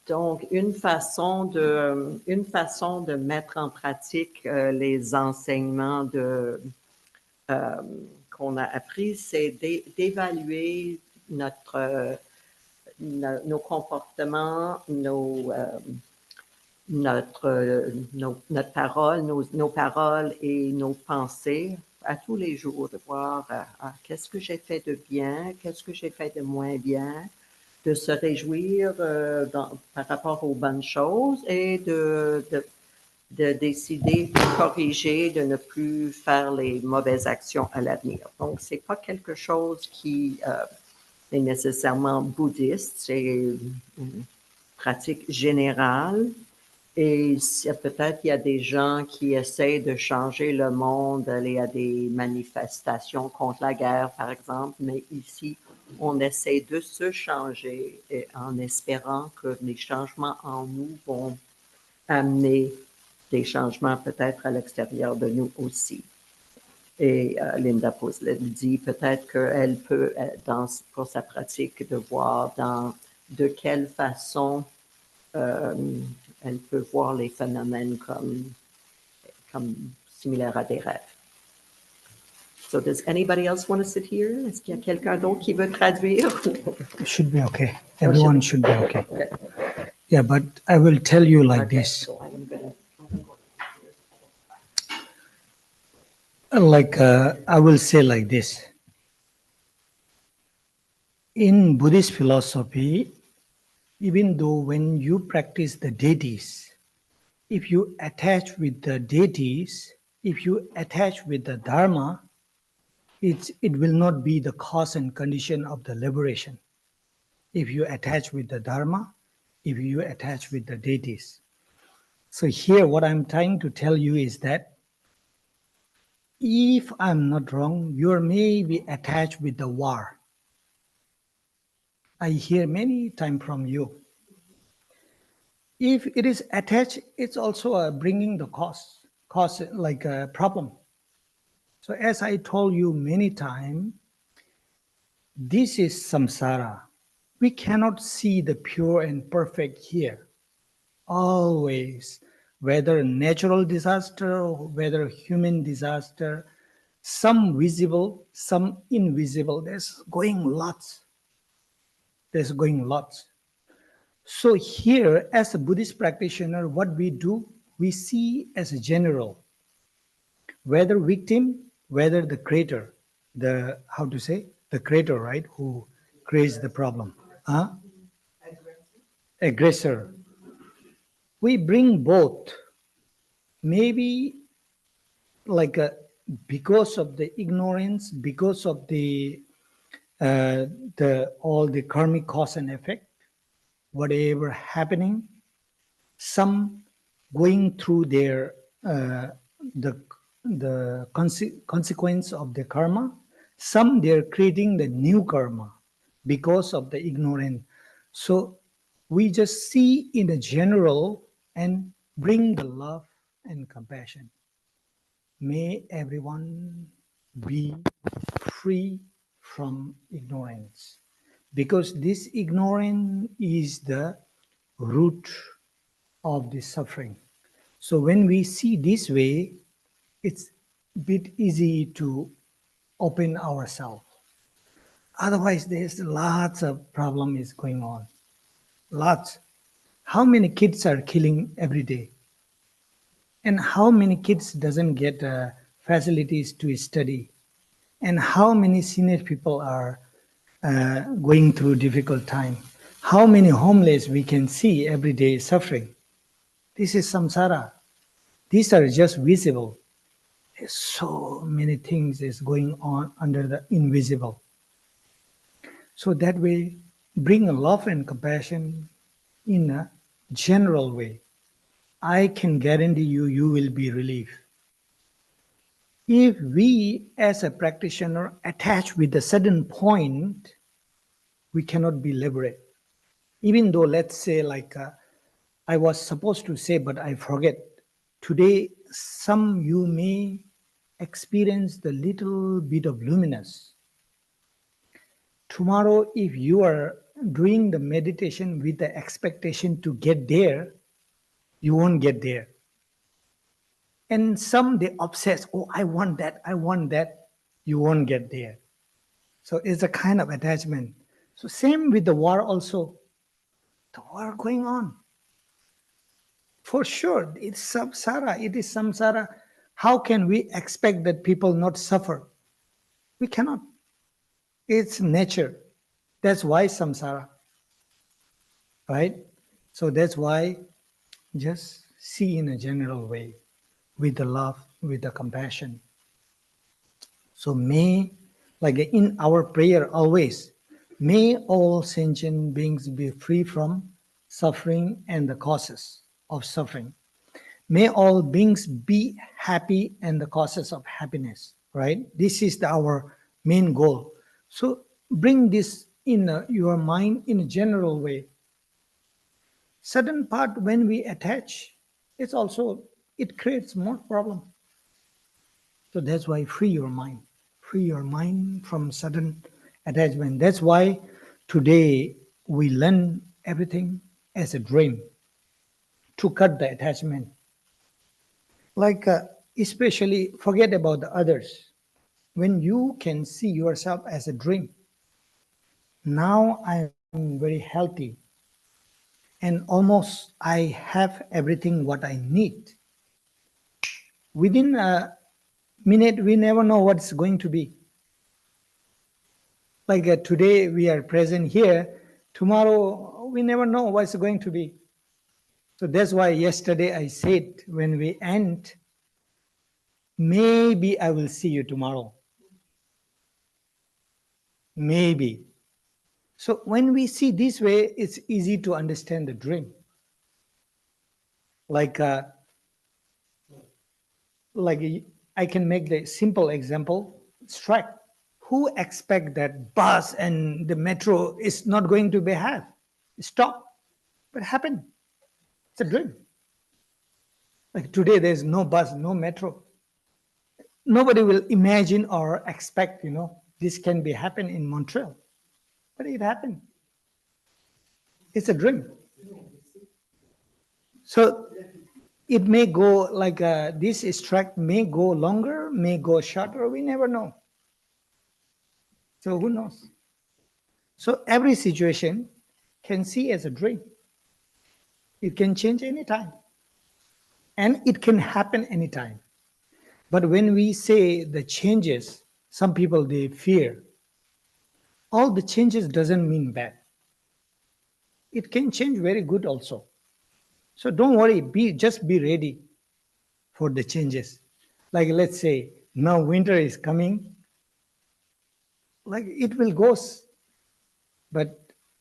Donc, une façon de mettre en pratique les enseignements qu'on a appris, c'est d'évaluer nos comportements, notre parole, nos paroles et nos pensées à tous les jours, de voir qu'est-ce que j'ai fait de bien, qu'est-ce que j'ai fait de moins bien, de se réjouir par rapport aux bonnes choses et de décider de corriger, de ne plus faire les mauvaises actions à l'avenir. Donc, c'est pas quelque chose qui est nécessairement bouddhiste, c'est une pratique générale. Et peut-être il y a des gens qui essayent de changer le monde, aller à des manifestations contre la guerre, par exemple, mais ici, on essaie de se changer en espérant que les changements en nous vont amener des changements peut-être à l'extérieur de nous aussi. Et Linda Poslet dit peut-être qu'elle peut, pour sa pratique, de voir dans de quelle façon elle peut voir les phénomènes comme similaires à des rêves. So does anybody else want to sit here? Est-ce qu'il y a quelqu'un d'autre qui veut traduire? It should be okay. Everyone should be okay. Yeah, but I will tell you like Okay, this. so I'm gonna- I will say like this. In Buddhist philosophy, even though when you practice the deities, if you attach with the deities, if you attach with the Dharma, it will not be the cause and condition of the liberation. If you attach with the Dharma, if you attach with the deities. So here what I'm trying to tell you is that if I'm not wrong, you may be attached with the war. I hear many times from you. If it is attached, it's also bringing the cause like a problem. So as I told you many times, this is samsara. We cannot see the pure and perfect here. Always, whether natural disaster, whether human disaster, some visible, some invisible, there's going lots. So here, as a Buddhist practitioner, what we do, we see as a general, whether victim, whether the creator, the creator, right, who creates the problem, aggressor. We bring both. Maybe like because of the ignorance, because of the all the karmic cause and effect, whatever happening, some going through their the consequence of the karma, some they're creating the new karma because of the ignorance. So we just see in a general and bring the love and compassion. May everyone be free from ignorance, because this ignorance is the root of the suffering. So when we see this way, it's a bit easy to open ourselves. Otherwise, there's lots of problem is going on. Lots. How many kids are killing every day? And how many kids doesn't get facilities to study? And how many senior people are going through difficult time? How many homeless we can see every day suffering? This is samsara. These are just visible. There's so many things is going on under the invisible. So that way, bring a love and compassion in a general way. I can guarantee you, you will be relieved. If we, as a practitioner, attach with a certain point, we cannot be liberated. Even though, let's say, I was supposed to say, but I forget. Today, some you may experience the little bit of luminous. Tomorrow, if you are doing the meditation with the expectation to get there, you won't get there. And some they obsess, oh, I want that, you won't get there. So it's a kind of attachment. So same with the war also. The war going on. For sure, it's samsara, it is samsara. How can we expect that people not suffer? We cannot. It's nature. That's why samsara. Right? So that's why just see in a general way, with the love, with the compassion. So may, like in our prayer always, may all sentient beings be free from suffering and the causes of suffering. May all beings be happy and the causes of happiness, right? This is our main goal. So bring this in your mind in a general way. Certain part when we attach, it creates more problem. So that's why free your mind. Free your mind from sudden attachment. That's why today we learn everything as a dream to cut the attachment. Like, especially forget about the others. When you can see yourself as a dream, now I am very healthy and almost I have everything what I need. Within a minute, we never know what's going to be. Like today we are present here, tomorrow we never know what's going to be. So that's why yesterday I said when we end, maybe I will see you tomorrow. Maybe. So when we see this way, it's easy to understand the dream. Like I can make the simple example, strike. Who expect that bus and the metro is not going to behave? Stop. But happen. It's a dream. Like today, there's no bus, no metro. Nobody will imagine or expect, this can be happen in Montreal. But it happened. It's a dream. So it may go like this strike may go longer, may go shorter, we never know. So who knows? So every situation can see as a dream. It can change anytime. And it can happen anytime. But when we say the changes, some people, they fear. All the changes doesn't mean bad. It can change very good also. So don't worry, just be ready for the changes. Like let's say now winter is coming, like it will go. But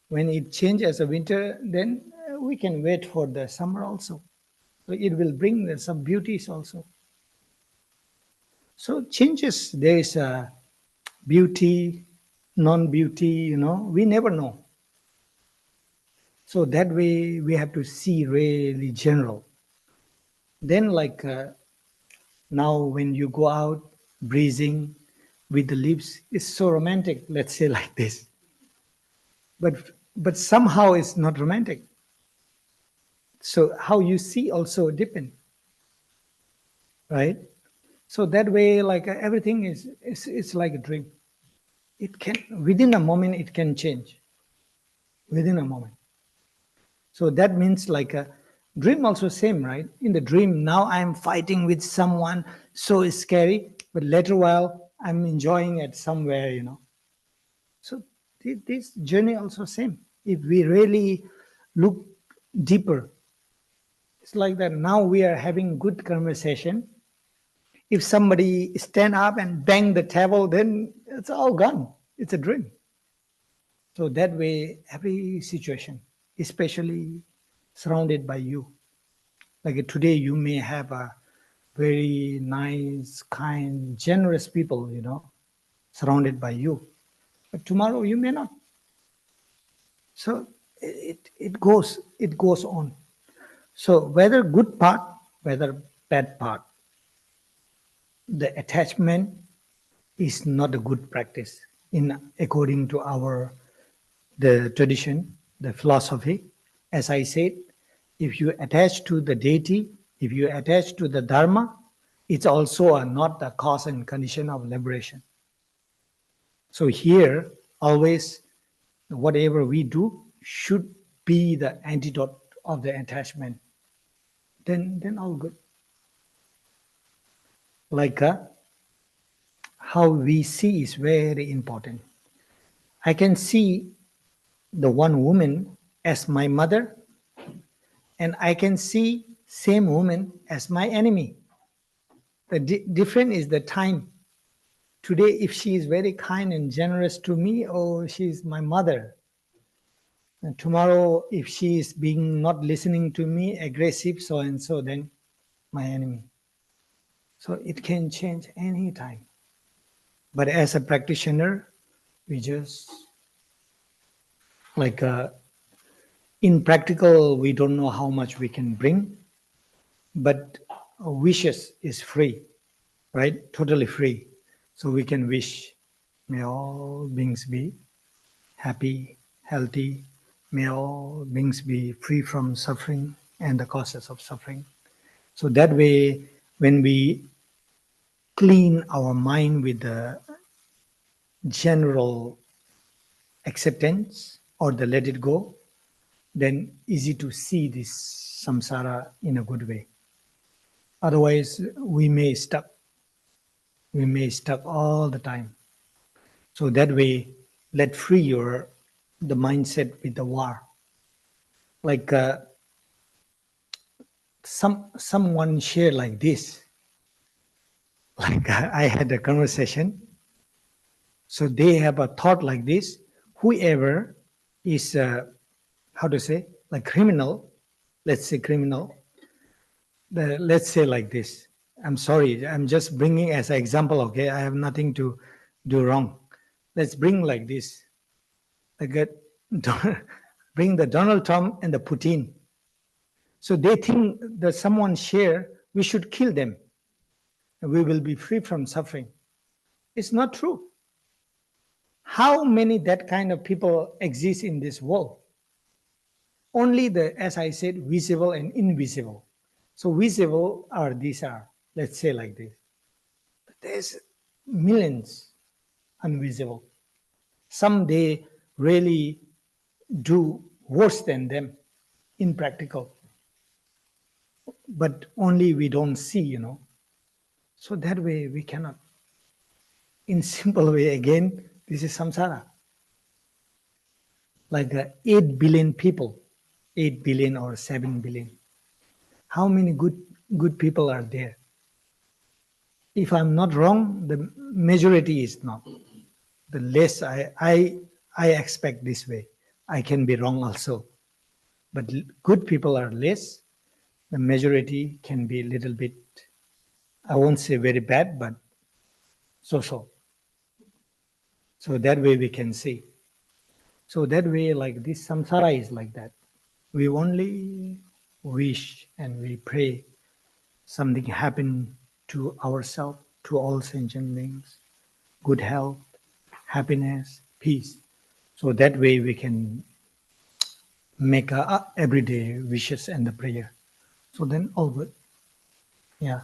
when it changes as a winter, then we can wait for the summer also. So it will bring some beauties also. So changes, there is a beauty, non-beauty, we never know. So that way we have to see really general. Then like now when you go out breezing with the leaves, it's so romantic, let's say like this. But somehow it's not romantic. So how you see also depend, right? So that way, like everything is like a dream. It can, within a moment, it can change. Within a moment. So that means like a dream also same, right? In the dream, now I'm fighting with someone, so it's scary, but later while I'm enjoying it somewhere, So this journey also same. If we really look deeper, it's like that now we are having good conversation. If somebody stand up and bang the table, then it's all gone. It's a dream. So that way, every situation, especially surrounded by you. Like today, you may have a very nice, kind, generous people, surrounded by you. But tomorrow you may not. So it goes on. So whether good part, whether bad part, the attachment is not a good practice according to the tradition, the philosophy. As I said, if you attach to the deity, if you attach to the dharma, it's also not the cause and condition of liberation. So here, always, whatever we do should be the antidote of the attachment. Then all good. Like how we see is very important. I can see the one woman as my mother, and I can see same woman as my enemy. The difference is the time. Today, if she is very kind and generous to me, oh, she's my mother. And tomorrow, if she is being not listening to me, aggressive, so and so, then my enemy. So it can change any time. But as a practitioner, we just like in practical, we don't know how much we can bring, but wishes is free, right? Totally free. So we can wish, may all beings be happy, healthy, May all beings be free from suffering and the causes of suffering. So that way, when we clean our mind with the general acceptance or the let it go, then easy to see this samsara in a good way. Otherwise, we may stuck. We may stuck all the time. So that way, let free the mindset with the war. Like someone shared like this. Like I had a conversation. So they have a thought like this. Whoever is, how to say, like criminal, let's say criminal, let's say like this. I'm sorry, I'm just bringing as an example, okay? I have nothing to do wrong. Let's bring like this. Like bring the Donald Trump and the Putin. So they think that someone share, we should kill them. And we will be free from suffering. It's not true. How many that kind of people exist in this world? Only the, as I said, visible and invisible. So visible these are, let's say like this. But there's millions invisible. Some they really do worse than them, impractical. But only we don't see, So that way we cannot. In simple way, again, this is samsara. Like 8 billion people, 8 billion or 7 billion. How many good people are there? If I'm not wrong, the majority is not. The less I expect this way. I can be wrong also. But good people are less. The majority can be a little bit, I won't say very bad, but so. So that way we can see. So that way, like this samsara is like that. We only wish and we pray something happen to ourselves, to all sentient beings, good health, happiness, peace. So that way we can make everyday wishes and the prayer. So then all good. Yeah.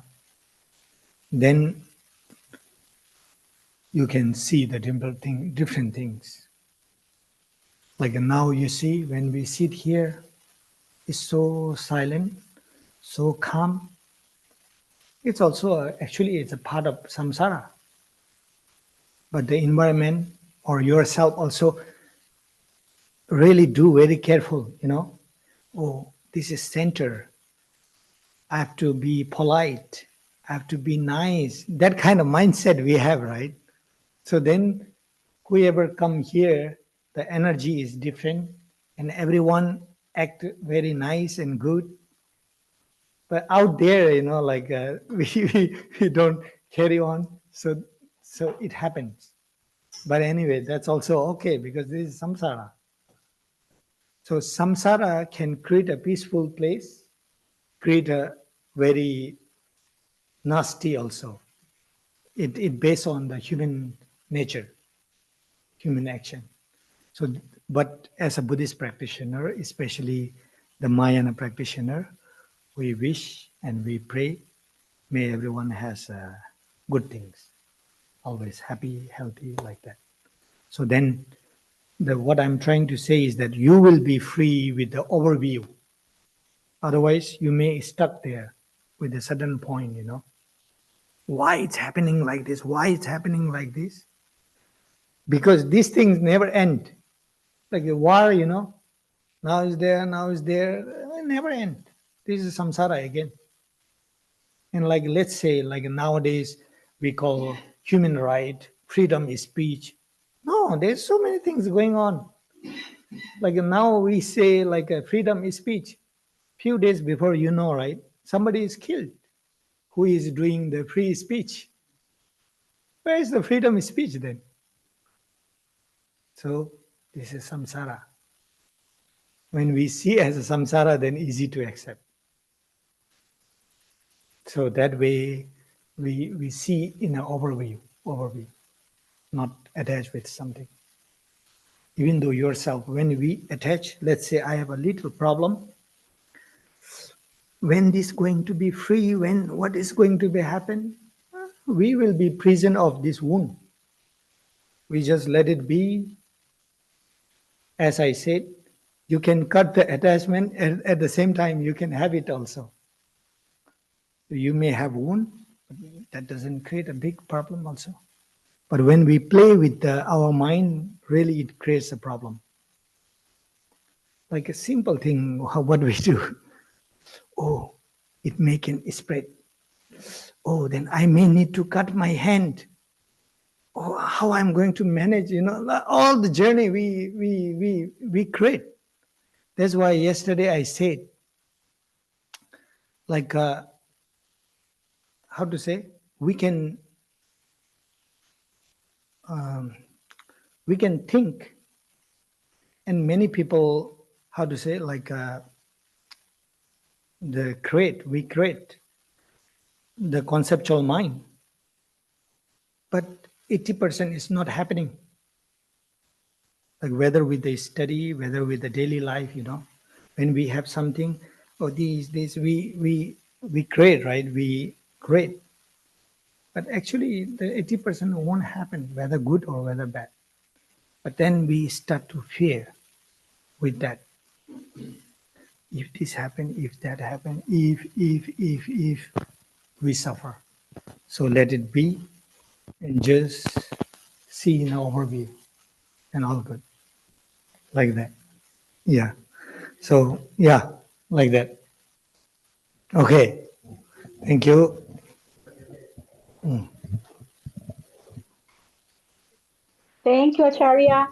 Then you can see the different things. Like now you see when we sit here, it's so silent, so calm. It's also actually it's a part of samsara. But the environment or yourself also really do very careful, Oh, this is center. I have to be polite. I have to be nice. That kind of mindset we have, right? So then whoever come here, the energy is different and everyone act very nice and good. But out there, like we don't carry on. So it happens. But anyway, that's also okay because this is samsara. So samsara can create a peaceful place, create a very nasty also. It based on the human nature, human action. So, but as a Buddhist practitioner, especially the Mahayana practitioner, we wish and we pray, may everyone has good things, always happy, healthy, like that. So then, what I'm trying to say is that you will be free with the overview. Otherwise, you may stuck there with a certain point, Why it's happening like this? Why it's happening like this? Because these things never end. Like a war, now is there, it never end. This is samsara again. And like, let's say, like nowadays, we call human right, freedom is speech. No, there's so many things going on. Like now we say like freedom is speech. Few days before, right, somebody is killed who is doing the free speech. Where is the freedom of speech then? So this is samsara. When we see as a samsara, then easy to accept. So that way we see in an overview, not attached with something. even though yourself, when we attach, let's say I have a little problem, when this going to be free, when what is going to be happen, we will be prison of this wound. We just let it be. As I said, you can cut the attachment and at the same time you can have it also. You may have wound, but that doesn't create a big problem also. But when we play with our mind, really it creates a problem. Like a simple thing, what we do. Oh, it may can spread. Oh, then I may need to cut my hand. Oh, how I'm going to manage, all the journey we create. That's why yesterday I said, like, how to say, we can think, and many people, how to say, like, we create the conceptual mind, but 80% is not happening. Like whether with the study, whether with the daily life, when we have something, these we create, right? We create, but actually the 80% won't happen, whether good or whether bad. But then we start to fear with that. If this happen, if that happen, if we suffer. So let it be and just see in overview and all good. Like that. Yeah. So yeah, like that. Okay. Thank you. Thank you, Acharya.